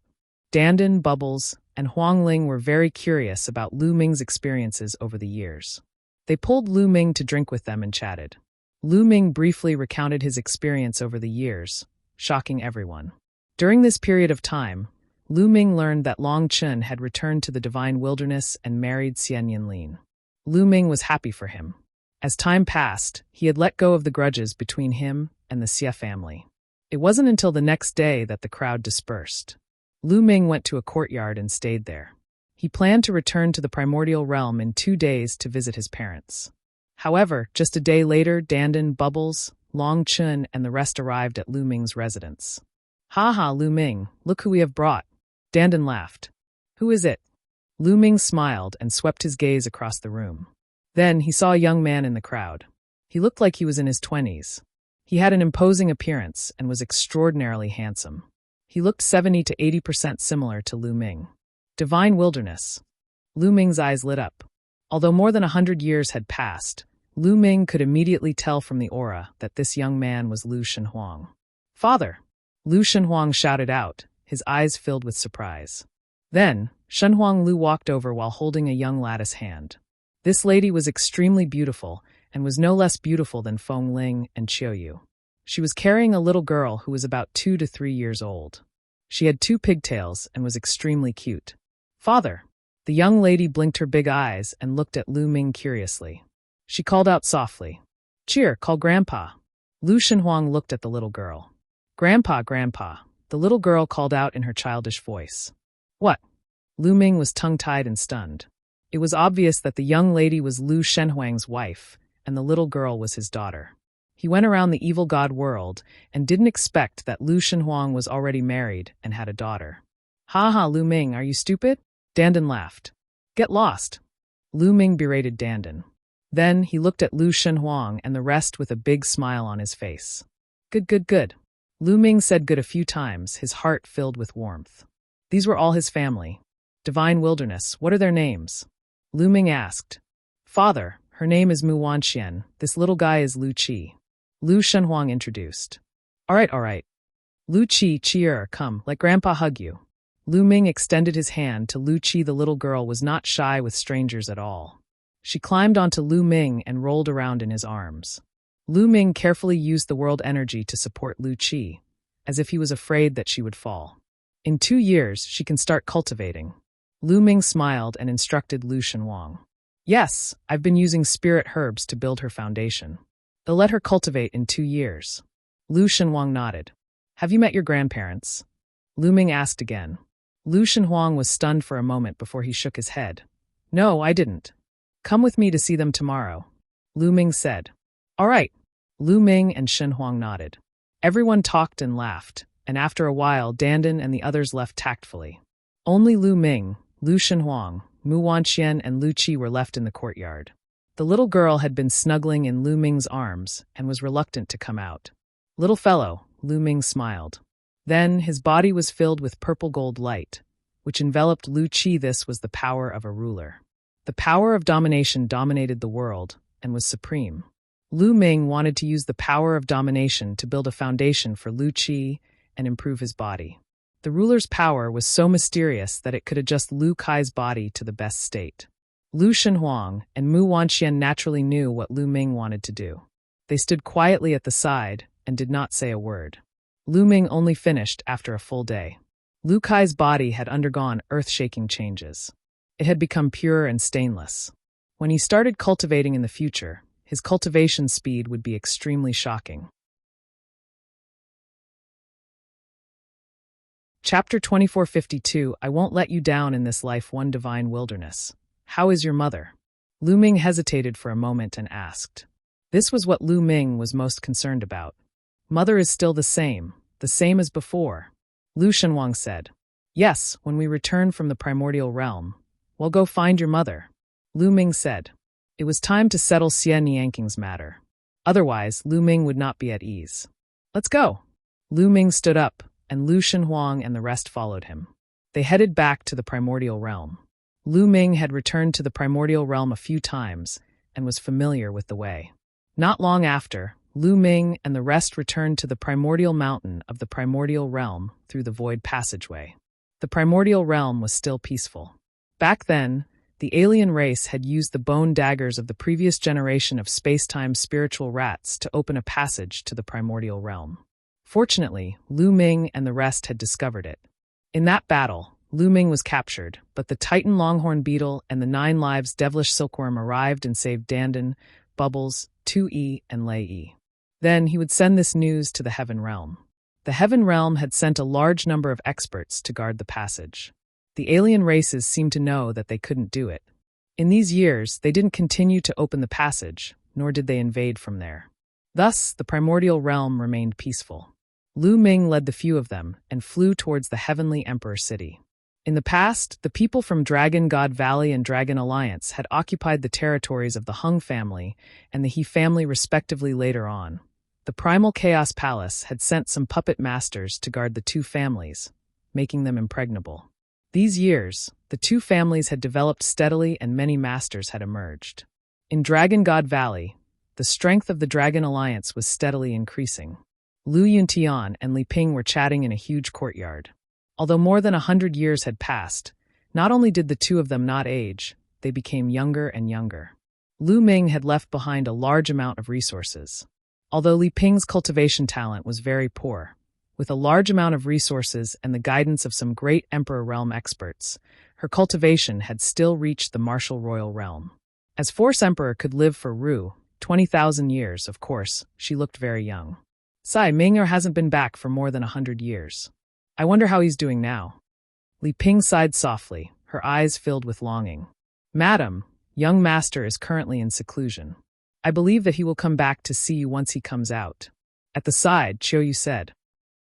Dandan, Bubbles, and Huang Ling were very curious about Lu Ming's experiences over the years. They pulled Lu Ming to drink with them and chatted. Lu Ming briefly recounted his experience over the years, shocking everyone. During this period of time, Lu Ming learned that Long Chun had returned to the Divine Wilderness and married Xian Yinlin. Lu Ming was happy for him. As time passed, he had let go of the grudges between him and the Xie family. It wasn't until the next day that the crowd dispersed. Lu Ming went to a courtyard and stayed there. He planned to return to the primordial realm in 2 days to visit his parents. However, just a day later, Dandan, Bubbles, Long Chun, and the rest arrived at Lu Ming's residence. "Ha, Lu Ming, look who we have brought." Dandan laughed. "Who is it?" Lu Ming smiled and swept his gaze across the room. Then he saw a young man in the crowd. He looked like he was in his 20s. He had an imposing appearance and was extraordinarily handsome. He looked 70 to 80% similar to Lu Ming. Divine Wilderness. Lu Ming's eyes lit up. Although more than 100 years had passed, Lu Ming could immediately tell from the aura that this young man was Lu Shenhuang. "Father!" Lu Shenhuang shouted out, his eyes filled with surprise. Then, Shenhuang Lu walked over while holding a young lattice hand. This lady was extremely beautiful and was no less beautiful than Feng Ling and Qiuyu. She was carrying a little girl who was about 2 to 3 years old. She had 2 pigtails and was extremely cute. "Father!" The young lady blinked her big eyes and looked at Lu Ming curiously. She called out softly, "Cheer, call Grandpa." Lu Shenhuang looked at the little girl. "Grandpa, Grandpa," the little girl called out in her childish voice. "What?" Lu Ming was tongue-tied and stunned. It was obvious that the young lady was Lu Shenhuang's wife, and the little girl was his daughter. He went around the evil god world and didn't expect that Lu Shenhuang was already married and had a daughter. "Ha, Lu Ming, are you stupid?" Dandan laughed. "Get lost." Lu Ming berated Dandan. Then he looked at Lu Shenhuang and the rest with a big smile on his face. Good. Lu Ming said good a few times, his heart filled with warmth. These were all his family. Divine Wilderness, what are their names? Lu Ming asked. "Father, her name is Mu Wanxian. This little guy is Lu Qi." Lu Shenhuang introduced. All right. Lu Qi, Qier, come, let Grandpa hug you." Lu Ming extended his hand to Lu Qi. The little girl was not shy with strangers at all. She climbed onto Lu Ming and rolled around in his arms. Lu Ming carefully used the world energy to support Lu Qi, as if he was afraid that she would fall. "In 2 years, she can start cultivating." Lu Ming smiled and instructed Lu Shenhuang. "Yes, I've been using spirit herbs to build her foundation. They'll let her cultivate in 2 years." Lu Shenhuang nodded. "Have you met your grandparents?" Lu Ming asked again. Lu Shenhuang was stunned for a moment before he shook his head. "No, I didn't." "Come with me to see them tomorrow," Lu Ming said. "All right." Lu Ming and Shenhuang nodded. Everyone talked and laughed, and after a while Dandan and the others left tactfully. Only Lu Ming, Lu Shenhuang, Mu Wanxian, and Lu Qi were left in the courtyard. The little girl had been snuggling in Lu Ming's arms and was reluctant to come out. "Little fellow," Lu Ming smiled. Then his body was filled with purple gold light, which enveloped Lu Qi. This was the power of a ruler. The power of domination dominated the world and was supreme. Lu Ming wanted to use the power of domination to build a foundation for Lu Qi and improve his body. The ruler's power was so mysterious that it could adjust Lu Kai's body to the best state. Lu Shenhuang and Mu Wanxian naturally knew what Lu Ming wanted to do. They stood quietly at the side and did not say a word. Lu Ming only finished after a full day. Lu Kai's body had undergone earth-shaking changes. It had become pure and stainless. When he started cultivating in the future, his cultivation speed would be extremely shocking. Chapter 2452, I won't let you down in this life, one divine wilderness. How is your mother? Lu Ming hesitated for a moment and asked. This was what Lu Ming was most concerned about. Mother is still the same as before. Lu Shenhuang said. Yes, when we return from the primordial realm. Well, go find your mother. Lu Ming said. It was time to settle Xie Nianking's matter. Otherwise, Lu Ming would not be at ease. Let's go. Lu Ming stood up, and Lu Shenhuang and the rest followed him. They headed back to the primordial realm. Lu Ming had returned to the primordial realm a few times and was familiar with the way. Not long after, Lu Ming and the rest returned to the primordial mountain of the primordial realm through the void passageway. The primordial realm was still peaceful. Back then, the alien race had used the bone daggers of the previous generation of space-time spiritual rats to open a passage to the primordial realm. Fortunately, Lu Ming and the rest had discovered it. In that battle, Lu Ming was captured, but the Titan Longhorn Beetle and the 9 Lives Devilish Silkworm arrived and saved Dandan, Bubbles, 2E, and Lei E. Then he would send this news to the Heaven Realm. The Heaven Realm had sent a large number of experts to guard the passage. The alien races seemed to know that they couldn't do it. In these years, they didn't continue to open the passage, nor did they invade from there. Thus, the primordial realm remained peaceful. Lu Ming led the few of them and flew towards the Heavenly Emperor City. In the past, the people from Dragon God Valley and Dragon Alliance had occupied the territories of the Hung family and the He family respectively later on. The Primal Chaos Palace had sent some puppet masters to guard the two families, making them impregnable. These years, the two families had developed steadily and many masters had emerged. In Dragon God Valley, the strength of the Dragon Alliance was steadily increasing. Lu Yuntian and Li Ping were chatting in a huge courtyard. Although more than 100 years had passed, not only did the two of them not age, they became younger and younger. Lu Ming had left behind a large amount of resources. Although Li Ping's cultivation talent was very poor, with a large amount of resources and the guidance of some great Emperor Realm experts, her cultivation had still reached the martial royal realm. As Force Emperor could live for 20,000 years, of course, she looked very young. Sai Ming'er hasn't been back for more than 100 years. I wonder how he's doing now. Li Ping sighed softly, her eyes filled with longing. Madam, young master is currently in seclusion. I believe that he will come back to see you once he comes out. At the side, Qiuyu said.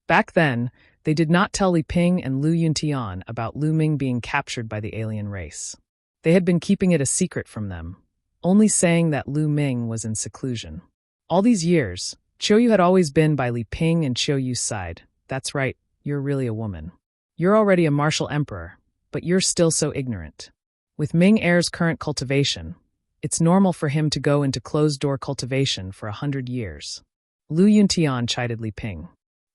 Back then, they did not tell Li Ping and Lu Yuntian about Lu Ming being captured by the alien race. They had been keeping it a secret from them, only saying that Lu Ming was in seclusion. All these years, Qiuyu had always been by Li Ping and Qiuyu's side. That's right, you're really a woman. You're already a martial emperor, but you're still so ignorant. With Ming Heir's current cultivation, it's normal for him to go into closed-door cultivation for 100 years. Lu Yuntian chided Li Ping.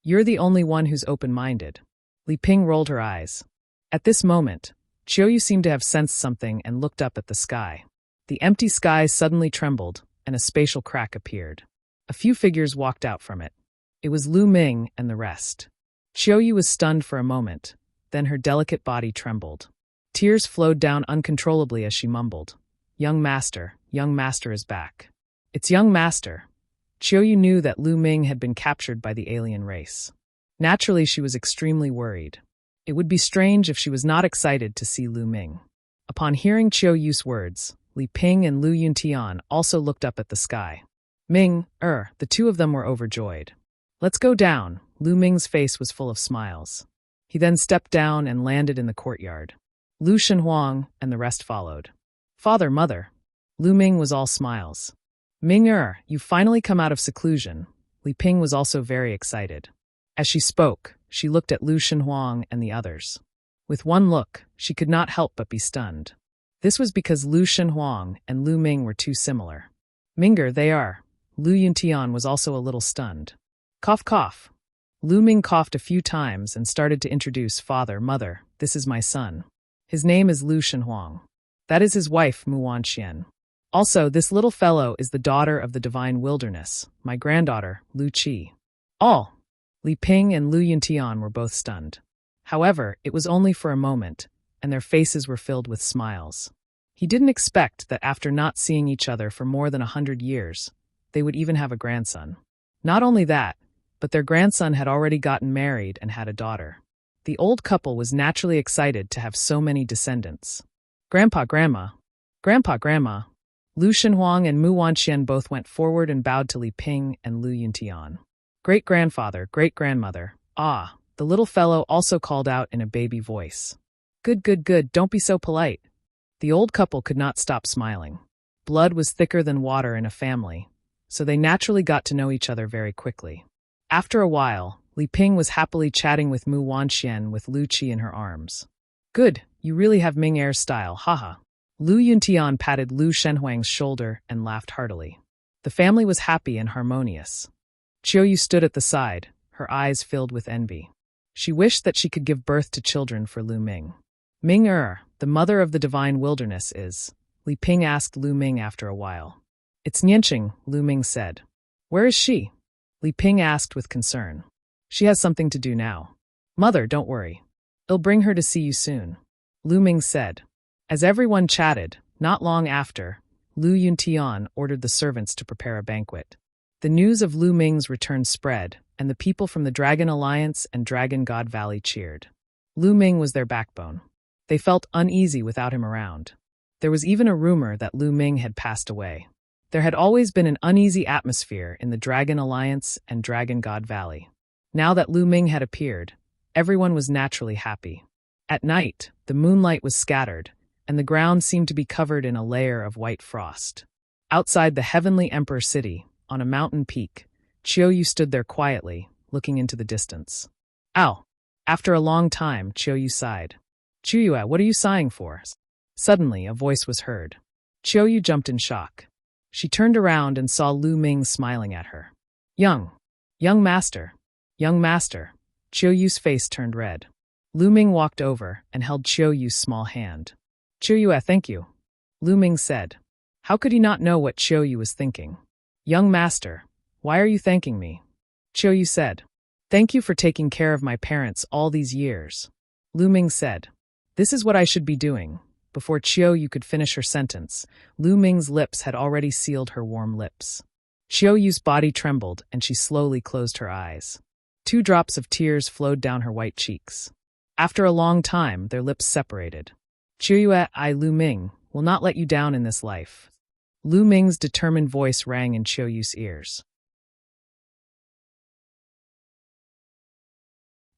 You're the only one who's open-minded. Li Ping rolled her eyes. At this moment, Qiuyu seemed to have sensed something and looked up at the sky. The empty sky suddenly trembled, and a spatial crack appeared. A few figures walked out from it. It was Lu Ming and the rest. Qiuyu was stunned for a moment, then her delicate body trembled. Tears flowed down uncontrollably as she mumbled, young master is back. It's young master. Qiuyu knew that Lu Ming had been captured by the alien race. Naturally, she was extremely worried. It would be strange if she was not excited to see Lu Ming. Upon hearing Qiuyu's words, Li Ping and Lu Yuntian also looked up at the sky. The two of them were overjoyed. Let's go down. Lu Ming's face was full of smiles. He then stepped down and landed in the courtyard. Lu Shenhuang and the rest followed. Father, mother. Lu Ming was all smiles. Ming-er, you've finally come out of seclusion. Li Ping was also very excited. As she spoke, she looked at Lu Shenhuang and the others. With one look, she could not help but be stunned. This was because Lu Shenhuang and Lu Ming were too similar. Ming-er, they are. Lu Yuntian was also a little stunned. Cough, cough. Lu Ming coughed a few times and started to introduce father, mother, this is my son. His name is Lu Shenhuang. That is his wife, Mu Wanxian. Also, this little fellow is the daughter of the divine wilderness, my granddaughter, Lu Qi. All. Li Ping and Lu Yuntian were both stunned. However, it was only for a moment, and their faces were filled with smiles. He didn't expect that after not seeing each other for more than 100 years, they would even have a grandson. Not only that, but their grandson had already gotten married and had a daughter. The old couple was naturally excited to have so many descendants. Grandpa, Grandma. Grandpa, Grandma. Lu Shenhuang and Mu Wanxian both went forward and bowed to Li Ping and Lu Yuntian. Great-grandfather, great-grandmother. Ah, the little fellow also called out in a baby voice. Good, good, good, don't be so polite. The old couple could not stop smiling. Blood was thicker than water in a family, so they naturally got to know each other very quickly. After a while, Li Ping was happily chatting with Mu Wanxian with Lu Qi in her arms. Good, you really have Ming Er's style, haha. Lu Yuntian patted Lu Shenhuang's shoulder and laughed heartily. The family was happy and harmonious. Qiuyu stood at the side, her eyes filled with envy. She wished that she could give birth to children for Lu Ming. Ming Er, the mother of the divine wilderness, is? Li Ping asked Lu Ming after a while. It's Nianqing, Lu Ming said. Where is she? Li Ping asked with concern. She has something to do now. Mother, don't worry. I'll bring her to see you soon, Lu Ming said. As everyone chatted, not long after, Lu Yuntian ordered the servants to prepare a banquet. The news of Lu Ming's return spread, and the people from the Dragon Alliance and Dragon God Valley cheered. Lu Ming was their backbone. They felt uneasy without him around. There was even a rumor that Lu Ming had passed away. There had always been an uneasy atmosphere in the Dragon Alliance and Dragon God Valley. Now that Lu Ming had appeared, everyone was naturally happy. At night, the moonlight was scattered, and the ground seemed to be covered in a layer of white frost. Outside the Heavenly Emperor City, on a mountain peak, Qiuyu stood there quietly, looking into the distance. Ow! After a long time, Qiuyu sighed. Qiuyu, what are you sighing for? Suddenly, a voice was heard. Qiuyu jumped in shock. She turned around and saw Lu Ming smiling at her. Young master. Qiuyu's face turned red. Lu Ming walked over and held Qiuyu's small hand. Qiuyu, thank you, Lu Ming said. How could he not know what Qiuyu was thinking? Young master, why are you thanking me? Qiuyu said. Thank you for taking care of my parents all these years. Lu Ming said. This is what I should be doing. Before Qiuyu could finish her sentence, Lu Ming's lips had already sealed her warm lips. Qiuyu's body trembled and she slowly closed her eyes. 2 drops of tears flowed down her white cheeks. After a long time, their lips separated. Qiuyu, I, Lu Ming, will not let you down in this life. Lu Ming's determined voice rang in Qiuyu's ears.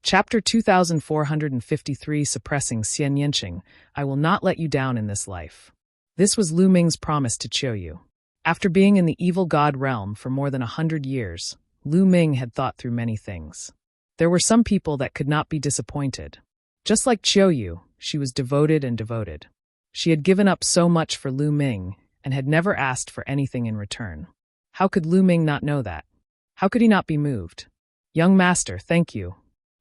Chapter 2453 Suppressing Xian Yanqing, I will not let you down in this life. This was Lu Ming's promise to Qiuyu. After being in the evil god realm for more than 100 years, Lu Ming had thought through many things. There were some people that could not be disappointed. Just like Qiuyu, she was devoted and devoted. She had given up so much for Lu Ming and had never asked for anything in return. How could Lu Ming not know that? How could he not be moved? Young master, thank you.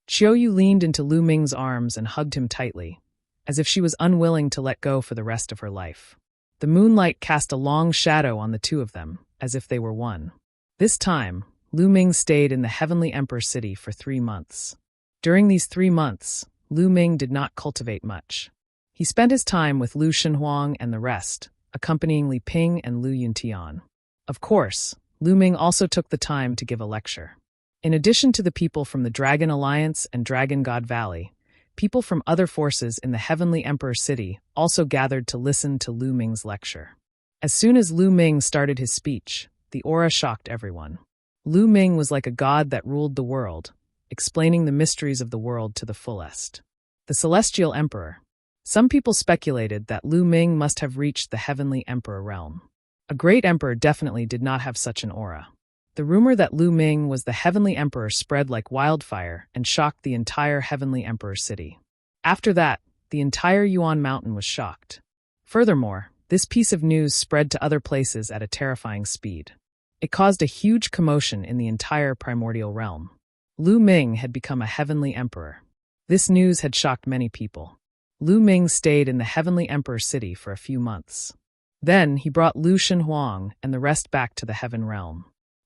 Qiuyu leaned into Lu Ming's arms and hugged him tightly, as if she was unwilling to let go for the rest of her life. The moonlight cast a long shadow on the two of them, as if they were one. This time, Lu Ming stayed in the Heavenly Emperor City for 3 months. During these 3 months, Lu Ming did not cultivate much. He spent his time with Lu Shenhuang and the rest, accompanying Li Ping and Lu Yuntian. Of course, Lu Ming also took the time to give a lecture. In addition to the people from the Dragon Alliance and Dragon God Valley, people from other forces in the Heavenly Emperor City also gathered to listen to Lu Ming's lecture. As soon as Lu Ming started his speech, the aura shocked everyone. Lu Ming was like a god that ruled the world, explaining the mysteries of the world to the fullest. The Celestial Emperor. Some people speculated that Lu Ming must have reached the Heavenly Emperor realm. A great emperor definitely did not have such an aura. The rumor that Lu Ming was the Heavenly Emperor spread like wildfire and shocked the entire Heavenly Emperor City. After that, the entire Yuan Mountain was shocked. Furthermore, this piece of news spread to other places at a terrifying speed. It caused a huge commotion in the entire primordial realm. Lu Ming had become a Heavenly Emperor. This news had shocked many people. Lu Ming stayed in the Heavenly Emperor City for a few months. Then he brought Lu Shenhuang and the rest back to the Heaven Realm.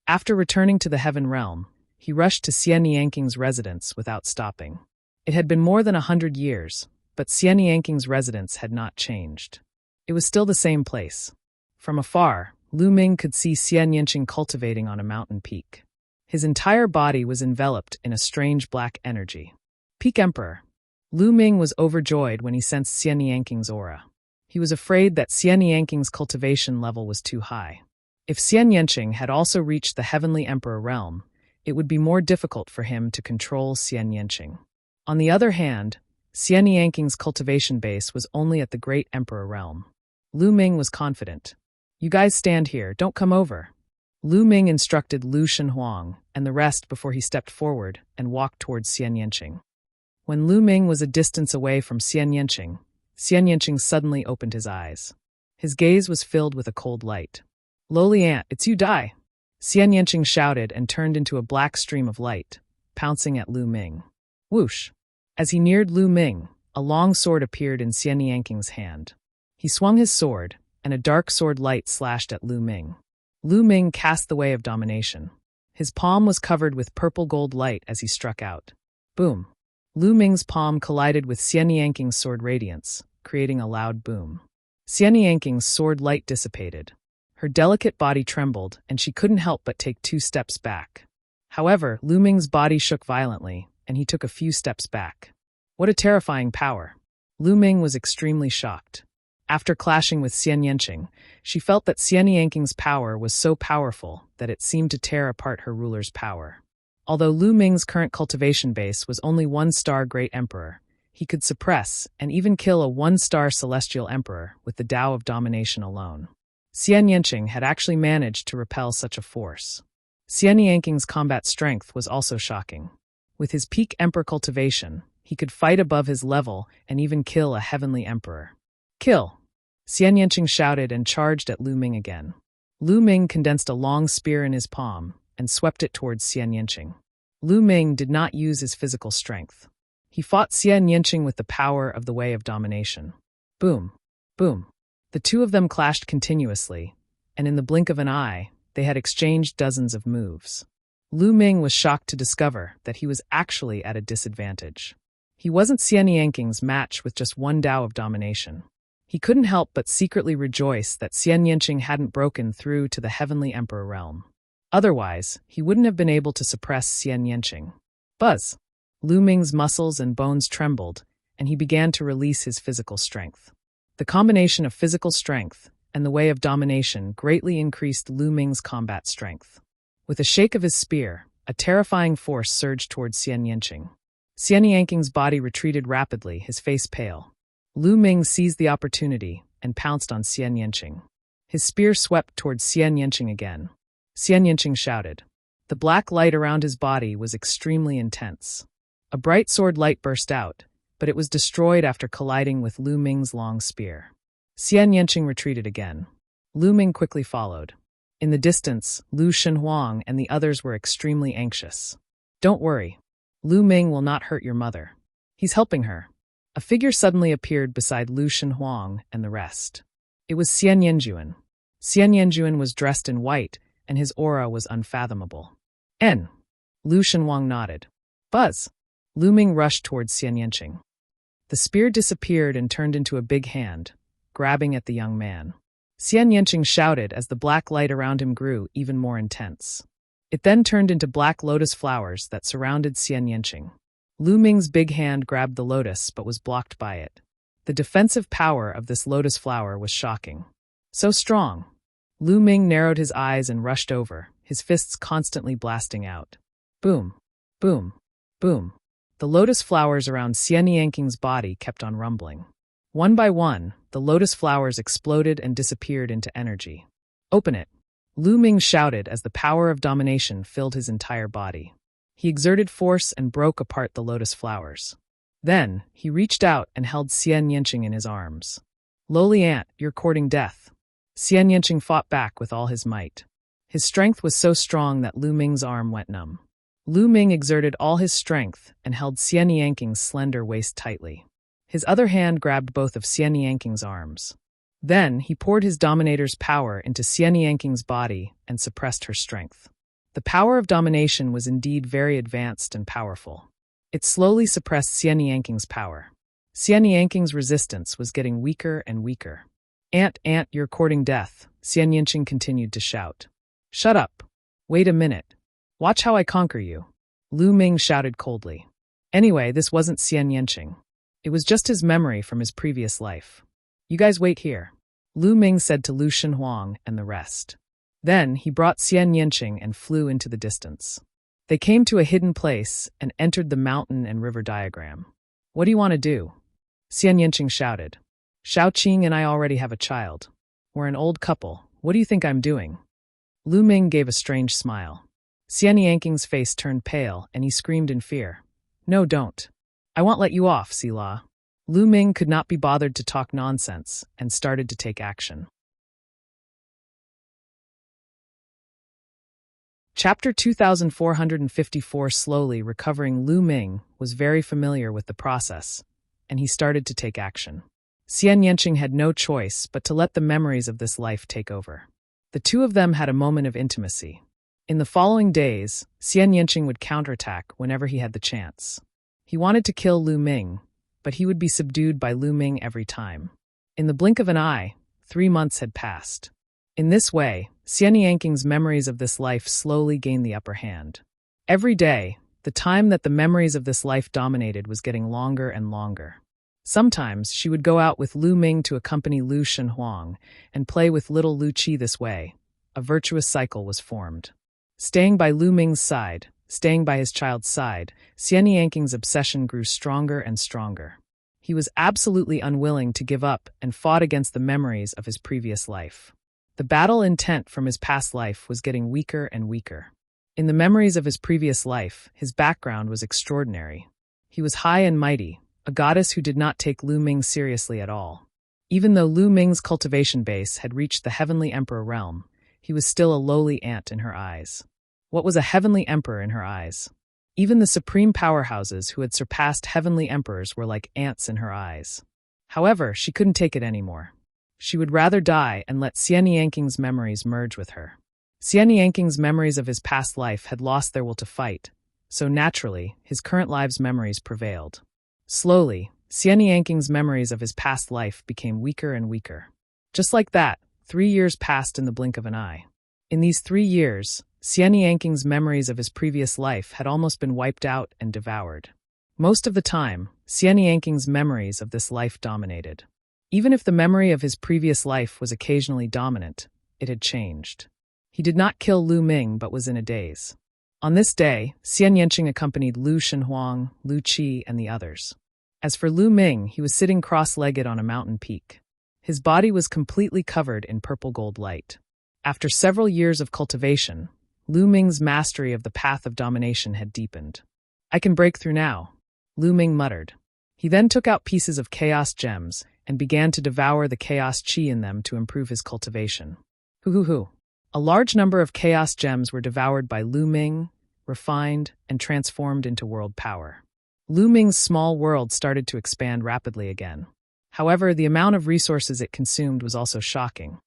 After returning to the Heaven Realm, he rushed to Xian Yanking's residence without stopping. It had been more than 100 years, but Xian Yanking's residence had not changed. It was still the same place. From afar, Lu Ming could see Xian Yanqing cultivating on a mountain peak. His entire body was enveloped in a strange black energy. Peak Emperor. Lu Ming was overjoyed when he sensed Xian Yanking's aura. He was afraid that Xian Yanking's cultivation level was too high. If Xian Yanqing had also reached the Heavenly Emperor realm, it would be more difficult for him to control Xian Yanqing. On the other hand, Xian Yanking's cultivation base was only at the Great Emperor realm. Lu Ming was confident. You guys stand here, don't come over. Lu Ming instructed Lu Shenhuang and the rest before he stepped forward and walked towards Xian Yanqing. When Lu Ming was a distance away from Xian Yanqing suddenly opened his eyes. His gaze was filled with a cold light. Lowly Ant, it's you, die! Xian Yanqing shouted and turned into a black stream of light, pouncing at Lu Ming. Whoosh! As he neared Lu Ming, a long sword appeared in Xian Yanqing's hand. He swung his sword, and a dark sword light slashed at Lu Ming. Lu Ming cast the Way of Domination. His palm was covered with purple gold light as he struck out. Boom! Lu Ming's palm collided with Xian Yanqing's sword radiance, creating a loud boom. Xian Yanqing's sword light dissipated. Her delicate body trembled, and she couldn't help but take 2 steps back. However, Lu Ming's body shook violently, and he took a few steps back. What a terrifying power! Lu Ming was extremely shocked. After clashing with Xian Yanqing, she felt that Xian Yanqing's power was so powerful that it seemed to tear apart her ruler's power. Although Lu Ming's current cultivation base was only 1-star Great Emperor, he could suppress and even kill a 1-star Celestial Emperor with the Tao of Domination alone. Xian Yanqing had actually managed to repel such a force. Xian Yanqing's combat strength was also shocking. With his peak Emperor cultivation, he could fight above his level and even kill a heavenly emperor. Kill! Xian Yanqing shouted and charged at Lu Ming again. Lu Ming condensed a long spear in his palm and swept it towards Xian Yanqing. Lu Ming did not use his physical strength. He fought Xian Yanqing with the power of the Way of Domination. Boom! Boom! The two of them clashed continuously, and in the blink of an eye, they had exchanged dozens of moves. Lu Ming was shocked to discover that he was actually at a disadvantage. He wasn't Xian Yanqing's match with just 1 Tao of Domination. He couldn't help but secretly rejoice that Xian Yanqing hadn't broken through to the Heavenly Emperor realm. Otherwise, he wouldn't have been able to suppress Xian Yanqing. Buzz! Lu Ming's muscles and bones trembled, and he began to release his physical strength. The combination of physical strength and the Way of Domination greatly increased Lu Ming's combat strength. With a shake of his spear, a terrifying force surged towards Xian Yanqing. Xian Yanqing's body retreated rapidly, his face pale. Lu Ming seized the opportunity and pounced on Xian Yanqing. His spear swept towards Xian Yanqing again. Xian Yanqing shouted. The black light around his body was extremely intense. A bright sword light burst out, but it was destroyed after colliding with Lu Ming's long spear. Xian Yanqing retreated again. Lu Ming quickly followed. In the distance, Lu Shenhuang and the others were extremely anxious. Don't worry. Lu Ming will not hurt your mother. He's helping her. A figure suddenly appeared beside Lu Shenhuang and the rest. It was Xian Yanjuan. Xian Yanjuan was dressed in white, and his aura was unfathomable. N. Lu Shenhuang nodded. Buzz! Lu Ming rushed towards Xian Yanqing. The spear disappeared and turned into a big hand, grabbing at the young man. Xian Yanqing shouted as the black light around him grew even more intense. It then turned into black lotus flowers that surrounded Xian Yanqing. Lu Ming's big hand grabbed the lotus but was blocked by it. The defensive power of this lotus flower was shocking. So strong. Lu Ming narrowed his eyes and rushed over, his fists constantly blasting out. Boom! Boom! Boom! The lotus flowers around Xian Yanqing's body kept on rumbling. One by one, the lotus flowers exploded and disappeared into energy. Open it! Lu Ming shouted as the power of domination filled his entire body. He exerted force and broke apart the lotus flowers. Then, he reached out and held Xian Yanqing in his arms. Lowly Ant, you're courting death. Xian Yanqing fought back with all his might. His strength was so strong that Lu Ming's arm went numb. Lu Ming exerted all his strength and held Xian Yanqing's slender waist tightly. His other hand grabbed both of Xian Yanqing's arms. Then, he poured his dominator's power into Xian Yanqing's body and suppressed her strength. The power of domination was indeed very advanced and powerful. It slowly suppressed Xian Yanqing's power. Xian Yanqing's resistance was getting weaker and weaker. Ant, you're courting death, Xian Yanqing continued to shout. Shut up. Wait a minute. Watch how I conquer you. Lu Ming shouted coldly. Anyway, this wasn't Xian Yanqing. It was just his memory from his previous life. You guys wait here, Lu Ming said to Lu Shenhuang and the rest. Then he brought Xian Yanqing and flew into the distance. They came to a hidden place and entered the mountain and river diagram. What do you want to do? Xian Yanqing shouted. Shaoqing and I already have a child. We're an old couple. What do you think I'm doing? Lu Ming gave a strange smile. Xian Yanking's face turned pale, and he screamed in fear. No, don't. I won't let you off, Sila. Lu Ming could not be bothered to talk nonsense, and started to take action. Chapter 2454. Slowly recovering, Lu Ming was very familiar with the process, and he started to take action. Xian Yanqing had no choice but to let the memories of this life take over. The two of them had a moment of intimacy. In the following days, Xian Yanqing would counterattack whenever he had the chance. He wanted to kill Lu Ming, but he would be subdued by Lu Ming every time. In the blink of an eye, 3 months had passed. In this way, Xian Yanking's memories of this life slowly gained the upper hand. Every day, the time that the memories of this life dominated was getting longer and longer. Sometimes she would go out with Lu Ming to accompany Lu Shenhuang and play with little Lu Qi. This way, a virtuous cycle was formed. Staying by Lu Ming's side, staying by his child's side, Xian Yanking's obsession grew stronger and stronger. He was absolutely unwilling to give up and fought against the memories of his previous life. The battle intent from his past life was getting weaker and weaker. In the memories of his previous life, his background was extraordinary. He was high and mighty, a goddess who did not take Lu Ming seriously at all. Even though Lu Ming's cultivation base had reached the heavenly emperor realm, he was still a lowly ant in her eyes. What was a heavenly emperor in her eyes? Even the supreme powerhouses who had surpassed heavenly emperors were like ants in her eyes. However, she couldn't take it anymore. She would rather die and let Xian Yanking's memories merge with her. Xian Yanking's memories of his past life had lost their will to fight, so naturally, his current life's memories prevailed. Slowly, Xian Yanking's memories of his past life became weaker and weaker. Just like that, 3 years passed in the blink of an eye. In these 3 years, Xian Yanking's memories of his previous life had almost been wiped out and devoured. Most of the time, Xian Yanking's memories of this life dominated. Even if the memory of his previous life was occasionally dominant, it had changed. He did not kill Lu Ming but was in a daze. On this day, Xian Yanqing accompanied Lu Shenhuang, Lu Qi, and the others. As for Lu Ming, he was sitting cross-legged on a mountain peak. His body was completely covered in purple gold light. After several years of cultivation, Lu Ming's mastery of the path of domination had deepened. I can break through now, Lu Ming muttered. He then took out pieces of chaos gems and began to devour the chaos qi in them to improve his cultivation. Hoo. A large number of chaos gems were devoured by Lu Ming, refined, and transformed into world power. Lu Ming's small world started to expand rapidly again. However, the amount of resources it consumed was also shocking.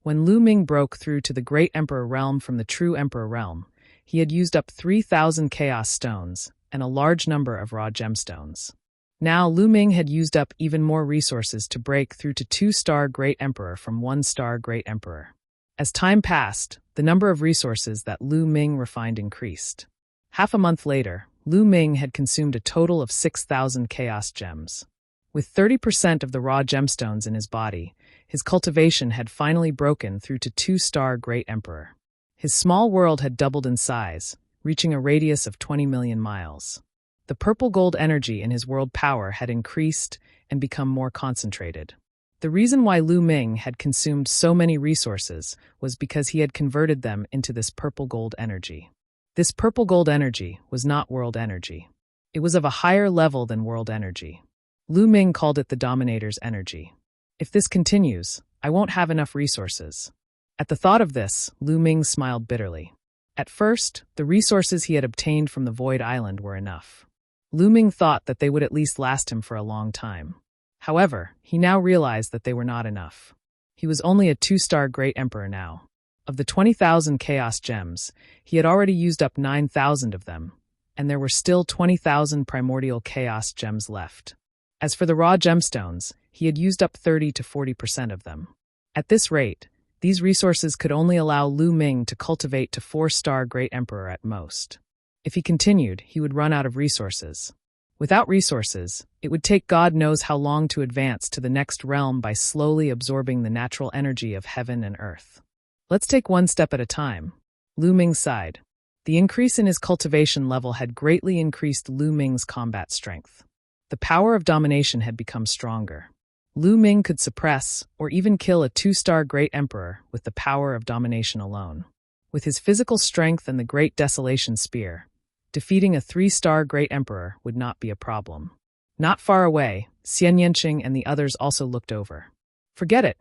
When Lu Ming broke through to the Great Emperor realm from the True Emperor realm, he had used up 3,000 chaos stones and a large number of raw gemstones. Now Lu Ming had used up even more resources to break through to 2-star Great Emperor from 1-star Great Emperor. As time passed, the number of resources that Lu Ming refined increased. Half a month later, Lu Ming had consumed a total of 6,000 chaos gems. With 30% of the raw gemstones in his body, his cultivation had finally broken through to 2-star Great Emperor. His small world had doubled in size, reaching a radius of 20 million miles. The purple gold energy in his world power had increased and become more concentrated. The reason why Lu Ming had consumed so many resources was because he had converted them into this purple gold energy. This purple gold energy was not world energy. It was of a higher level than world energy. Lu Ming called it the Dominator's energy. If this continues, I won't have enough resources. At the thought of this, Lu Ming smiled bitterly. At first, the resources he had obtained from the Void Island were enough. Lu Ming thought that they would at least last him for a long time. However, he now realized that they were not enough. He was only a 2-star Great Emperor now. Of the 20,000 Chaos Gems, he had already used up 9,000 of them, and there were still 20,000 Primordial Chaos Gems left. As for the raw gemstones, he had used up 30 to 40% of them. At this rate, these resources could only allow Lu Ming to cultivate to 4-star Great Emperor at most. If he continued, he would run out of resources. Without resources, it would take God knows how long to advance to the next realm by slowly absorbing the natural energy of heaven and earth. Let's take one step at a time. Lu Ming sighed. The increase in his cultivation level had greatly increased Lu Ming's combat strength. The power of domination had become stronger. Lu Ming could suppress or even kill a 2-star great emperor with the power of domination alone. With his physical strength and the Great Desolation Spear, defeating a 3-star great emperor would not be a problem. Not far away, Xian Yanqing and the others also looked over. "Forget it,"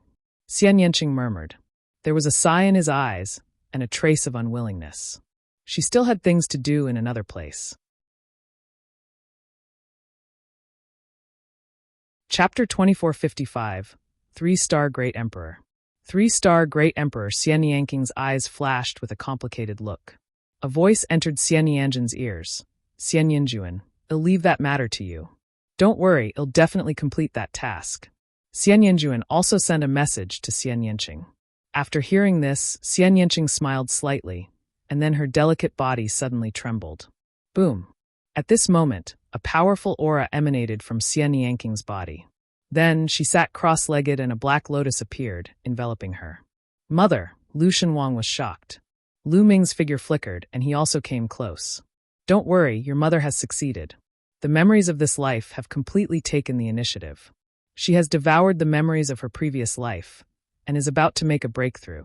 Xian Yanqing murmured. There was a sigh in his eyes and a trace of unwillingness. She still had things to do in another place. Chapter 2455, 3-Star Great Emperor. 3-Star Great Emperor Xian Yanqing's eyes flashed with a complicated look. A voice entered Xian Yanjin's ears. "Xian Yanjuan, it'll leave that matter to you. Don't worry, it'll definitely complete that task." Xian Yanjuan also sent a message to Xian Yanqing. After hearing this, Xian Yanqing smiled slightly, and then her delicate body suddenly trembled. Boom! At this moment, a powerful aura emanated from Xian Yanqing's body. Then she sat cross-legged and a black lotus appeared, enveloping her. "Mother!" Lu Shenwang was shocked. Lu Ming's figure flickered, and he also came close. "Don't worry, your mother has succeeded. The memories of this life have completely taken the initiative. She has devoured the memories of her previous life, and is about to make a breakthrough."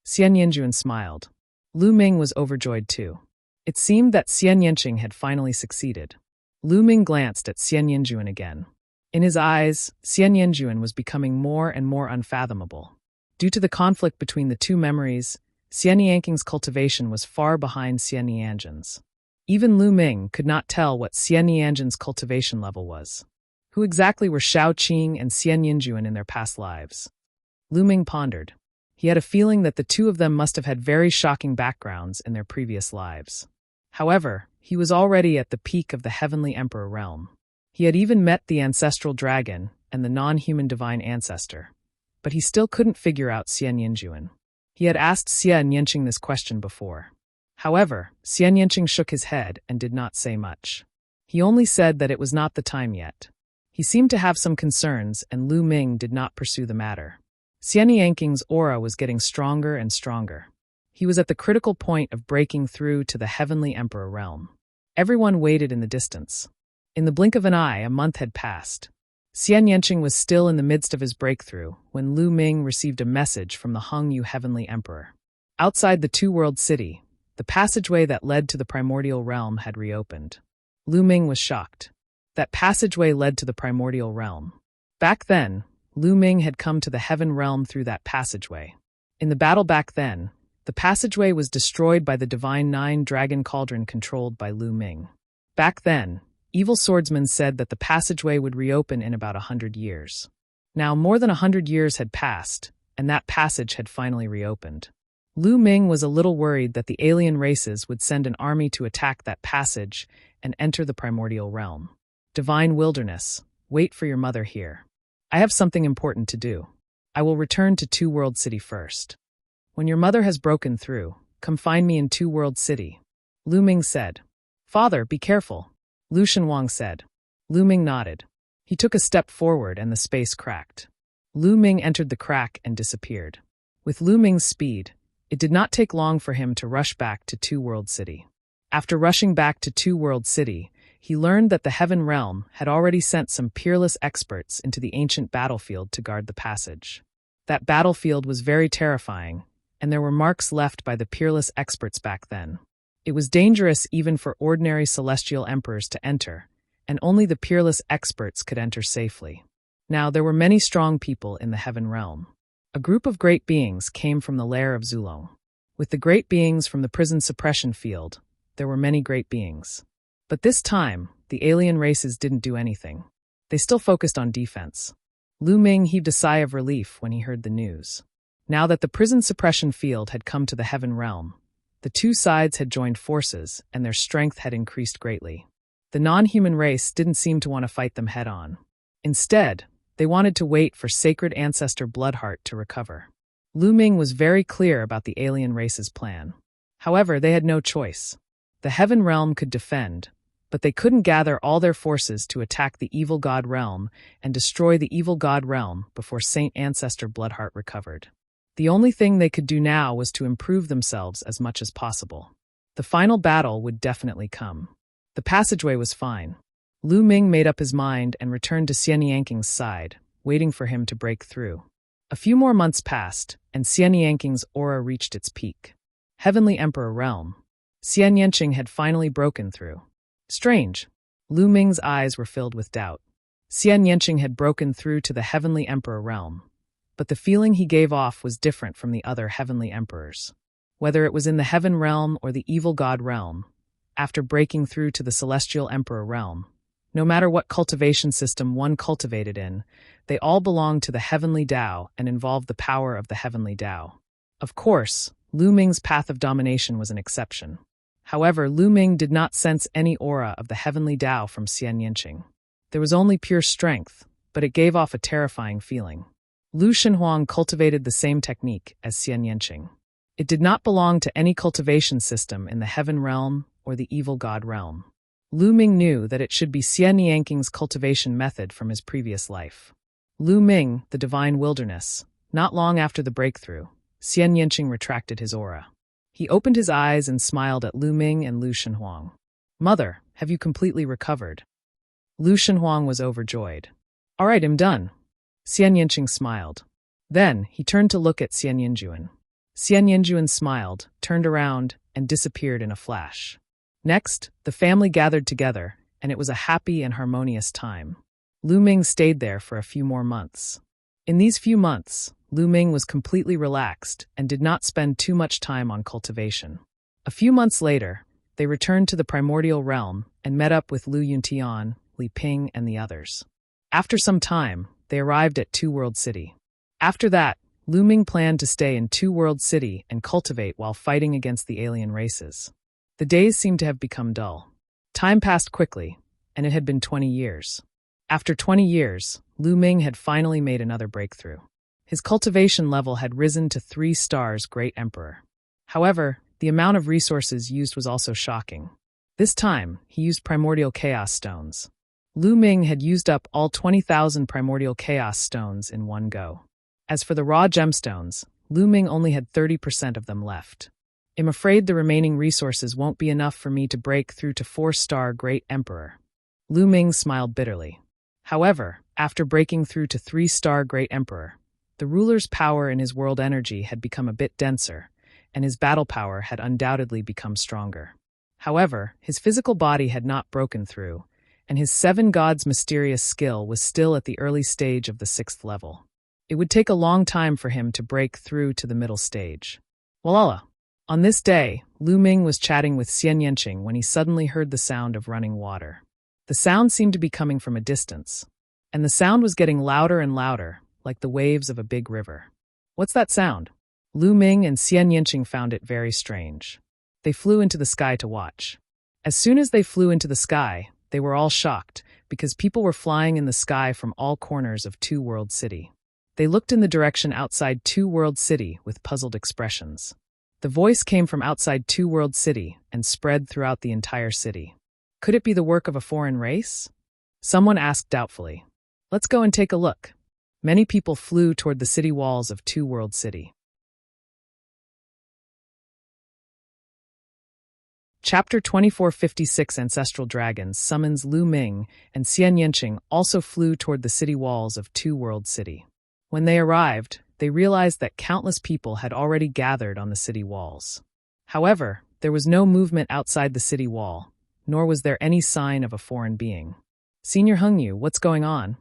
Xian Yanjuan smiled. Lu Ming was overjoyed too. It seemed that Xian Yanqing had finally succeeded. Lu Ming glanced at Xian Yanjuan again. In his eyes, Xian Yanjuan was becoming more and more unfathomable. Due to the conflict between the two memories, Xian Yanqing's cultivation was far behind Xian Yanjin's. Even Lu Ming could not tell what Xian Yanjin's cultivation level was. Who exactly were Shao Qing and Xian Yanjuan in their past lives? Lu Ming pondered. He had a feeling that the two of them must have had very shocking backgrounds in their previous lives. However, he was already at the peak of the Heavenly Emperor realm. He had even met the ancestral dragon and the non-human divine ancestor, but he still couldn't figure out Xian Yanjuan. He had asked Xian Yanqing this question before. However, Xian Yanqing shook his head and did not say much. He only said that it was not the time yet. He seemed to have some concerns, and Lu Ming did not pursue the matter. Xian Yanqing's aura was getting stronger and stronger. He was at the critical point of breaking through to the Heavenly Emperor realm. Everyone waited in the distance. In the blink of an eye, a month had passed. Xian Yanqing was still in the midst of his breakthrough when Lu Ming received a message from the Hongyu Heavenly Emperor. Outside the Two-World City, the passageway that led to the primordial realm had reopened. Lu Ming was shocked. That passageway led to the primordial realm. Back then, Lu Ming had come to the heaven realm through that passageway. In the battle back then, the passageway was destroyed by the Divine Nine Dragon Cauldron controlled by Lu Ming. Back then, evil swordsmen said that the passageway would reopen in about 100 years. Now more than 100 years had passed, and that passage had finally reopened. Lu Ming was a little worried that the alien races would send an army to attack that passage and enter the primordial realm. Divine Wilderness, wait for your mother here. I have something important to do. I will return to Two-World City first. When your mother has broken through, come find me in Two-World City. Lu Ming said. Father, be careful. Lu Shenwang said. Lu Ming nodded. He took a step forward and the space cracked. Lu Ming entered the crack and disappeared. With Lu Ming's speed, it did not take long for him to rush back to Two-World City. After rushing back to Two-World City, he learned that the Heaven Realm had already sent some peerless experts into the ancient battlefield to guard the passage. That battlefield was very terrifying, and there were marks left by the peerless experts back then. It was dangerous even for ordinary celestial emperors to enter, and only the peerless experts could enter safely. Now there were many strong people in the Heaven Realm. A group of great beings came from the lair of Zulong. With the great beings from the prison suppression field, there were many great beings. But this time, the alien races didn't do anything. They still focused on defense. Lu Ming heaved a sigh of relief when he heard the news. Now that the prison suppression field had come to the Heaven Realm, the two sides had joined forces and their strength had increased greatly. The non-human race didn't seem to want to fight them head-on. Instead, they wanted to wait for sacred ancestor Bloodheart to recover. Lu Ming was very clear about the alien race's plan. However, they had no choice. The Heaven Realm could defend, but they couldn't gather all their forces to attack the Evil God Realm and destroy the Evil God Realm before Saint Ancestor Bloodheart recovered. The only thing they could do now was to improve themselves as much as possible. The final battle would definitely come. The passageway was fine. Lu Ming made up his mind and returned to Xian Yanqing's side, waiting for him to break through. A few more months passed, and Xian Yanqing's aura reached its peak. Heavenly Emperor Realm. Xian Yanqing had finally broken through. Strange. Lu Ming's eyes were filled with doubt. Xian Yanqing had broken through to the Heavenly Emperor Realm, but the feeling he gave off was different from the other Heavenly Emperors. Whether it was in the Heaven Realm or the Evil God Realm, after breaking through to the Celestial Emperor Realm, no matter what cultivation system one cultivated in, they all belonged to the Heavenly Tao and involved the power of the Heavenly Tao. Of course, Lu Ming's path of domination was an exception. However, Lu Ming did not sense any aura of the Heavenly Tao from Xian Yanqing. There was only pure strength, but it gave off a terrifying feeling. Lu Shenhuang cultivated the same technique as Xian Yanqing. It did not belong to any cultivation system in the Heaven Realm or the Evil God Realm. Lu Ming knew that it should be Xian Yanqing's cultivation method from his previous life. Lu Ming, the Divine Wilderness. Not long after the breakthrough, Xian Yanqing retracted his aura. He opened his eyes and smiled at Lu Ming and Lu Shenhuang. "Mother, have you completely recovered?" Lu Shenhuang was overjoyed. "All right, I'm done." Xian Yanqing smiled. Then he turned to look at Xian Yanjuan. Xian Yanjuan smiled, turned around, and disappeared in a flash. Next, the family gathered together, and it was a happy and harmonious time. Lu Ming stayed there for a few more months. In these few months, Lu Ming was completely relaxed and did not spend too much time on cultivation. A few months later, they returned to the primordial realm and met up with Lu Yuntian, Li Ping, and the others. After some time, they arrived at Two World City. After that, Lu Ming planned to stay in Two World City and cultivate while fighting against the alien races. The days seemed to have become dull. Time passed quickly, and it had been 20 years. After 20 years, Lu Ming had finally made another breakthrough. His cultivation level had risen to 3 stars Great Emperor. However, the amount of resources used was also shocking. This time, he used primordial chaos stones. Lu Ming had used up all 20,000 primordial chaos stones in one go. As for the raw gemstones, Lu Ming only had 30% of them left. "I'm afraid the remaining resources won't be enough for me to break through to 4-star Great Emperor." Lu Ming smiled bitterly. However, after breaking through to 3-star Great Emperor, the ruler's power in his world energy had become a bit denser, and his battle power had undoubtedly become stronger. However, his physical body had not broken through, and his 7 gods' mysterious skill was still at the early stage of the 6th level. It would take a long time for him to break through to the middle stage. Voila! On this day, Lu Ming was chatting with Xian Yanqing when he suddenly heard the sound of running water. The sound seemed to be coming from a distance, and the sound was getting louder and louder, like the waves of a big river. "What's that sound?" Lu Ming and Xian Yanqing found it very strange. They flew into the sky to watch. As soon as they flew into the sky, they were all shocked, because people were flying in the sky from all corners of Two World City. They looked in the direction outside Two World City with puzzled expressions. The voice came from outside Two World City and spread throughout the entire city. Could it be the work of a foreign race? Someone asked doubtfully. "Let's go and take a look." Many people flew toward the city walls of Two World City. Chapter 2456 Ancestral Dragons summons Lu Ming and Xian Yanqing also flew toward the city walls of Two World City. When they arrived, they realized that countless people had already gathered on the city walls. However, there was no movement outside the city wall, nor was there any sign of a foreign being. "Senior Hengyu, what's going on?"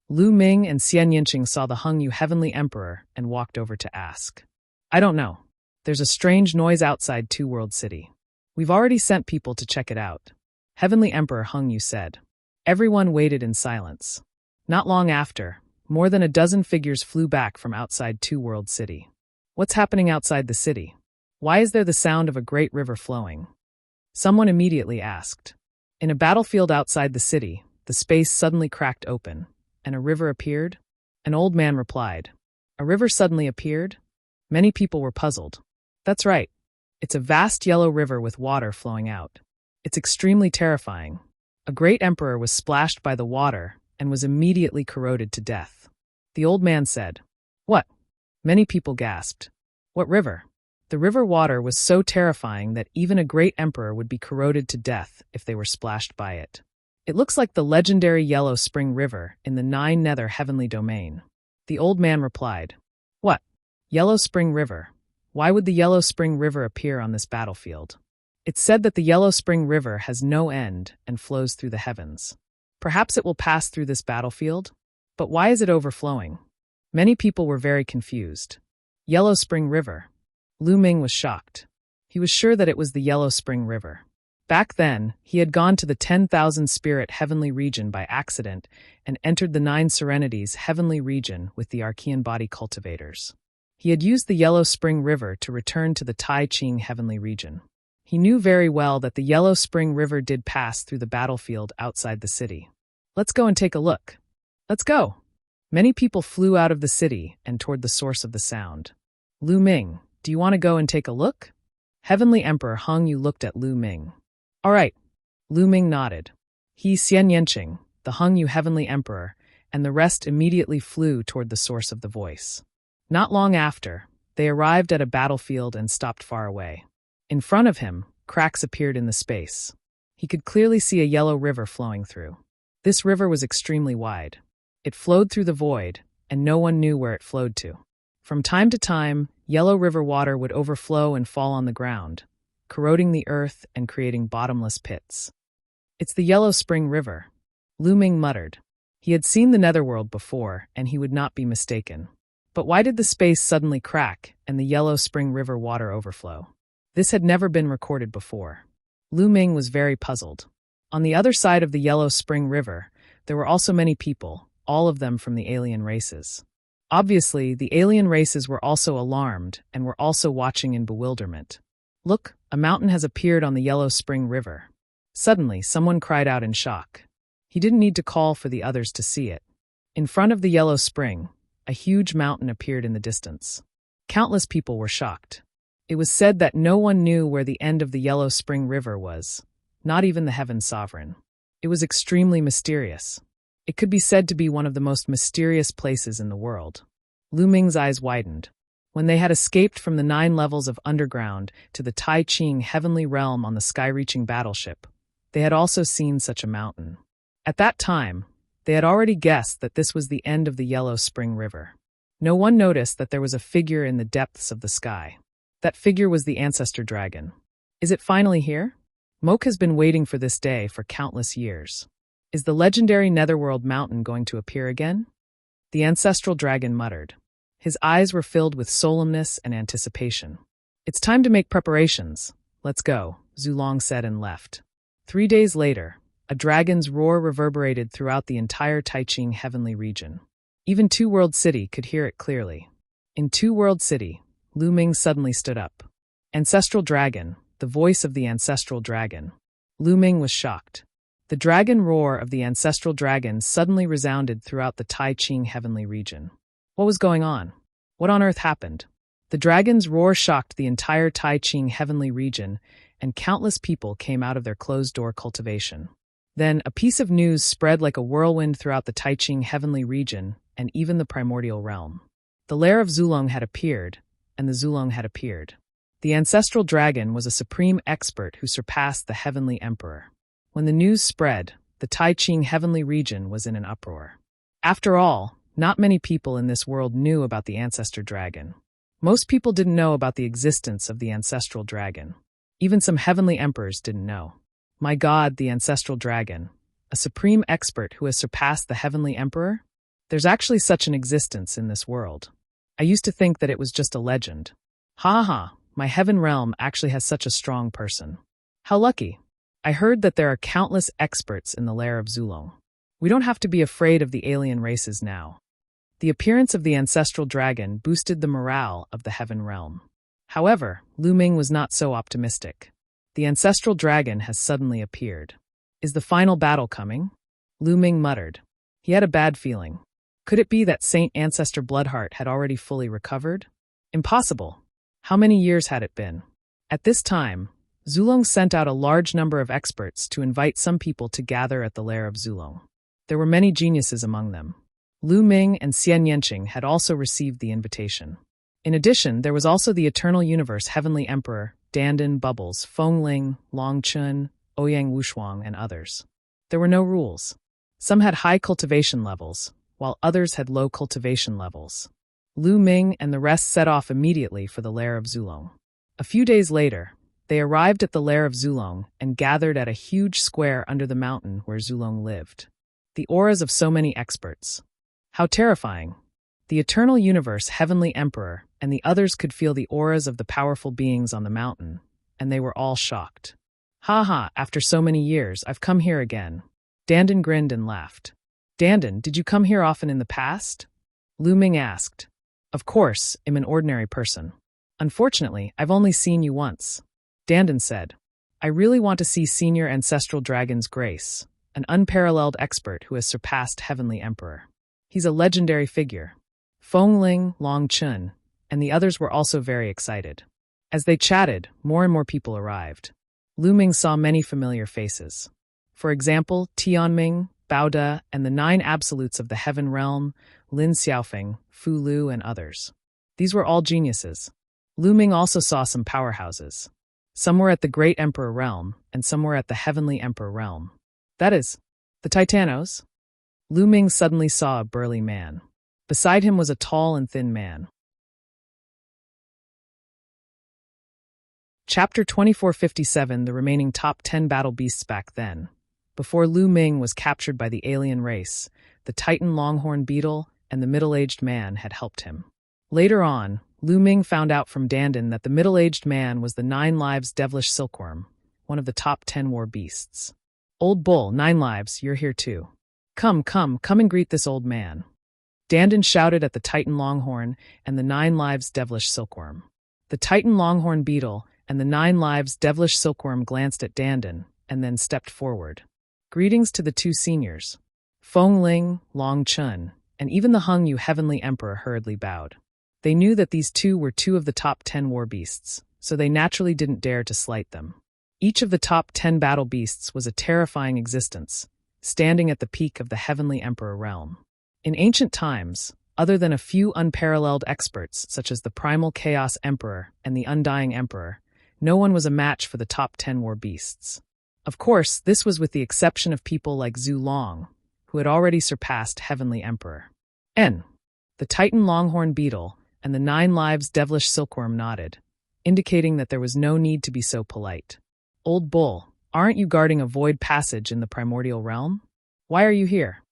Lu Ming and Xian Yanqing saw the Hengyu Heavenly Emperor and walked over to ask. "I don't know. There's a strange noise outside Two World City. We've already sent people to check it out," Heavenly Emperor Hengyu said. Everyone waited in silence. Not long after, more than a dozen figures flew back from outside Two World City. "What's happening outside the city? Why is there the sound of a great river flowing?" Someone immediately asked. In a battlefield outside the city, the space suddenly cracked open, and a river appeared? An old man replied. "A river suddenly appeared?" Many people were puzzled. "That's right. It's a vast yellow river with water flowing out. It's extremely terrifying. A great emperor was splashed by the water and was immediately corroded to death." The old man said. "What?" Many people gasped. "What river?" The river water was so terrifying that even a great emperor would be corroded to death if they were splashed by it. It looks like the legendary Yellow Spring River in the Nine Nether Heavenly Domain. The old man replied, What? Yellow Spring River? Why would the Yellow Spring River appear on this battlefield? It's said that the Yellow Spring River has no end and flows through the heavens. Perhaps it will pass through this battlefield? But why is it overflowing? Many people were very confused. Yellow Spring River. Lu Ming was shocked. He was sure that it was the Yellow Spring River. Back then, he had gone to the 10,000 Spirit Heavenly Region by accident and entered the Nine Serenities Heavenly Region with the Archean Body Cultivators. He had used the Yellow Spring River to return to the Tai Ching Heavenly Region. He knew very well that the Yellow Spring River did pass through the battlefield outside the city. Let's go and take a look. Let's go. Many people flew out of the city and toward the source of the sound. Lu Ming, do you want to go and take a look? Heavenly Emperor Hung Yu looked at Lu Ming. All right. Lu Ming nodded. He, Xian Yanqing, the Hung Yu Heavenly Emperor, and the rest immediately flew toward the source of the voice. Not long after, they arrived at a battlefield and stopped far away. In front of him, cracks appeared in the space. He could clearly see a yellow river flowing through. This river was extremely wide. It flowed through the void, and no one knew where it flowed to. From time to time, yellow river water would overflow and fall on the ground, corroding the earth and creating bottomless pits. It's the Yellow Spring River, Lu Ming muttered. He had seen the netherworld before, and he would not be mistaken. But why did the space suddenly crack and the Yellow Spring River water overflow? This had never been recorded before. Lu Ming was very puzzled. On the other side of the Yellow Spring River, there were also many people, all of them from the alien races. Obviously, the alien races were also alarmed and were also watching in bewilderment. Look, a mountain has appeared on the Yellow Spring River. Suddenly, someone cried out in shock. He didn't need to call for the others to see it. In front of the Yellow Spring, a huge mountain appeared in the distance. Countless people were shocked. It was said that no one knew where the end of the Yellow Spring River was, not even the Heaven Sovereign. It was extremely mysterious. It could be said to be one of the most mysterious places in the world. Lu Ming's eyes widened. When they had escaped from the 9 levels of underground to the Tai Ching Heavenly Realm on the sky-reaching battleship, they had also seen such a mountain. At that time, they had already guessed that this was the end of the Yellow Spring River. No one noticed that there was a figure in the depths of the sky. That figure was the Ancestor Dragon. Is it finally here? Moke has been waiting for this day for countless years. Is the legendary Netherworld mountain going to appear again? The Ancestral Dragon muttered. His eyes were filled with solemnness and anticipation. It's time to make preparations. Let's go, Zulong said and left. 3 days later, a dragon's roar reverberated throughout the entire Taiching Heavenly Region. Even Two World City could hear it clearly. In Two World City, Lu Ming suddenly stood up. Ancestral Dragon, the voice of the Ancestral Dragon. Lu Ming was shocked. The dragon roar of the Ancestral Dragon suddenly resounded throughout the Tai Ching Heavenly Region. What was going on? What on earth happened? The dragon's roar shocked the entire Tai Ching Heavenly Region, and countless people came out of their closed-door cultivation. Then, a piece of news spread like a whirlwind throughout the Tai Ching Heavenly Region and even the primordial realm. The lair of Zulong had appeared, and the Zulong had appeared. The Ancestral Dragon was a supreme expert who surpassed the Heavenly Emperor. When the news spread, the Tai Ching Heavenly Region was in an uproar. After all, not many people in this world knew about the Ancestor Dragon. Most people didn't know about the existence of the Ancestral Dragon. Even some heavenly emperors didn't know. My God, the Ancestral Dragon, a supreme expert who has surpassed the Heavenly Emperor? There's actually such an existence in this world. I used to think that it was just a legend. Ha ha, my heaven realm actually has such a strong person. How lucky. I heard that there are countless experts in the lair of Zulong. We don't have to be afraid of the alien races now. The appearance of the Ancestral Dragon boosted the morale of the heaven realm. However, Lu Ming was not so optimistic. The Ancestral Dragon has suddenly appeared. Is the final battle coming? Lu Ming muttered. He had a bad feeling. Could it be that Saint Ancestor Bloodheart had already fully recovered? Impossible. How many years had it been? At this time, Zulong sent out a large number of experts to invite some people to gather at the lair of Zulong. There were many geniuses among them. Lu Ming and Xian Yanqing had also received the invitation. In addition, there was also the Eternal Universe Heavenly Emperor, Dandan, Bubbles, Feng Ling, Long Chun, Ouyang Wushuang, and others. There were no rules. Some had high cultivation levels, while others had low cultivation levels. Lu Ming and the rest set off immediately for the lair of Zulong. A few days later, they arrived at the lair of Zulong and gathered at a huge square under the mountain where Zulong lived. The auras of so many experts. How terrifying. The Eternal Universe Heavenly Emperor and the others could feel the auras of the powerful beings on the mountain, and they were all shocked. Ha ha, after so many years, I've come here again. Dandan grinned and laughed. Dandan, did you come here often in the past? Lu Ming asked. Of course, I'm an ordinary person. Unfortunately, I've only seen you once. Dandan said. I really want to see Senior Ancestral Dragon's Grace, an unparalleled expert who has surpassed Heavenly Emperor. He's a legendary figure. Feng Ling, Long Chun, and the others were also very excited. As they chatted, more and more people arrived. Lu Ming saw many familiar faces. For example, Tianming, Bao De, and the 9 absolutes of the Heaven Realm, Lin Xiaofeng, Fu Lu, and others. These were all geniuses. Lu Ming also saw some powerhouses. Some were at the Great Emperor Realm, and some were at the Heavenly Emperor Realm. That is, the Titanos. Lu Ming suddenly saw a burly man. Beside him was a tall and thin man. Chapter 2457, the remaining top 10 battle beasts back then. Before Lu Ming was captured by the alien race, the Titan Longhorn Beetle and the middle-aged man had helped him. Later on, Lu Ming found out from Dandan that the middle-aged man was the 9 Lives Devilish Silkworm, one of the top 10 war beasts. Old Bull, 9 Lives, you're here too. Come and greet this old man. Dandan shouted at the Titan Longhorn and the 9 Lives Devilish Silkworm. The Titan Longhorn Beetle and the 9 Lives Devilish Silkworm glanced at Dandan and then stepped forward. Greetings to the 2 seniors. Feng Ling, Long Chun, and even the Hung Yu Heavenly Emperor hurriedly bowed. They knew that these 2 were 2 of the top 10 war beasts, so they naturally didn't dare to slight them. Each of the top 10 battle beasts was a terrifying existence, standing at the peak of the Heavenly Emperor realm. In ancient times, other than a few unparalleled experts such as the Primal Chaos Emperor and the Undying Emperor, no one was a match for the top 10 war beasts. Of course, this was with the exception of people like Zhu Long, who had already surpassed Heavenly Emperor. The Titan Longhorn Beetle and the 9 Lives Devilish Silkworm nodded, indicating that there was no need to be so polite. Old Bull, aren't you guarding a void passage in the primordial realm? Why are you here?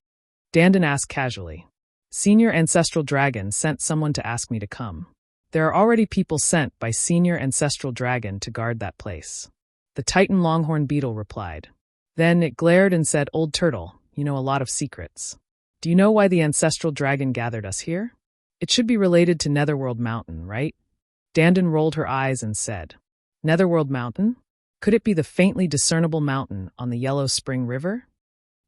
Dandan asked casually. Senior Ancestral Dragon sent someone to ask me to come. There are already people sent by Senior Ancestral Dragon to guard that place. The Titan Longhorn Beetle replied. Then it glared and said, Old Turtle, you know a lot of secrets. Do you know why the Ancestral Dragon gathered us here? It should be related to Netherworld Mountain, right? Dandan rolled her eyes and said, Netherworld Mountain? Could it be the faintly discernible mountain on the Yellow Spring River?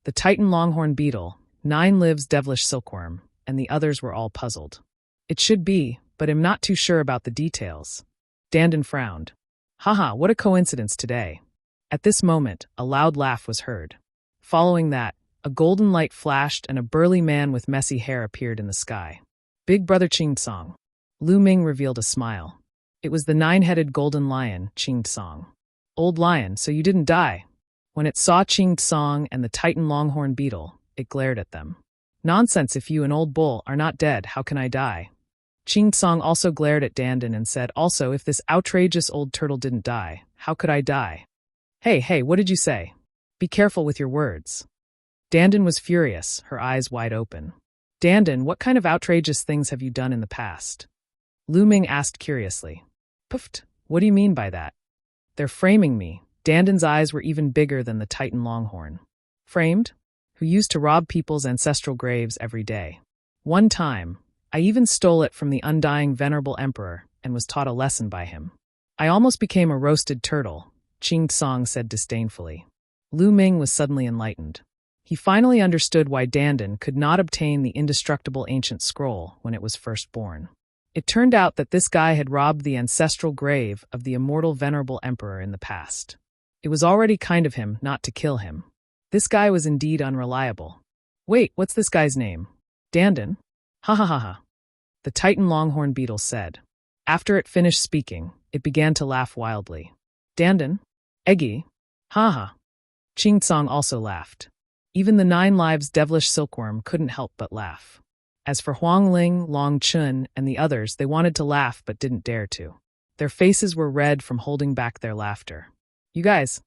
The Titan Longhorn Beetle, 9 Lives Devilish Silkworm, and the others were all puzzled. It should be, but I'm not too sure about the details. Dandan frowned. Haha, what a coincidence today. At this moment, a loud laugh was heard. Following that, a golden light flashed and a burly man with messy hair appeared in the sky. Big Brother Ching Song. Lu Ming revealed a smile. It was the 9-headed golden lion, Ching Song. Old lion, so you didn't die. When it saw Ching Song and the Titan Longhorn Beetle, it glared at them. Nonsense, if you, an old bull, are not dead, how can I die? Ching Song also glared at Dandan and said, Also, if this outrageous old turtle didn't die, how could I die? Hey, what did you say? Be careful with your words. Dandan was furious, her eyes wide open. Dandan, what kind of outrageous things have you done in the past? Lu Ming asked curiously. Puffed, what do you mean by that? They're framing me. Dandan's eyes were even bigger than the Titan Longhorn. Framed? Who used to rob people's ancestral graves every day. One time, I even stole it from the undying Venerable Emperor and was taught a lesson by him. I almost became a roasted turtle, Ching Song said disdainfully. Lu Ming was suddenly enlightened. He finally understood why Dandan could not obtain the indestructible ancient scroll when it was first born. It turned out that this guy had robbed the ancestral grave of the immortal Venerable Emperor in the past. It was already kind of him not to kill him. This guy was indeed unreliable. Wait, what's this guy's name? Dandan? Ha ha ha ha. The Titan Longhorn Beetle said. After it finished speaking, it began to laugh wildly. Dandan? Eggy? Ha ha. Ching Song also laughed. Even the 9 lives devilish silkworm couldn't help but laugh. As for Huang Ling, Long Chun, and the others, they wanted to laugh but didn't dare to. Their faces were red from holding back their laughter. You guys,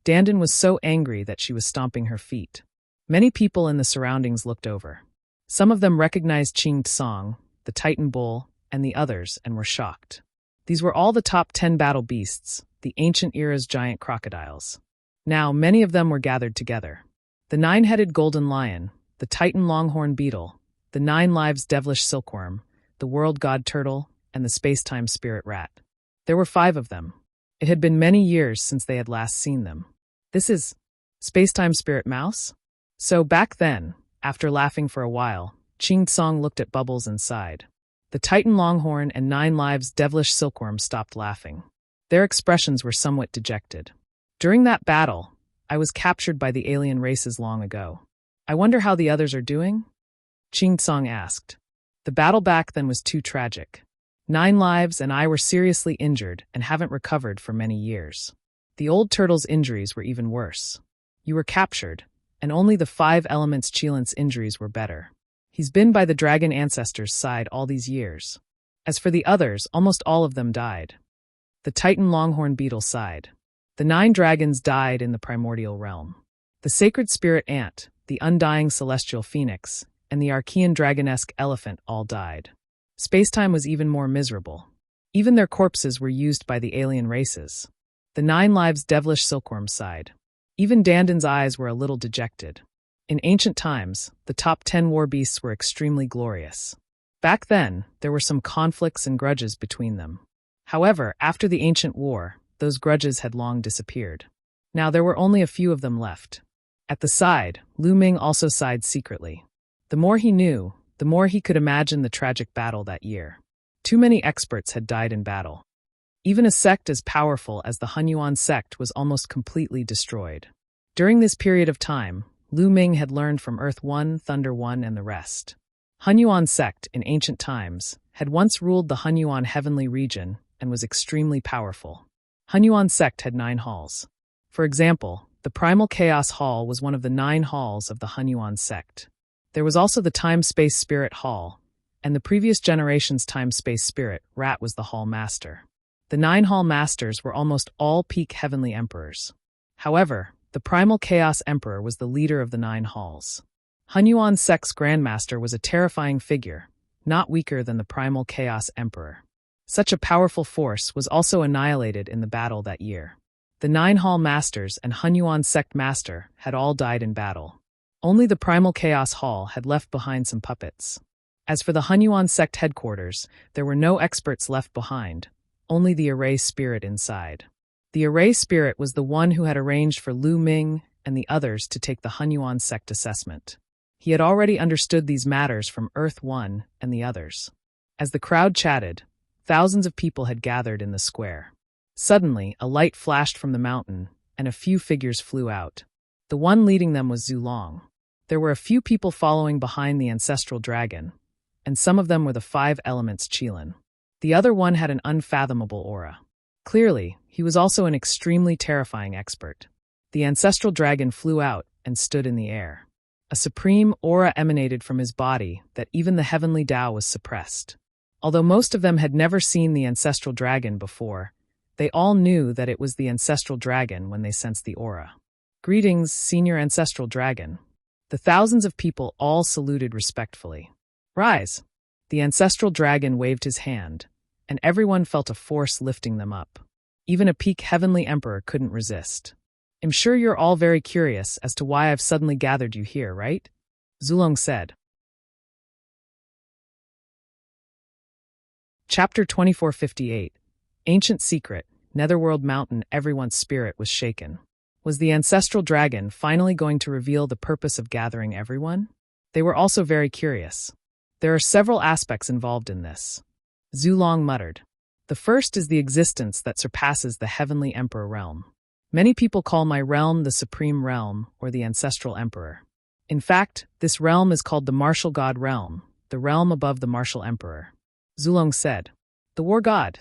Dandan was so angry that she was stomping her feet. Many people in the surroundings looked over. Some of them recognized Qing Tsong, the Titan Bull, and the others, and were shocked. These were all the top 10 battle beasts, the ancient era's giant crocodiles. Now, many of them were gathered together. The 9-headed golden lion, the Titan longhorn beetle, the 9 lives devilish silkworm, the world god turtle, and the space-time spirit rat. There were 5 of them. It had been many years since they had last seen them. This is space-time spirit mouse? So back then, after laughing for a while, Qing Tsong looked at Bubbles and sighed. The Titan longhorn and 9 lives devilish silkworm stopped laughing. Their expressions were somewhat dejected. During that battle, I was captured by the alien races long ago. I wonder how the others are doing? Qing Tsong asked. The battle back then was too tragic. 9 lives and I were seriously injured and haven't recovered for many years. The old turtle's injuries were even worse. You were captured, and only the 5 elements Qilint's injuries were better. He's been by the dragon ancestors' side all these years. As for the others, almost all of them died. The Titan longhorn beetle sighed. The 9 dragons died in the primordial realm. The sacred spirit ant, the undying celestial phoenix, and the Archean dragonesque elephant all died. Spacetime was even more miserable. Even their corpses were used by the alien races. The 9 lives devilish silkworm sighed. Even Dandan's eyes were a little dejected. In ancient times, the top 10 war beasts were extremely glorious. Back then, there were some conflicts and grudges between them. However, after the ancient war, those grudges had long disappeared. Now there were only a few of them left. At the side, Lu Ming also sighed secretly. The more he knew, the more he could imagine the tragic battle that year. Too many experts had died in battle. Even a sect as powerful as the Hunyuan sect was almost completely destroyed. During this period of time, Lu Ming had learned from Earth One, Thunder One, and the rest. Hunyuan sect, in ancient times, had once ruled the Hunyuan heavenly region and was extremely powerful. Hunyuan sect had 9 halls. For example, the Primal Chaos Hall was one of the 9 halls of the Hunyuan sect. There was also the Time-Space Spirit Hall, and the previous generation's Time-Space Spirit, Rat, was the Hall Master. The 9 Hall Masters were almost all peak heavenly emperors. However, the Primal Chaos Emperor was the leader of the 9 halls. Hunyuan sect's Grandmaster was a terrifying figure, not weaker than the Primal Chaos Emperor. Such a powerful force was also annihilated in the battle that year. The 9 Hall Masters and Hunyuan Sect Master had all died in battle. Only the Primal Chaos Hall had left behind some puppets. As for the Hunyuan Sect headquarters, there were no experts left behind, only the Array Spirit inside. The Array Spirit was the one who had arranged for Lu Ming and the others to take the Hunyuan Sect assessment. He had already understood these matters from Earth One and the others. As the crowd chatted, thousands of people had gathered in the square. Suddenly, a light flashed from the mountain, and a few figures flew out. The one leading them was Zulong. There were a few people following behind the ancestral dragon, and some of them were the 5 elements Qilin. The other one had an unfathomable aura. Clearly, he was also an extremely terrifying expert. The ancestral dragon flew out and stood in the air. A supreme aura emanated from his body that even the heavenly Tao was suppressed. Although most of them had never seen the ancestral dragon before, they all knew that it was the ancestral dragon when they sensed the aura. Greetings, senior ancestral dragon. The thousands of people all saluted respectfully. Rise! The ancestral dragon waved his hand, and everyone felt a force lifting them up. Even a peak heavenly emperor couldn't resist. I'm sure you're all very curious as to why I've suddenly gathered you here, right? Zulong said. Chapter 2458. Ancient Secret, Netherworld Mountain. Everyone's spirit was shaken. Was the ancestral dragon finally going to reveal the purpose of gathering everyone? They were also very curious. There are several aspects involved in this. Zulong muttered. The first is the existence that surpasses the heavenly emperor realm. Many people call my realm the supreme realm or the ancestral emperor. In fact, this realm is called the martial god realm, the realm above the martial emperor. Zulong said. The war god.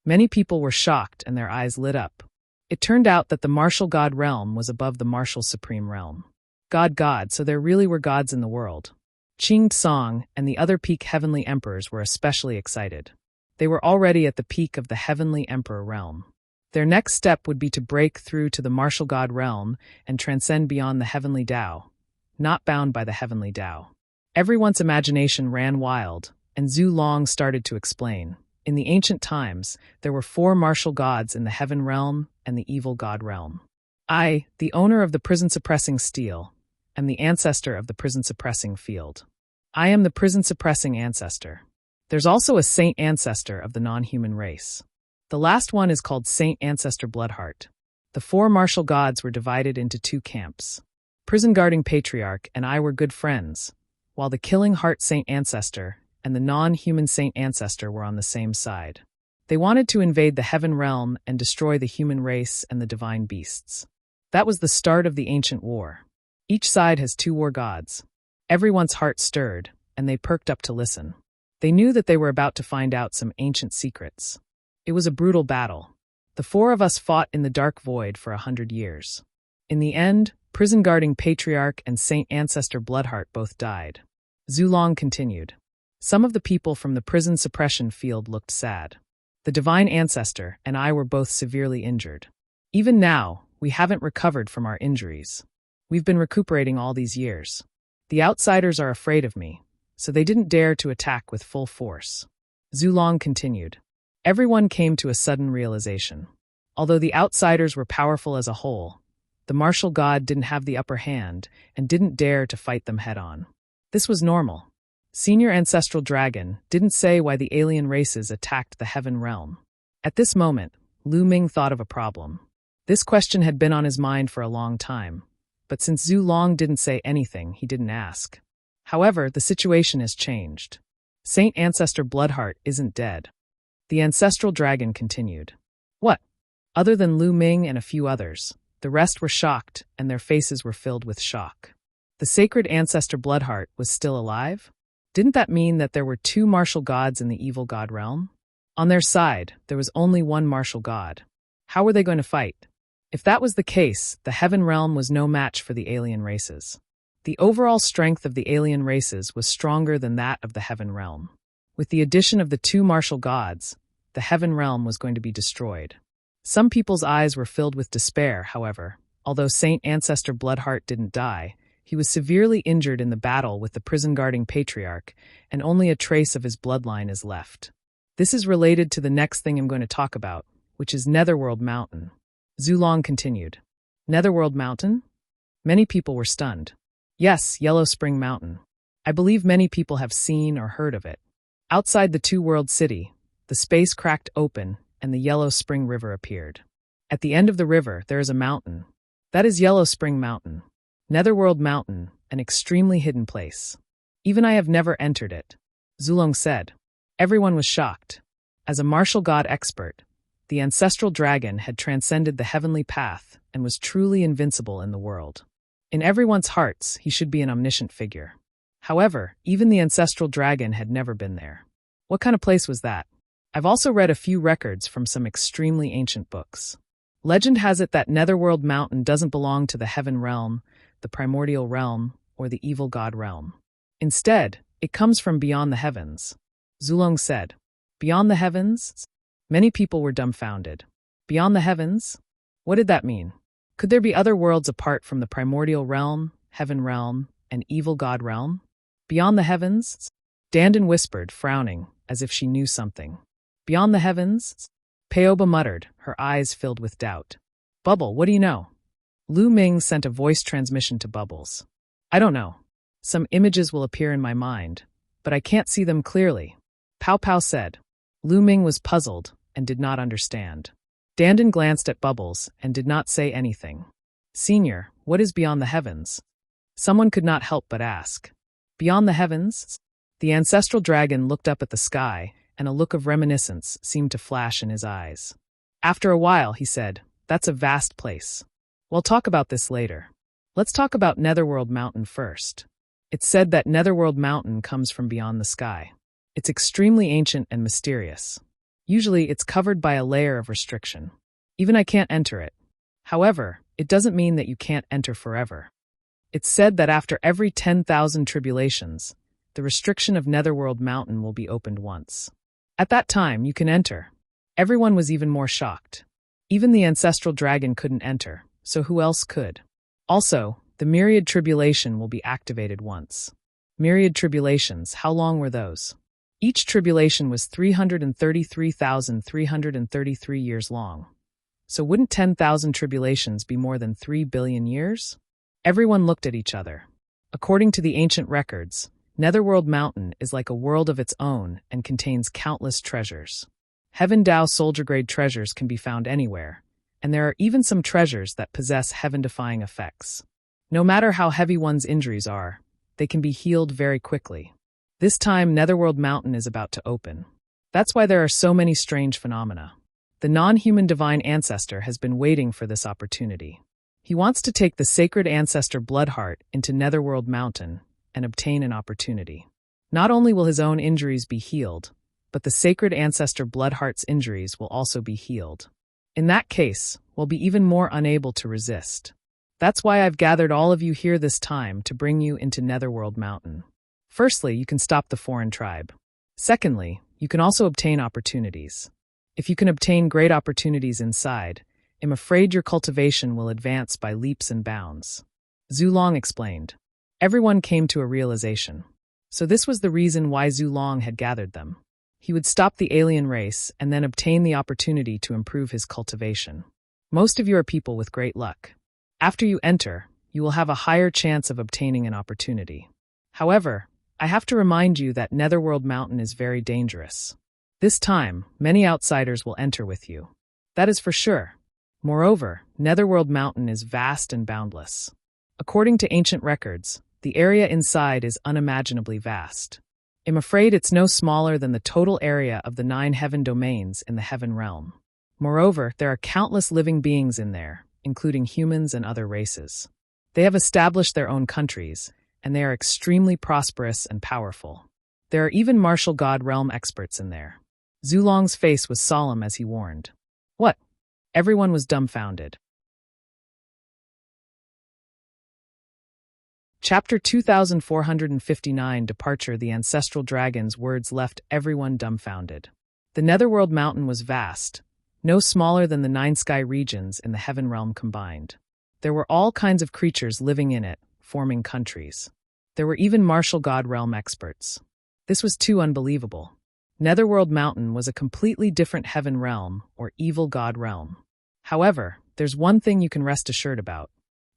Many people were shocked and their eyes lit up. It turned out that the martial god realm was above the martial supreme realm. God, so there really were gods in the world. Qing Tsong and the other peak heavenly emperors were especially excited. They were already at the peak of the heavenly emperor realm. Their next step would be to break through to the martial god realm and transcend beyond the heavenly Tao, not bound by the heavenly Tao. Everyone's imagination ran wild, and Zhu Long started to explain. In the ancient times, there were 4 martial gods in the heaven realm and the evil god realm. I, the owner of the prison-suppressing steel, am the ancestor of the prison-suppressing field. I am the prison-suppressing ancestor. There's also a saint ancestor of the non-human race. The last one is called Saint Ancestor Bloodheart. The 4 martial gods were divided into 2 camps. Prison-guarding patriarch and I were good friends, while the killing heart saint ancestor and the non-human saint ancestor were on the same side. They wanted to invade the heaven realm and destroy the human race and the divine beasts. That was the start of the ancient war. Each side has 2 war gods. Everyone's heart stirred, and they perked up to listen. They knew that they were about to find out some ancient secrets. It was a brutal battle. The 4 of us fought in the dark void for 100 years. In the end, prison-guarding patriarch and Saint Ancestor Bloodheart both died. Zhu Long continued. Some of the people from the prison suppression field looked sad. The divine ancestor and I were both severely injured. Even now, we haven't recovered from our injuries. We've been recuperating all these years. The outsiders are afraid of me, so they didn't dare to attack with full force. Zhu Long continued. Everyone came to a sudden realization. Although the outsiders were powerful as a whole, the martial god didn't have the upper hand and didn't dare to fight them head-on. This was normal. Senior Ancestral Dragon didn't say why the alien races attacked the heaven realm. At this moment, Lu Ming thought of a problem. This question had been on his mind for a long time, but since Zhu Long didn't say anything, he didn't ask. However, the situation has changed. Saint Ancestor Bloodheart isn't dead. The Ancestral Dragon continued. What? Other than Lu Ming and a few others, the rest were shocked and their faces were filled with shock. The sacred Ancestor Bloodheart was still alive? Didn't that mean that there were 2 martial gods in the evil god realm? On their side, there was only 1 martial god. How were they going to fight? If that was the case, the heaven realm was no match for the alien races. The overall strength of the alien races was stronger than that of the heaven realm. With the addition of the 2 martial gods, the heaven realm was going to be destroyed. Some people's eyes were filled with despair, however. Although Saint Ancestor Bloodheart didn't die, he was severely injured in the battle with the prison-guarding patriarch, and only a trace of his bloodline is left. This is related to the next thing I'm going to talk about, which is Netherworld Mountain. Zhu Long continued. Netherworld Mountain? Many people were stunned. Yes, Yellow Spring Mountain. I believe many people have seen or heard of it. Outside the 2-world city, the space cracked open and the Yellow Spring River appeared. At the end of the river, there is a mountain. That is Yellow Spring Mountain. Netherworld Mountain, an extremely hidden place. Even I have never entered it. Zhu Long said. Everyone was shocked. As a martial god expert, the ancestral dragon had transcended the heavenly path and was truly invincible in the world. In everyone's hearts, he should be an omniscient figure. However, even the ancestral dragon had never been there. What kind of place was that? I've also read a few records from some extremely ancient books. Legend has it that Netherworld Mountain doesn't belong to the heaven realm, the primordial realm, or the evil god realm. Instead, it comes from beyond the heavens. Zhu Long said. Beyond the heavens? Many people were dumbfounded. Beyond the heavens? What did that mean? Could there be other worlds apart from the primordial realm, heaven realm, and evil god realm? Beyond the heavens? Dandin whispered, frowning, as if she knew something. Beyond the heavens? Peoba muttered, her eyes filled with doubt. Bubble, what do you know? Lu Ming sent a voice transmission to Bubbles. I don't know. Some images will appear in my mind, but I can't see them clearly. Pow Pow said. Lu Ming was puzzled and did not understand. Dandin glanced at Bubbles and did not say anything. Senior, what is beyond the heavens? Someone could not help but ask. Beyond the heavens? The ancestral dragon looked up at the sky, and a look of reminiscence seemed to flash in his eyes. After a while, he said, That's a vast place. We'll talk about this later. Let's talk about Netherworld Mountain first. It's said that Netherworld Mountain comes from beyond the sky. It's extremely ancient and mysterious. Usually, it's covered by a layer of restriction. Even I can't enter it. However, it doesn't mean that you can't enter forever. It's said that after every 10,000 tribulations, the restriction of Netherworld Mountain will be opened once. At that time, you can enter. Everyone was even more shocked. Even the ancestral dragon couldn't enter, so who else could? Also, the Myriad Tribulation will be activated once. Myriad Tribulations, how long were those? Each tribulation was 333,333 years long. So wouldn't 10,000 tribulations be more than 3 billion years? Everyone looked at each other. According to the ancient records, Netherworld Mountain is like a world of its own and contains countless treasures. Heaven Dao soldier-grade treasures can be found anywhere, and there are even some treasures that possess heaven-defying effects. No matter how heavy one's injuries are, they can be healed very quickly. This time, Netherworld Mountain is about to open. That's why there are so many strange phenomena. The non-human divine ancestor has been waiting for this opportunity. He wants to take the sacred ancestor Bloodheart into Netherworld Mountain and obtain an opportunity. Not only will his own injuries be healed, but the sacred ancestor Bloodheart's injuries will also be healed. In that case, we'll be even more unable to resist. That's why I've gathered all of you here this time to bring you into Netherworld Mountain. Firstly, you can stop the foreign tribe. Secondly, you can also obtain opportunities. If you can obtain great opportunities inside, I'm afraid your cultivation will advance by leaps and bounds. Zulong explained. Everyone came to a realization. So this was the reason why Zulong had gathered them. He would stop the alien race and then obtain the opportunity to improve his cultivation. Most of you are people with great luck. After you enter, you will have a higher chance of obtaining an opportunity. However, I have to remind you that Netherworld Mountain is very dangerous. This time, many outsiders will enter with you. That is for sure. Moreover, Netherworld Mountain is vast and boundless. According to ancient records, the area inside is unimaginably vast. I'm afraid it's no smaller than the total area of the 9 heaven domains in the heaven realm. Moreover, there are countless living beings in there, including humans and other races. They have established their own countries, and they are extremely prosperous and powerful. There are even martial god realm experts in there. Zulong's face was solemn as he warned. What? Everyone was dumbfounded. Chapter 2459 Departure. The ancestral dragon's words left everyone dumbfounded. The Netherworld Mountain was vast, no smaller than the 9 sky regions in the heaven realm combined. There were all kinds of creatures living in it, forming countries. There were even martial god realm experts. This was too unbelievable. Netherworld Mountain was a completely different heaven realm, or evil god realm. However, there's one thing you can rest assured about.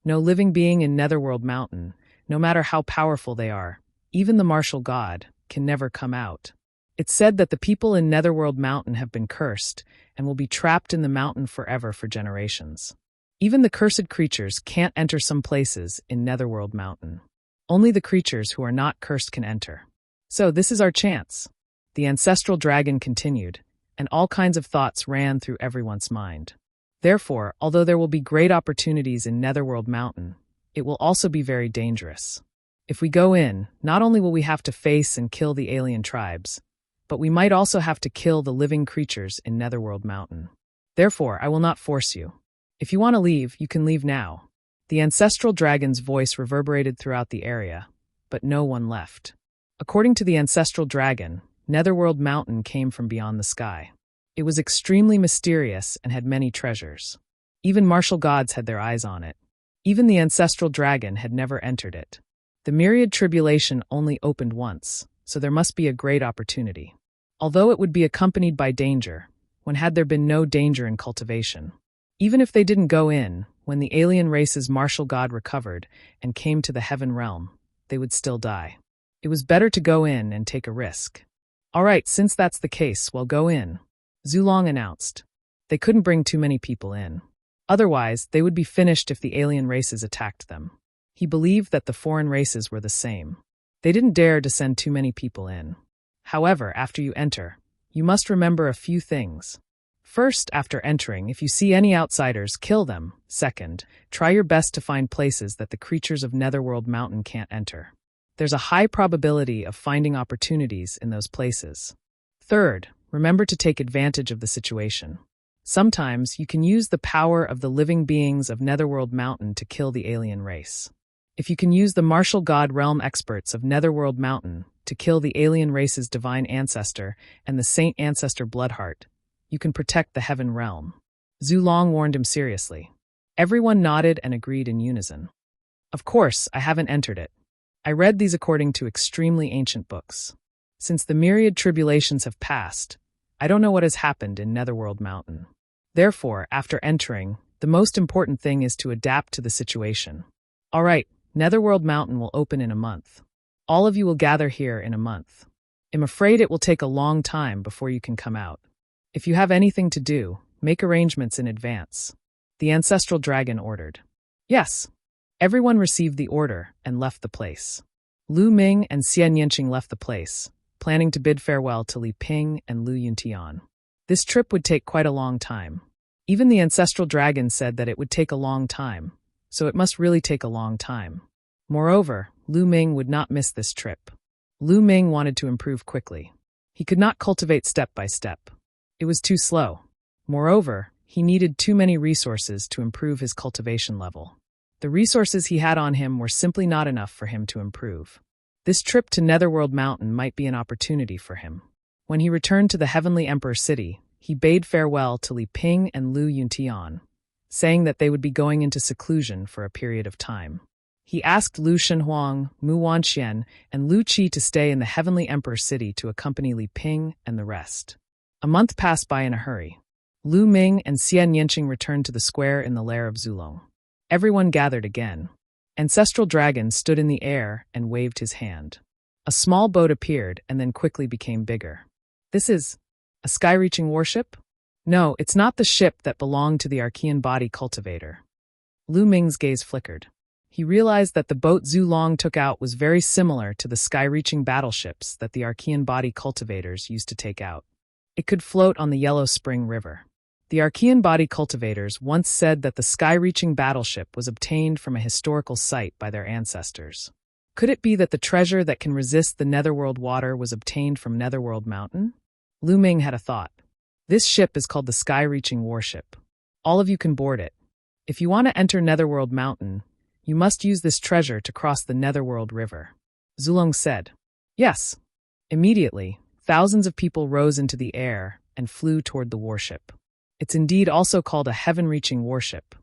No living being in Netherworld Mountain, no matter how powerful they are, even the martial god, can never come out. It's said that the people in Netherworld Mountain have been cursed and will be trapped in the mountain forever for generations. Even the cursed creatures can't enter some places in Netherworld Mountain. Only the creatures who are not cursed can enter. So this is our chance. The ancestral dragon continued, and all kinds of thoughts ran through everyone's mind. Therefore, although there will be great opportunities in Netherworld Mountain, it will also be very dangerous. If we go in, not only will we have to face and kill the alien tribes, but we might also have to kill the living creatures in Netherworld Mountain. Therefore, I will not force you. If you want to leave, you can leave now. The ancestral dragon's voice reverberated throughout the area, but no one left. According to the ancestral dragon, Netherworld Mountain came from beyond the sky. It was extremely mysterious and had many treasures. Even martial gods had their eyes on it. Even the ancestral dragon had never entered it. The Myriad Tribulation only opened once, so there must be a great opportunity. Although it would be accompanied by danger, when had there been no danger in cultivation? Even if they didn't go in, when the alien race's martial god recovered and came to the heaven realm, they would still die. It was better to go in and take a risk. All right, since that's the case, well, go in. Zulong announced. They couldn't bring too many people in. Otherwise, they would be finished if the alien races attacked them. He believed that the foreign races were the same. They didn't dare to send too many people in. However, after you enter, you must remember a few things. First, after entering, if you see any outsiders, kill them. Second, try your best to find places that the creatures of Netherworld Mountain can't enter. There's a high probability of finding opportunities in those places. Third, remember to take advantage of the situation. Sometimes you can use the power of the living beings of Netherworld Mountain to kill the alien race. If you can use the martial god realm experts of Netherworld Mountain to kill the alien race's divine ancestor and the saint ancestor Bloodheart, you can protect the heaven realm. Zulong warned him seriously. Everyone nodded and agreed in unison. Of course, I haven't entered it. I read these according to extremely ancient books. Since the myriad tribulations have passed, I don't know what has happened in Netherworld Mountain. Therefore, after entering, the most important thing is to adapt to the situation. All right, Netherworld Mountain will open in a month. All of you will gather here in a month. I'm afraid it will take a long time before you can come out. If you have anything to do, make arrangements in advance. The ancestral dragon ordered. Yes. Everyone received the order and left the place. Lu Ming and Xian Yanqing left the place, planning to bid farewell to Li Ping and Lu Yuntian. This trip would take quite a long time. Even the ancestral dragon said that it would take a long time, so it must really take a long time. Moreover, Lu Ming would not miss this trip. Lu Ming wanted to improve quickly. He could not cultivate step by step. It was too slow. Moreover, he needed too many resources to improve his cultivation level. The resources he had on him were simply not enough for him to improve. This trip to Netherworld Mountain might be an opportunity for him. When he returned to the Heavenly Emperor City, he bade farewell to Li Ping and Lu Yuntian, saying that they would be going into seclusion for a period of time. He asked Lu Shenhuang, Mu Wanxian, and Lu Qi to stay in the Heavenly Emperor City to accompany Li Ping and the rest. A month passed by in a hurry. Lu Ming and Xian Yanqing returned to the square in the lair of Zulong. Everyone gathered again. Ancestral Dragon stood in the air and waved his hand. A small boat appeared and then quickly became bigger. This is a sky-reaching warship? No, it's not the ship that belonged to the Archean body cultivator. Lu Ming's gaze flickered. He realized that the boat Zulong took out was very similar to the sky-reaching battleships that the Archean body cultivators used to take out. It could float on the Yellow Spring River. The Archean body cultivators once said that the sky-reaching battleship was obtained from a historical site by their ancestors. Could it be that the treasure that can resist the Netherworld water was obtained from Netherworld Mountain? Lu Ming had a thought. This ship is called the Sky-Reaching Warship. All of you can board it. If you want to enter Netherworld Mountain, you must use this treasure to cross the Netherworld River. Zulong said. Yes. Immediately, thousands of people rose into the air and flew toward the warship. It's indeed also called a heaven-reaching warship.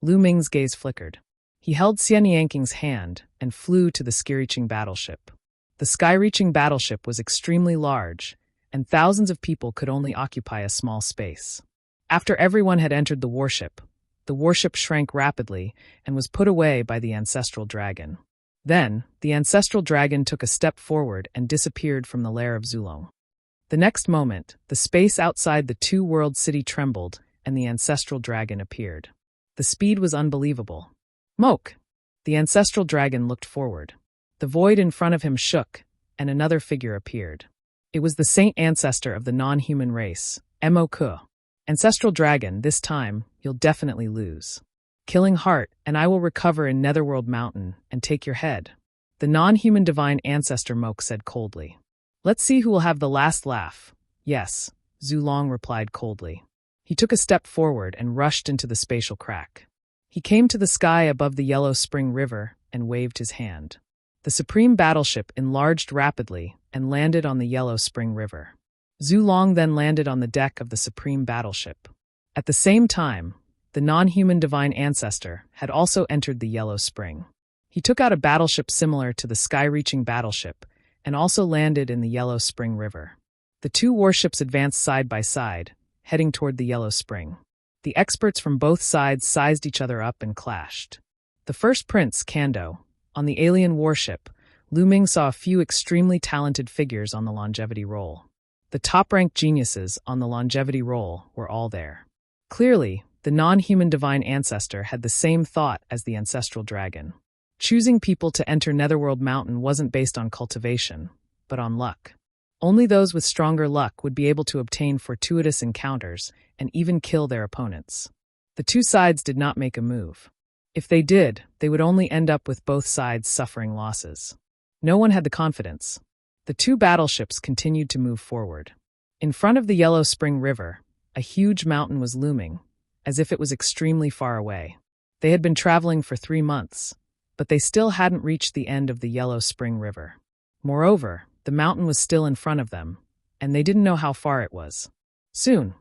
Lu Ming's gaze flickered. He held Xian Yanqing's hand and flew to the sky-reaching battleship. The sky-reaching battleship was extremely large, and thousands of people could only occupy a small space. After everyone had entered the warship shrank rapidly and was put away by the ancestral dragon. Then, the ancestral dragon took a step forward and disappeared from the lair of Zulong. The next moment, the space outside the two-world city trembled, and the ancestral dragon appeared. The speed was unbelievable. Moke! The ancestral dragon looked forward. The void in front of him shook, and another figure appeared. It was the saint ancestor of the non-human race, Moke. Ancestral dragon, this time, you'll definitely lose. Killing heart, and I will recover in Netherworld Mountain and take your head. The non-human divine ancestor Moke said coldly. Let's see who will have the last laugh. Yes, Zulong replied coldly. He took a step forward and rushed into the spatial crack. He came to the sky above the Yellow Spring River and waved his hand. The supreme battleship enlarged rapidly and landed on the Yellow Spring River. Zulong then landed on the deck of the supreme battleship. At the same time, the non-human divine ancestor had also entered the Yellow Spring. He took out a battleship similar to the sky-reaching battleship and also landed in the Yellow Spring River. The two warships advanced side by side, heading toward the Yellow Spring. The experts from both sides sized each other up and clashed. The first prince, Kando, on the alien warship, Lu Ming saw a few extremely talented figures on the longevity roll. The top-ranked geniuses on the longevity roll were all there. Clearly, the non-human divine ancestor had the same thought as the ancestral dragon. Choosing people to enter Netherworld Mountain wasn't based on cultivation, but on luck. Only those with stronger luck would be able to obtain fortuitous encounters and even kill their opponents. The two sides did not make a move. If they did, they would only end up with both sides suffering losses. No one had the confidence. The two battleships continued to move forward. In front of the Yellow Spring River, a huge mountain was looming, as if it was extremely far away. They had been traveling for 3 months, but they still hadn't reached the end of the Yellow Spring River. Moreover, the mountain was still in front of them, and they didn't know how far it was. Soon.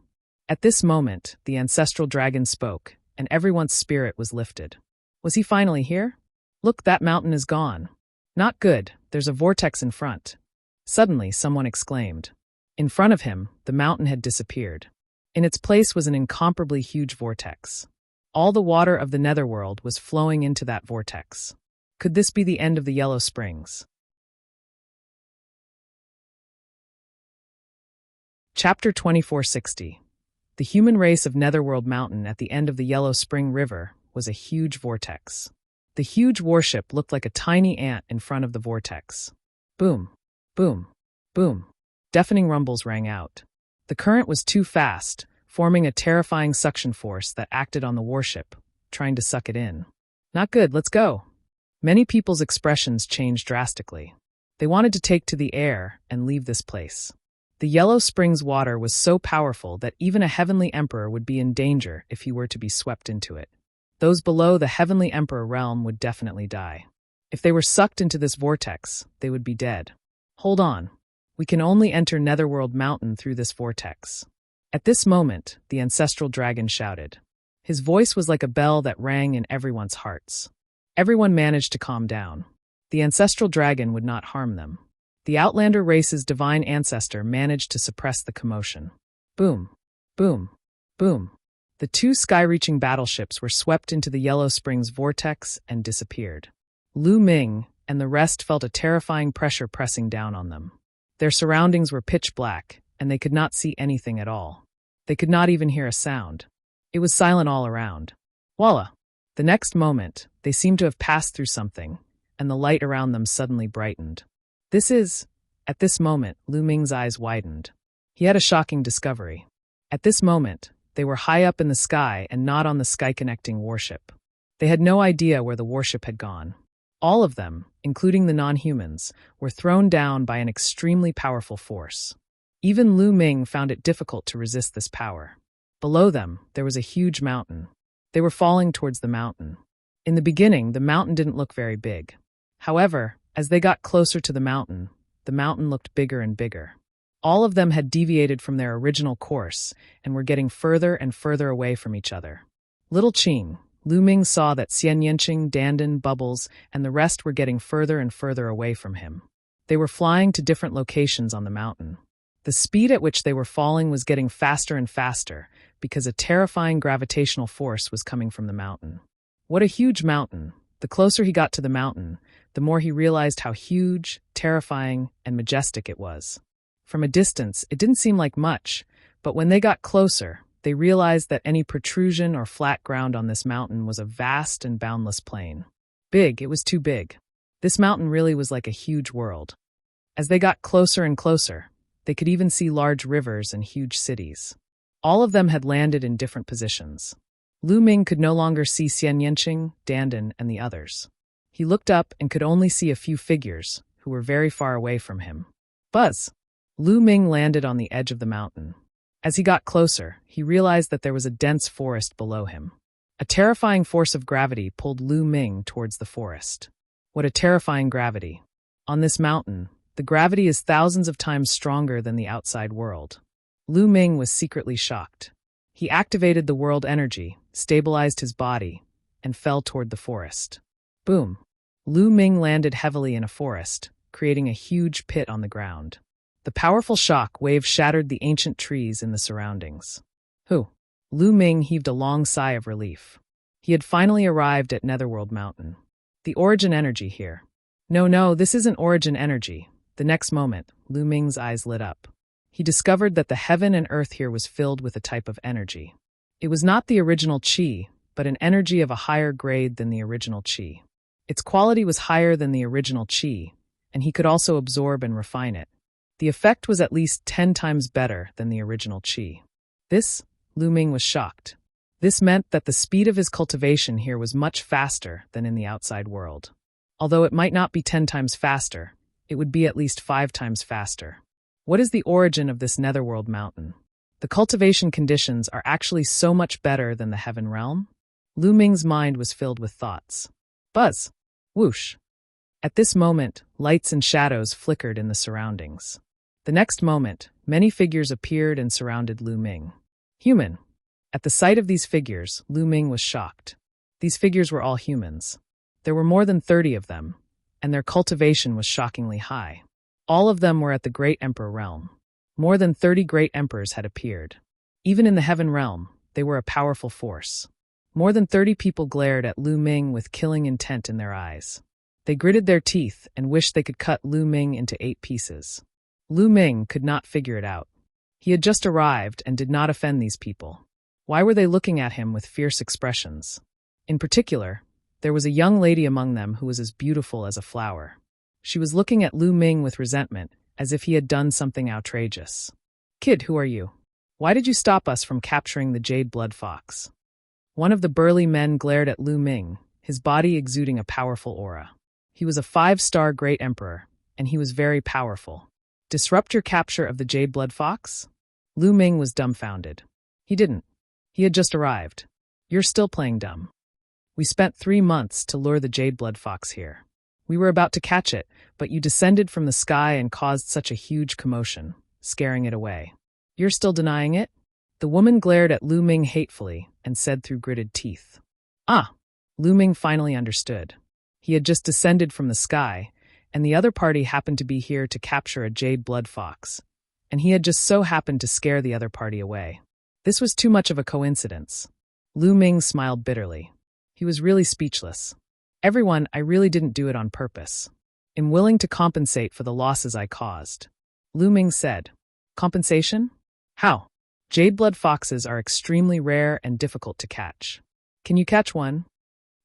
At this moment, the ancestral dragon spoke, and everyone's spirit was lifted. Was he finally here? Look, that mountain is gone. Not good, there's a vortex in front. Suddenly, someone exclaimed. In front of him, the mountain had disappeared. In its place was an incomparably huge vortex. All the water of the netherworld was flowing into that vortex. Could this be the end of the Yellow Springs? Chapter 2460. The human race of Netherworld Mountain at the end of the Yellow Spring River was a huge vortex. The huge warship looked like a tiny ant in front of the vortex. Boom, boom, boom. Deafening rumbles rang out. The current was too fast, forming a terrifying suction force that acted on the warship, trying to suck it in. Not good, let's go. Many people's expressions changed drastically. They wanted to take to the air and leave this place. The Yellow Springs water was so powerful that even a heavenly emperor would be in danger if he were to be swept into it. Those below the heavenly emperor realm would definitely die. If they were sucked into this vortex, they would be dead. Hold on. We can only enter Netherworld Mountain through this vortex. At this moment, the ancestral dragon shouted. His voice was like a bell that rang in everyone's hearts. Everyone managed to calm down. The ancestral dragon would not harm them. The Outlander race's divine ancestor managed to suppress the commotion. Boom, boom, boom. The two sky-reaching battleships were swept into the Yellow Springs vortex and disappeared. Lu Ming and the rest felt a terrifying pressure pressing down on them. Their surroundings were pitch black, and they could not see anything at all. They could not even hear a sound. It was silent all around. Voila! The next moment, they seemed to have passed through something, and the light around them suddenly brightened. At this moment, Lu Ming's eyes widened. He had a shocking discovery. At this moment, they were high up in the sky and not on the sky-connecting warship. They had no idea where the warship had gone. All of them, including the non-humans, were thrown down by an extremely powerful force. Even Lu Ming found it difficult to resist this power. Below them, there was a huge mountain. They were falling towards the mountain. In the beginning, the mountain didn't look very big. However, as they got closer to the mountain looked bigger and bigger. All of them had deviated from their original course and were getting further and further away from each other. Little Qing, Lu Ming saw that Xian Yanqing, Dandan, Bubbles, and the rest were getting further and further away from him. They were flying to different locations on the mountain. The speed at which they were falling was getting faster and faster because a terrifying gravitational force was coming from the mountain. What a huge mountain! The closer he got to the mountain, the more he realized how huge, terrifying, and majestic it was. From a distance, it didn't seem like much, but when they got closer, they realized that any protrusion or flat ground on this mountain was a vast and boundless plain. Big, it was too big. This mountain really was like a huge world. As they got closer and closer, they could even see large rivers and huge cities. All of them had landed in different positions. Lu Ming could no longer see Xian Yanqing, Dandan, and the others. He looked up and could only see a few figures who were very far away from him. Buzz! Lu Ming landed on the edge of the mountain. As he got closer, he realized that there was a dense forest below him. A terrifying force of gravity pulled Lu Ming towards the forest. What a terrifying gravity. On this mountain, the gravity is thousands of times stronger than the outside world. Lu Ming was secretly shocked. He activated the world energy, stabilized his body, and fell toward the forest. Boom! Lu Ming landed heavily in a forest, creating a huge pit on the ground. The powerful shock wave shattered the ancient trees in the surroundings. Lu Ming heaved a long sigh of relief. He had finally arrived at Netherworld Mountain. The origin energy here. No, this isn't origin energy. The next moment, Lu Ming's eyes lit up. He discovered that the heaven and earth here was filled with a type of energy. It was not the original qi, but an energy of a higher grade than the original qi. Its quality was higher than the original qi, and he could also absorb and refine it. The effect was at least 10 times better than the original qi. Lu Ming was shocked. This meant that the speed of his cultivation here was much faster than in the outside world. Although it might not be 10 times faster, it would be at least 5 times faster. What is the origin of this Netherworld Mountain? The cultivation conditions are actually so much better than the Heaven Realm? Lu Ming's mind was filled with thoughts. Buzz! Whoosh! At this moment, lights and shadows flickered in the surroundings. The next moment, many figures appeared and surrounded Lu Ming. Human. At the sight of these figures, Lu Ming was shocked. These figures were all humans. There were more than 30 of them, and their cultivation was shockingly high. All of them were at the Great Emperor realm. More than 30 great emperors had appeared. Even in the Heaven realm, they were a powerful force. More than 30 people glared at Lu Ming with killing intent in their eyes. They gritted their teeth and wished they could cut Lu Ming into 8 pieces. Lu Ming could not figure it out. He had just arrived and did not offend these people. Why were they looking at him with fierce expressions? In particular, there was a young lady among them who was as beautiful as a flower. She was looking at Lu Ming with resentment, as if he had done something outrageous. "Kid, who are you? Why did you stop us from capturing the Jade Blood Fox?" One of the burly men glared at Lu Ming, his body exuding a powerful aura. He was a 5-star Great Emperor, and he was very powerful. "Disrupt your capture of the Jade Blood Fox?" Lu Ming was dumbfounded. He didn't. He had just arrived. "You're still playing dumb. We spent 3 months to lure the Jade Blood Fox here. We were about to catch it, but you descended from the sky and caused such a huge commotion, scaring it away. You're still denying it?" The woman glared at Lu Ming hatefully and said through gritted teeth. "Ah!" Lu Ming finally understood. He had just descended from the sky, and the other party happened to be here to capture a Jade Blood Fox, and he had just so happened to scare the other party away. This was too much of a coincidence. Lu Ming smiled bitterly. He was really speechless. "Everyone, I really didn't do it on purpose. I'm willing to compensate for the losses I caused." Lu Ming said. "Compensation? How?" "Jade Blood Foxes are extremely rare and difficult to catch. Can you catch one?"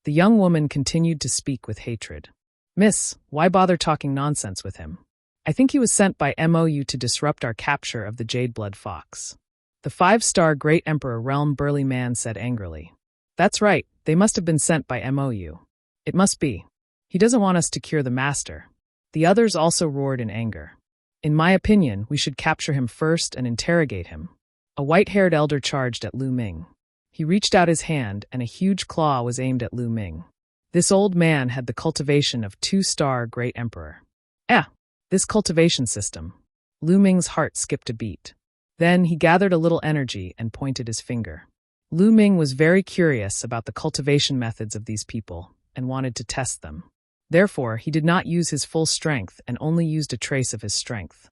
The young woman continued to speak with hatred. "Miss, why bother talking nonsense with him? I think he was sent by MOU to disrupt our capture of the Jade Blood Fox." The 5-star Great Emperor realm burly man said angrily. "That's right, they must have been sent by MOU. It must be. He doesn't want us to cure the master." The others also roared in anger. "In my opinion, we should capture him first and interrogate him." A white-haired elder charged at Lu Ming. He reached out his hand and a huge claw was aimed at Lu Ming. This old man had the cultivation of 2-star Great Emperor. This cultivation system. Lu Ming's heart skipped a beat. Then he gathered a little energy and pointed his finger. Lu Ming was very curious about the cultivation methods of these people and wanted to test them. Therefore, he did not use his full strength and only used a trace of his strength.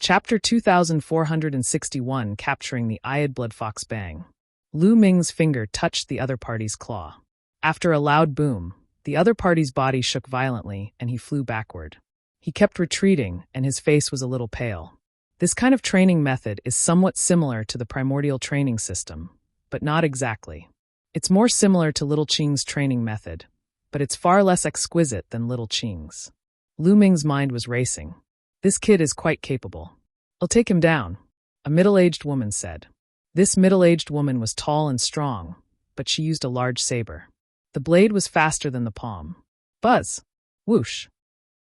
Chapter 2461, Capturing the Eyed Blood Fox. Bang. Lu Ming's finger touched the other party's claw. After a loud boom, the other party's body shook violently and he flew backward. He kept retreating and his face was a little pale. This kind of training method is somewhat similar to the primordial training system, but not exactly. It's more similar to Little Qing's training method, but it's far less exquisite than Little Qing's. Lu Ming's mind was racing. This kid is quite capable. I'll take him down, a middle-aged woman said. This middle-aged woman was tall and strong, but she used a large saber. The blade was faster than the palm. Buzz! Whoosh!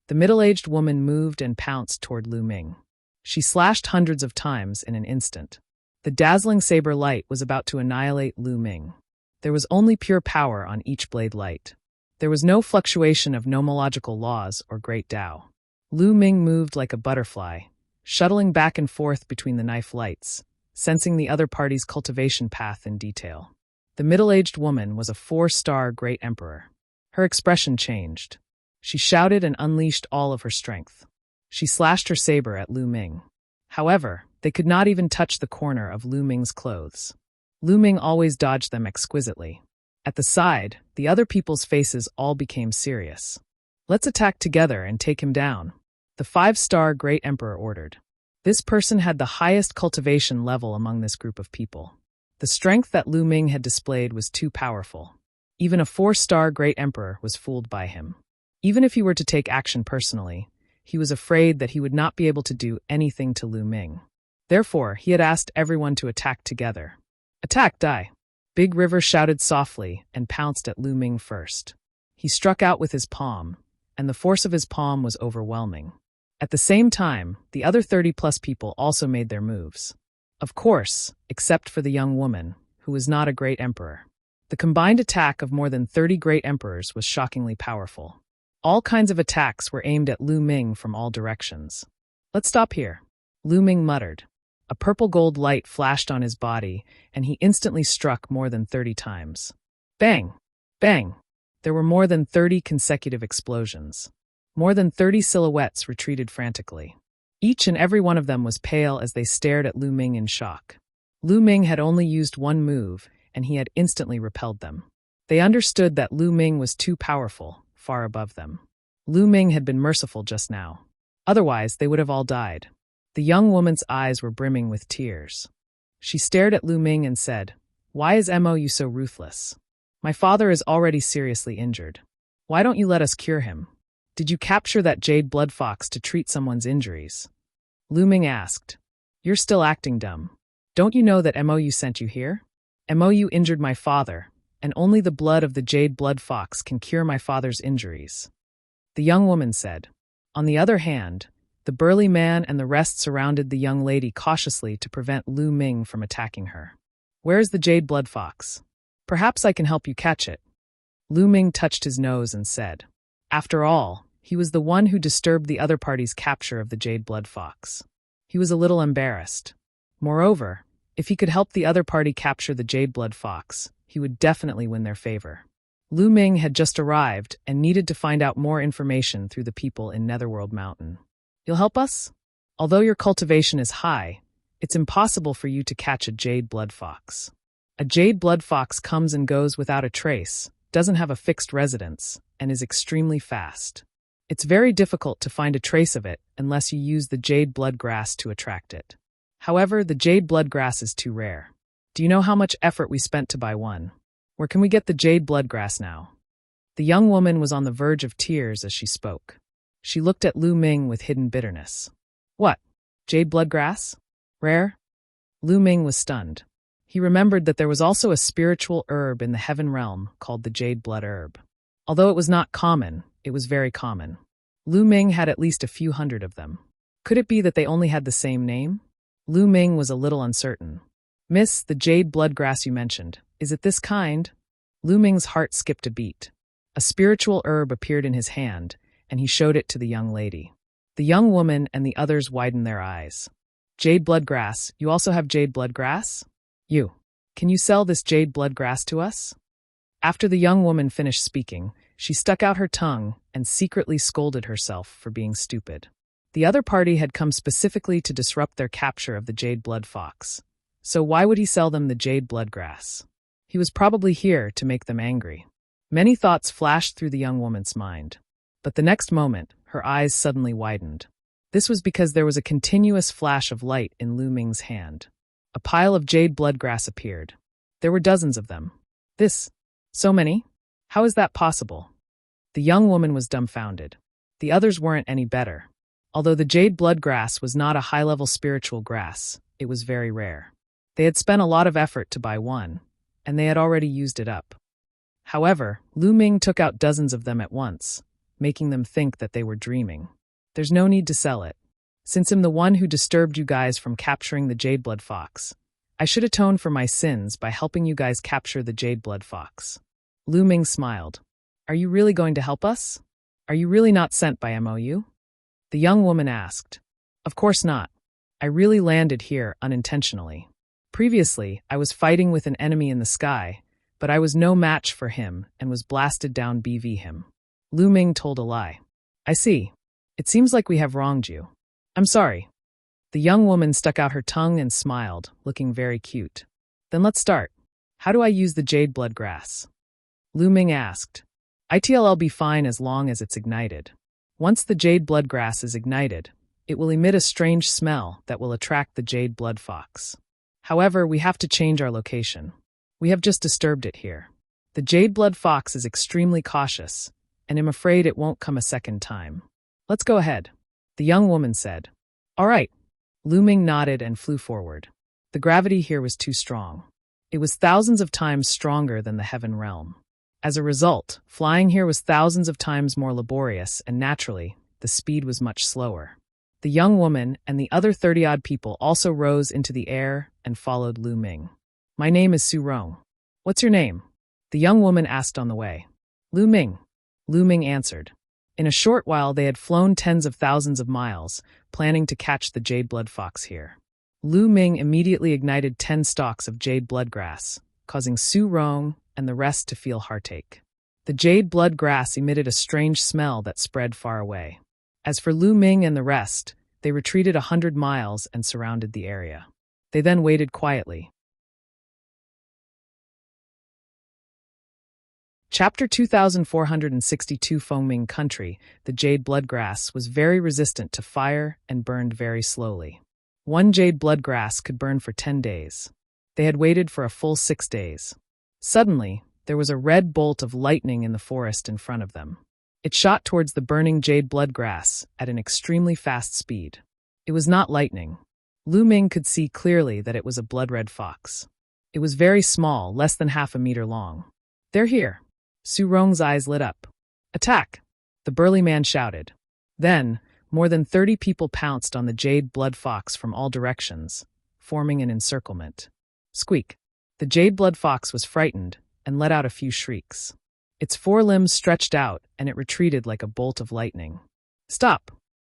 The middle-aged woman moved and pounced toward Lu Ming. She slashed hundreds of times in an instant. The dazzling saber light was about to annihilate Lu Ming. There was only pure power on each blade light. There was no fluctuation of nomological laws or great Tao. Lu Ming moved like a butterfly, shuttling back and forth between the knife lights, sensing the other party's cultivation path in detail. The middle-aged woman was a 4-star Great Emperor. Her expression changed. She shouted and unleashed all of her strength. She slashed her saber at Lu Ming. However, they could not even touch the corner of Lu Ming's clothes. Lu Ming always dodged them exquisitely. At the side, the other people's faces all became serious. "Let's attack together and take him down," the 5-star Great Emperor ordered. This person had the highest cultivation level among this group of people. The strength that Lu Ming had displayed was too powerful. Even a 4-star Great Emperor was fooled by him. Even if he were to take action personally, he was afraid that he would not be able to do anything to Lu Ming. Therefore, he had asked everyone to attack together. "Attack, die!" Big River shouted softly and pounced at Lu Ming first. He struck out with his palm, and the force of his palm was overwhelming. At the same time, the other 30-plus people also made their moves. Of course, except for the young woman, who was not a Great Emperor. The combined attack of more than 30 great emperors was shockingly powerful. All kinds of attacks were aimed at Lu Ming from all directions. "Let's stop here," Lu Ming muttered. A purple-gold light flashed on his body, and he instantly struck more than 30 times. Bang! Bang! There were more than 30 consecutive explosions. More than 30 silhouettes retreated frantically. Each and every one of them was pale as they stared at Lu Ming in shock. Lu Ming had only used one move, and he had instantly repelled them. They understood that Lu Ming was too powerful, far above them. Lu Ming had been merciful just now. Otherwise, they would have all died. The young woman's eyes were brimming with tears. She stared at Lu Ming and said, "Why is Mo so ruthless? My father is already seriously injured. Why don't you let us cure him? Did you capture that jade blood fox to treat someone's injuries?" Lu Ming asked. "You're still acting dumb. Don't you know that Mo sent you here? Mo injured my father, and only the blood of the jade blood fox can cure my father's injuries." The young woman said. On the other hand, the burly man and the rest surrounded the young lady cautiously to prevent Lu Ming from attacking her. "Where is the jade blood fox? Perhaps I can help you catch it." Lu Ming touched his nose and said. After all, he was the one who disturbed the other party's capture of the jade blood fox. He was a little embarrassed. Moreover, if he could help the other party capture the jade blood fox, he would definitely win their favor. Lu Ming had just arrived and needed to find out more information through the people in Netherworld Mountain. "You'll help us? Although your cultivation is high, it's impossible for you to catch a jade blood fox. A jade blood fox comes and goes without a trace, doesn't have a fixed residence, and is extremely fast. It's very difficult to find a trace of it unless you use the jade blood grass to attract it. However, the jade blood grass is too rare. Do you know how much effort we spent to buy one? Where can we get the jade blood grass now?" The young woman was on the verge of tears as she spoke. She looked at Lu Ming with hidden bitterness. "What? Jade blood grass? Rare?" Lu Ming was stunned. He remembered that there was also a spiritual herb in the heaven realm called the jade blood herb. Although it was not common, it was very common. Lu Ming had at least a few hundred of them. Could it be that they only had the same name? Lu Ming was a little uncertain. "Miss, the jade blood grass you mentioned, is it this kind?" Lu Ming's heart skipped a beat. A spiritual herb appeared in his hand, and he showed it to the young lady. The young woman and the others widened their eyes. "Jade blood grass, you also have jade blood grass? Can you sell this jade blood grass to us?" After the young woman finished speaking, she stuck out her tongue and secretly scolded herself for being stupid. The other party had come specifically to disrupt their capture of the jade blood fox. So why would he sell them the jade blood grass? He was probably here to make them angry. Many thoughts flashed through the young woman's mind. But the next moment, her eyes suddenly widened. This was because there was a continuous flash of light in Lu Ming's hand. A pile of jade blood grass appeared. There were dozens of them. So many? How is that possible? The young woman was dumbfounded. The others weren't any better. Although the jade blood grass was not a high-level spiritual grass, it was very rare. They had spent a lot of effort to buy one, and they had already used it up. However, Lu Ming took out dozens of them at once, making them think that they were dreaming. "There's no need to sell it. Since I'm the one who disturbed you guys from capturing the jade blood fox, I should atone for my sins by helping you guys capture the jade blood fox." Lu Ming smiled. "Are you really going to help us? Are you really not sent by Mo? The young woman asked. "Of course not. I really landed here unintentionally. Previously, I was fighting with an enemy in the sky, but I was no match for him and was blasted down BV him." Lu Ming told a lie. "I see. It seems like we have wronged you. I'm sorry." The young woman stuck out her tongue and smiled, looking very cute. "Then let's start. How do I use the jade blood grass?" Lu Ming asked. "It'll be fine as long as it's ignited. Once the jade blood grass is ignited, it will emit a strange smell that will attract the jade blood fox. However, we have to change our location. We have just disturbed it here. The jade blood fox is extremely cautious, and I'm afraid it won't come a second time. Let's go ahead," the young woman said. "All right." Lu Ming nodded and flew forward. The gravity here was too strong. It was thousands of times stronger than the heaven realm. As a result, flying here was thousands of times more laborious, and naturally, the speed was much slower. The young woman and the other 30-odd people also rose into the air and followed Lu Ming. "My name is Su Rong. What's your name?" The young woman asked on the way. Lu Ming. Lu Ming answered. In a short while they had flown tens of thousands of miles, planning to catch the jade blood fox here. Lu Ming immediately ignited 10 stalks of jade blood grass, causing Su Rong and the rest to feel heartache. The jade blood grass emitted a strange smell that spread far away. As for Lu Ming and the rest, they retreated 100 miles and surrounded the area. They then waited quietly. Chapter 2462 Fengming Country, the jade bloodgrass was very resistant to fire and burned very slowly. One jade bloodgrass could burn for 10 days. They had waited for a full 6 days. Suddenly, there was a red bolt of lightning in the forest in front of them. It shot towards the burning jade bloodgrass at an extremely fast speed. It was not lightning. Lu Ming could see clearly that it was a blood-red fox. It was very small, less than half a meter long. They're here. Su Rong's eyes lit up. Attack! The burly man shouted. Then, more than 30 people pounced on the jade blood fox from all directions, forming an encirclement. Squeak! The jade blood fox was frightened and let out a few shrieks. Its forelimbs stretched out and it retreated like a bolt of lightning. Stop!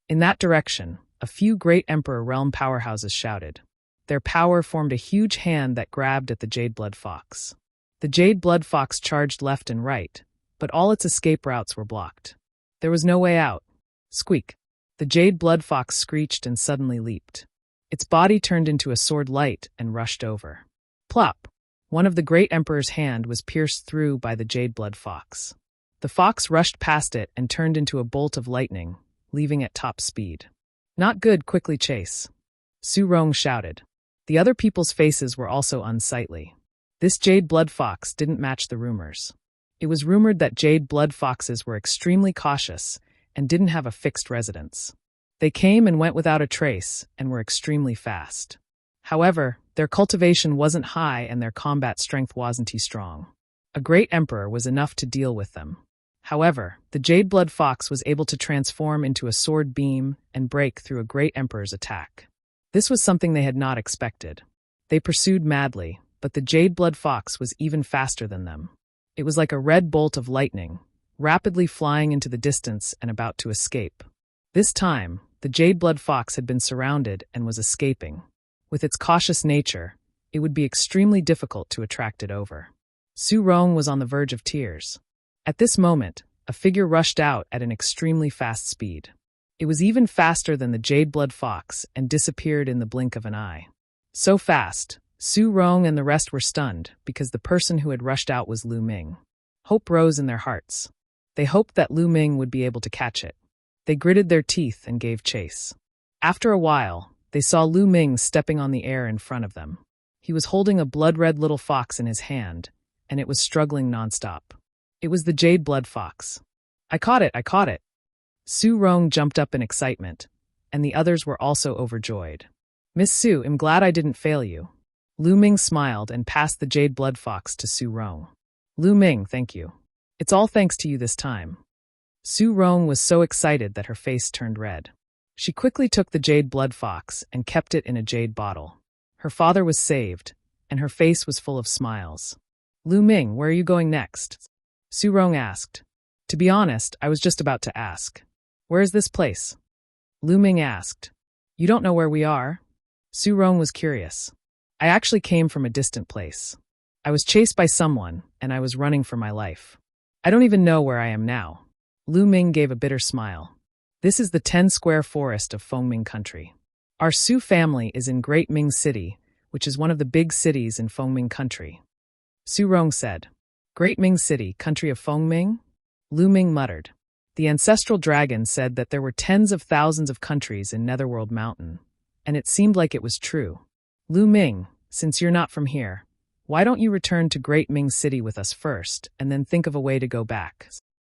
In that direction, a few great Emperor realm powerhouses shouted. Their power formed a huge hand that grabbed at the jade blood fox. The jade blood fox charged left and right, but all its escape routes were blocked. There was no way out. Squeak! The jade blood fox screeched and suddenly leaped. Its body turned into a sword light and rushed over. Plop! One of the great Emperor's hand was pierced through by the jade blood fox. The fox rushed past it and turned into a bolt of lightning, leaving at top speed. Not good, quickly chase. Su Rong shouted. The other people's faces were also unsightly. This jade blood fox didn't match the rumors. It was rumored that jade blood foxes were extremely cautious and didn't have a fixed residence. They came and went without a trace and were extremely fast. However, their cultivation wasn't high and their combat strength wasn't strong. A great emperor was enough to deal with them. However, the jade blood fox was able to transform into a sword beam and break through a great emperor's attack. This was something they had not expected. They pursued madly, but the jade blood fox was even faster than them. It was like a red bolt of lightning, rapidly flying into the distance and about to escape. This time, the jade blood fox had been surrounded and was escaping. With its cautious nature, it would be extremely difficult to attract it over. Su Rong was on the verge of tears. At this moment, a figure rushed out at an extremely fast speed. It was even faster than the jade blood fox and disappeared in the blink of an eye. So fast, Su Rong and the rest were stunned because the person who had rushed out was Lu Ming. Hope rose in their hearts. They hoped that Lu Ming would be able to catch it. They gritted their teeth and gave chase. After a while, they saw Lu Ming stepping on the air in front of them. He was holding a blood-red little fox in his hand, and it was struggling nonstop. It was the jade blood fox. I caught it, I caught it. Su Rong jumped up in excitement, and the others were also overjoyed. Miss Su, I'm glad I didn't fail you. Lu Ming smiled and passed the jade blood fox to Su Rong. Lu Ming, thank you. It's all thanks to you this time. Su Rong was so excited that her face turned red. She quickly took the jade blood fox and kept it in a jade bottle. Her father was saved, and her face was full of smiles. Lu Ming, where are you going next? Su Rong asked. To be honest, I was just about to ask. Where is this place? Lu Ming asked. You don't know where we are? Su Rong was curious. I actually came from a distant place. I was chased by someone, and I was running for my life. I don't even know where I am now. Lu Ming gave a bitter smile. This is the 10-square forest of Fengming Country. Our Su family is in Great Ming City, which is one of the big cities in Fengming Country. Su Rong said. Great Ming City, country of Fengming? Lu Ming muttered. The ancestral dragon said that there were tens of thousands of countries in Netherworld Mountain, and it seemed like it was true. Lu Ming, since you're not from here, why don't you return to Great Ming City with us first, and then think of a way to go back?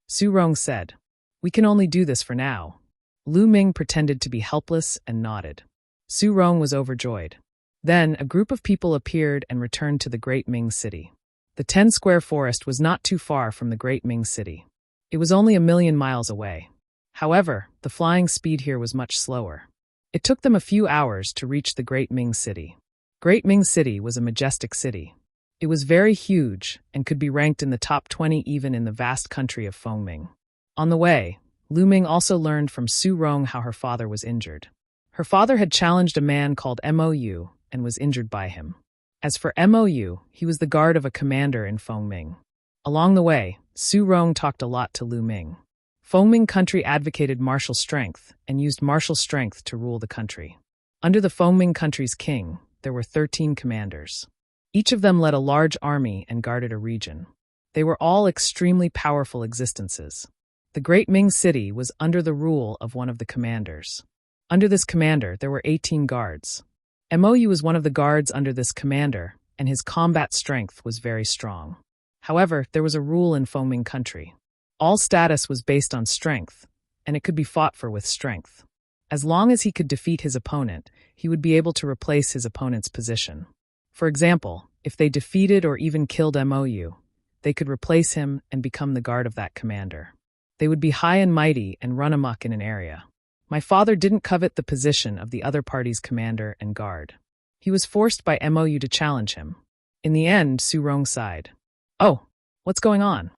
Su Rong said. We can only do this for now. Lu Ming pretended to be helpless and nodded. Su Rong was overjoyed. Then, a group of people appeared and returned to the Great Ming City. The 10-square forest was not too far from the Great Ming City. It was only 1,000,000 miles away. However, the flying speed here was much slower. It took them a few hours to reach the Great Ming City. Great Ming City was a majestic city. It was very huge and could be ranked in the top 20 even in the vast country of Fengming. On the way, Lu Ming also learned from Su Rong how her father was injured. Her father had challenged a man called Mou and was injured by him. As for Mou, he was the guard of a commander in Fengming. Along the way, Su Rong talked a lot to Lu Ming. Fengming country advocated martial strength and used martial strength to rule the country. Under the Fengming country's king, there were 13 commanders. Each of them led a large army and guarded a region. They were all extremely powerful existences. The Great Ming City was under the rule of one of the commanders. Under this commander, there were 18 guards. Mou was one of the guards under this commander, and his combat strength was very strong. However, there was a rule in Fengming country. All status was based on strength, and it could be fought for with strength. As long as he could defeat his opponent, he would be able to replace his opponent's position. For example, if they defeated or even killed Mou, they could replace him and become the guard of that commander. They would be high and mighty and run amok in an area. My father didn't covet the position of the other party's commander and guard. He was forced by Mou to challenge him. In the end, Su Rong sighed. "Oh, what's going on?"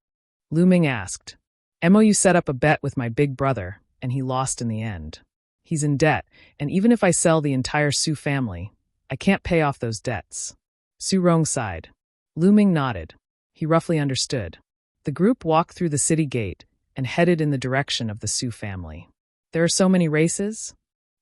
Lu Ming asked. "Mou set up a bet with my big brother, and he lost in the end. He's in debt, and even if I sell the entire Su family, I can't pay off those debts." Su Rong sighed. Lu Ming nodded. He roughly understood. The group walked through the city gate and headed in the direction of the Su family. There are so many races?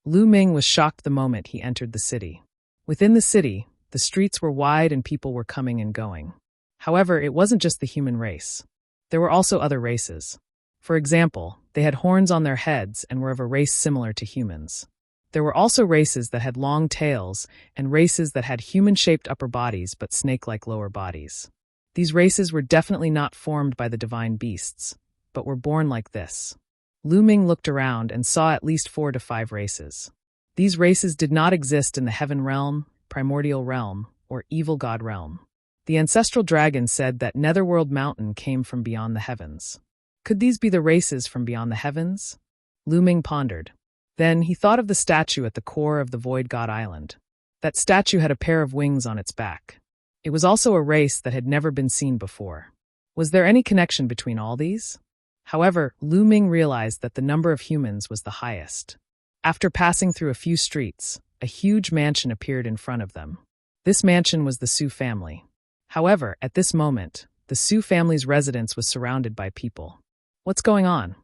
Lu Ming was shocked the moment he entered the city. Within the city, the streets were wide and people were coming and going. However, it wasn't just the human race. There were also other races. For example, they had horns on their heads and were of a race similar to humans. There were also races that had long tails and races that had human-shaped upper bodies but snake-like lower bodies. These races were definitely not formed by the divine beasts, but were born like this. Lu Ming looked around and saw at least 4 to 5 races. These races did not exist in the Heaven Realm, Primordial Realm, or Evil God Realm. The ancestral dragon said that Netherworld Mountain came from beyond the heavens. Could these be the races from beyond the heavens? Lu Ming pondered. Then he thought of the statue at the core of the Void God Island. That statue had a pair of wings on its back. It was also a race that had never been seen before. Was there any connection between all these? However, Lu Ming realized that the number of humans was the highest. After passing through a few streets, a huge mansion appeared in front of them. This mansion was the Su family. However, at this moment, the Su family's residence was surrounded by people. What's going on?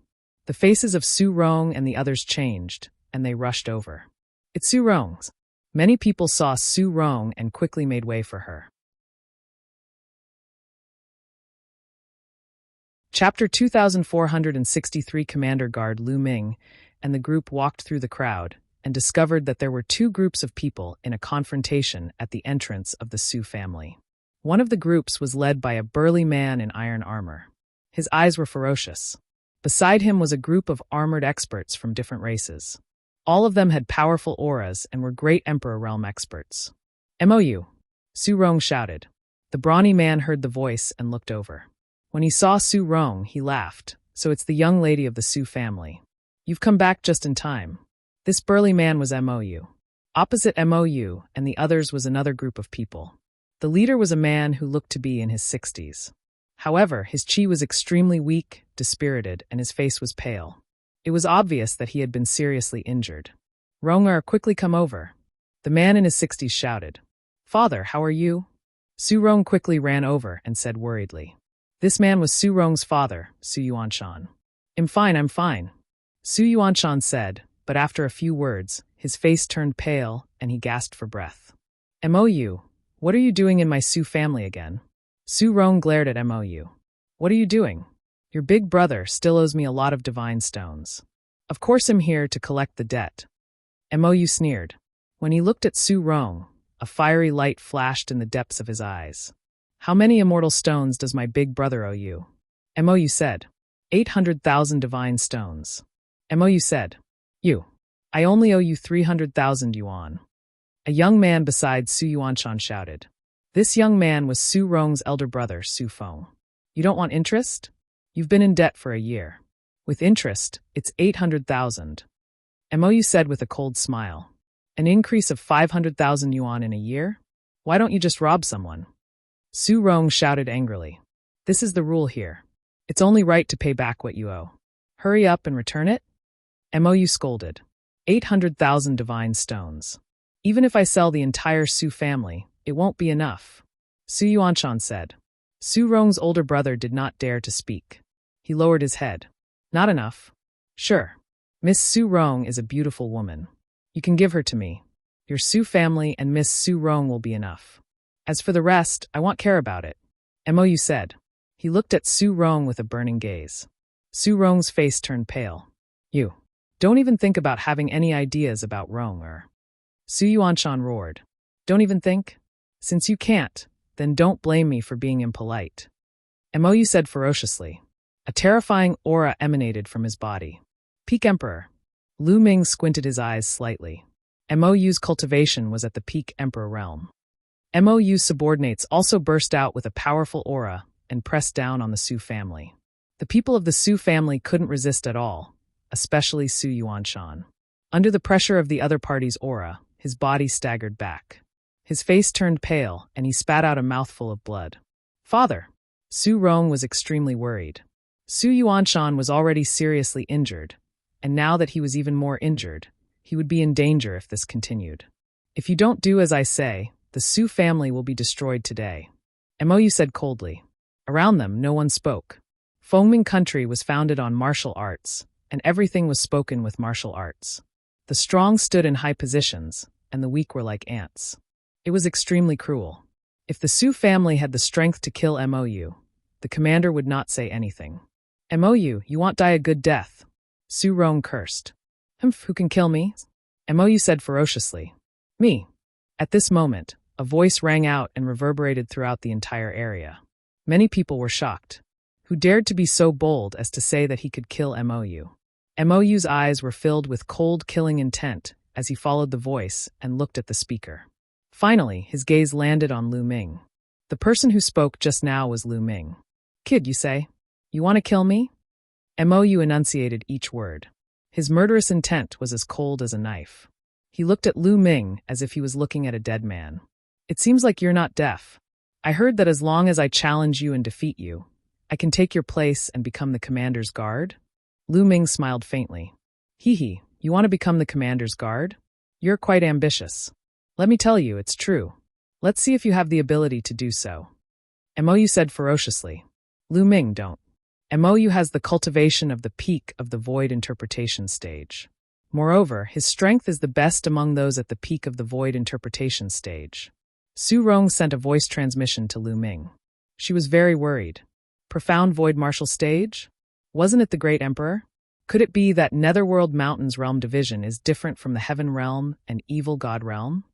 The faces of Su Rong and the others changed, and they rushed over. It's Su Rong's. Many people saw Su Rong and quickly made way for her. Chapter 2463. Commander Guard Lu Ming and the group walked through the crowd and discovered that there were 2 groups of people in a confrontation at the entrance of the Su family. One of the groups was led by a burly man in iron armor. His eyes were ferocious. Beside him was a group of armored experts from different races. All of them had powerful auras and were great Emperor Realm experts. "Mou!" Su Rong shouted. The brawny man heard the voice and looked over. When he saw Su Rong, he laughed. "So it's the young lady of the Su family. You've come back just in time." This burly man was Mou. Opposite Mou and the others was another group of people. The leader was a man who looked to be in his 60s. However, his chi was extremely weak, dispirited, and his face was pale. It was obvious that he had been seriously injured. "Ronger, quickly come over." The man in his 60s shouted. "Father, how are you?" Su Rong quickly ran over and said worriedly. This man was Su Rong's father, Su Yuanshan. I'm fine," Su Yuanshan said, but after a few words, his face turned pale and he gasped for breath. "Mou, what are you doing in my Su family again?" Su Rong glared at Mou. "What are you doing? Your big brother still owes me a lot of divine stones. Of course I'm here to collect the debt." Mou sneered. When he looked at Su Rong, a fiery light flashed in the depths of his eyes. "How many immortal stones does my big brother owe you?" Mou said. 800,000 divine stones. Mou said. I only owe you 300,000 yuan. A young man beside Su Yuanshan shouted. This young man was Su Rong's elder brother, Su Feng. "You don't want interest? You've been in debt for a year. With interest, it's 800,000. Mou said with a cold smile. An increase of 500,000 yuan in a year? Why don't you just rob someone? Su Rong shouted angrily. This is the rule here. It's only right to pay back what you owe. Hurry up and return it? Mou scolded. 800,000 divine stones. Even if I sell the entire Su family, it won't be enough. Su Yuanshan said. Su Rong's older brother did not dare to speak. He lowered his head. Not enough. Sure. Miss Su Rong is a beautiful woman. You can give her to me. Your Su family and Miss Su Rong will be enough. As for the rest, I won't care about it. Mou said. He looked at Su Rong with a burning gaze. Su Rong's face turned pale. You. Don't even think about having any ideas about Rong or. Su Yuanshan roared. Don't even think? Since you can't, then don't blame me for being impolite. Mou said ferociously. A terrifying aura emanated from his body. Peak Emperor. Lu Ming squinted his eyes slightly. Mou's cultivation was at the Peak Emperor realm. Mou's subordinates also burst out with a powerful aura and pressed down on the Su family. The people of the Su family couldn't resist at all, especially Su Yuanshan. Under the pressure of the other party's aura, his body staggered back. His face turned pale, and he spat out a mouthful of blood. Father! Su Rong was extremely worried. Su Yuanshan was already seriously injured, and now that he was even more injured, he would be in danger if this continued. If you don't do as I say, the Su family will be destroyed today. Mou said coldly. Around them, no one spoke. Fengming country was founded on martial arts, and everything was spoken with martial arts. The strong stood in high positions, and the weak were like ants. It was extremely cruel. If the Su family had the strength to kill Mou, the commander would not say anything. Mou, you won't die a good death. Su Rong cursed. Humph, who can kill me? Mou said ferociously. Me. At this moment, a voice rang out and reverberated throughout the entire area. Many people were shocked. Who dared to be so bold as to say that he could kill Mou? Mou's eyes were filled with cold, killing intent as he followed the voice and looked at the speaker. Finally, his gaze landed on Lu Ming. The person who spoke just now was Lu Ming. Kid, you say? You want to kill me? Mou enunciated each word. His murderous intent was as cold as a knife. He looked at Lu Ming as if he was looking at a dead man. It seems like you're not deaf. I heard that as long as I challenge you and defeat you, I can take your place and become the commander's guard? Lu Ming smiled faintly. Hee, you want to become the commander's guard? You're quite ambitious. Let me tell you, it's true. Let's see if you have the ability to do so. Mou said ferociously. Lu Ming, don't. Mou has the cultivation of the peak of the void interpretation stage. Moreover, his strength is the best among those at the peak of the void interpretation stage. Su Rong sent a voice transmission to Lu Ming. She was very worried. Profound void martial stage? Wasn't it the Great Emperor? Could it be that Netherworld Mountain's realm division is different from the Heaven Realm and Evil God Realm?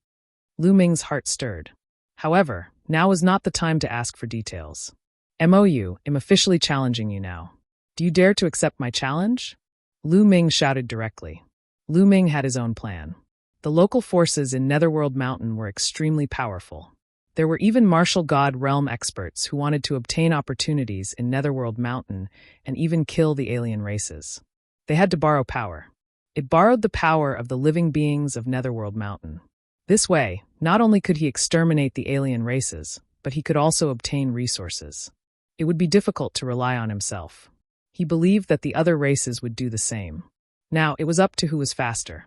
Lu Ming's heart stirred. However, now was not the time to ask for details. Mou, I'm officially challenging you now. Do you dare to accept my challenge? Lu Ming shouted directly. Lu Ming had his own plan. The local forces in Netherworld Mountain were extremely powerful. There were even martial god realm experts who wanted to obtain opportunities in Netherworld Mountain and even kill the alien races. They had to borrow power. It borrowed the power of the living beings of Netherworld Mountain. This way, not only could he exterminate the alien races, but he could also obtain resources. It would be difficult to rely on himself. He believed that the other races would do the same. Now, it was up to who was faster.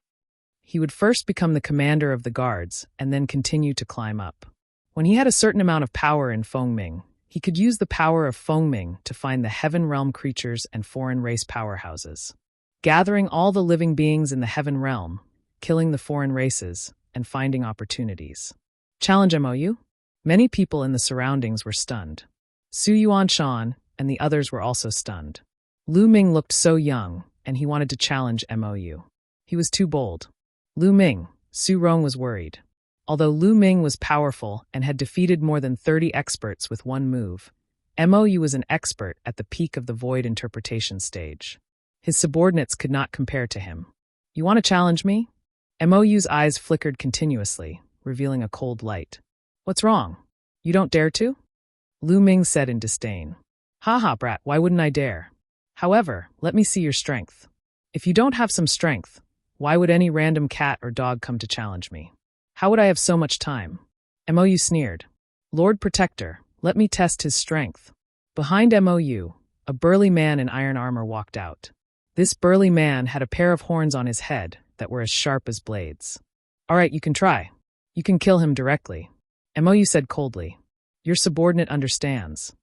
He would first become the commander of the guards and then continue to climb up. When he had a certain amount of power in Fengming, he could use the power of Fengming to find the Heaven Realm creatures and foreign race powerhouses. Gathering all the living beings in the Heaven Realm, killing the foreign races, and finding opportunities. Challenge Mou? Many people in the surroundings were stunned. Su Yuanshan and the others were also stunned. Lu Ming looked so young, and he wanted to challenge Mou. He was too bold. Lu Ming, Su Rong was worried. Although Lu Ming was powerful and had defeated more than 30 experts with one move, Mou was an expert at the peak of the void interpretation stage. His subordinates could not compare to him. You want to challenge me? Mou's eyes flickered continuously, revealing a cold light. What's wrong? You don't dare to? Lu Ming said in disdain. Ha ha, brat, why wouldn't I dare? However, let me see your strength. If you don't have some strength, why would any random cat or dog come to challenge me? How would I have so much time? Mou sneered. Lord Protector, Let me test his strength. Behind MOU, a burly man in iron armor walked out. This burly man had a pair of horns on his head that were as sharp as blades. All right, you can try. You can kill him directly. MOU said coldly. Your subordinate understands.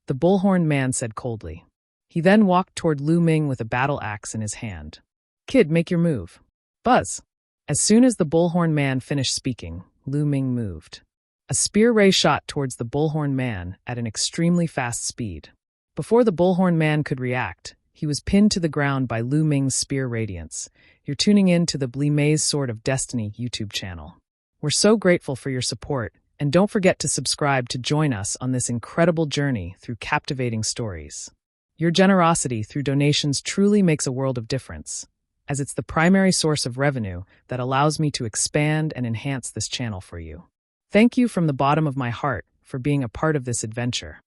The bullhorn man said coldly. He then walked toward Lu Ming with a battle axe in his hand. Kid, make your move. Buzz. As soon as the bullhorn man finished speaking, Lu Ming moved. A spear ray shot towards the bullhorn man at an extremely fast speed. Before the bullhorn man could react, he was pinned to the ground by Lu Ming's spear radiance. You're tuning in to the Bli Mei's Sword of Destiny YouTube channel. We're so grateful for your support, and don't forget to subscribe to join us on this incredible journey through captivating stories. Your generosity through donations truly makes a world of difference, as it's the primary source of revenue that allows me to expand and enhance this channel for you. Thank you from the bottom of my heart for being a part of this adventure.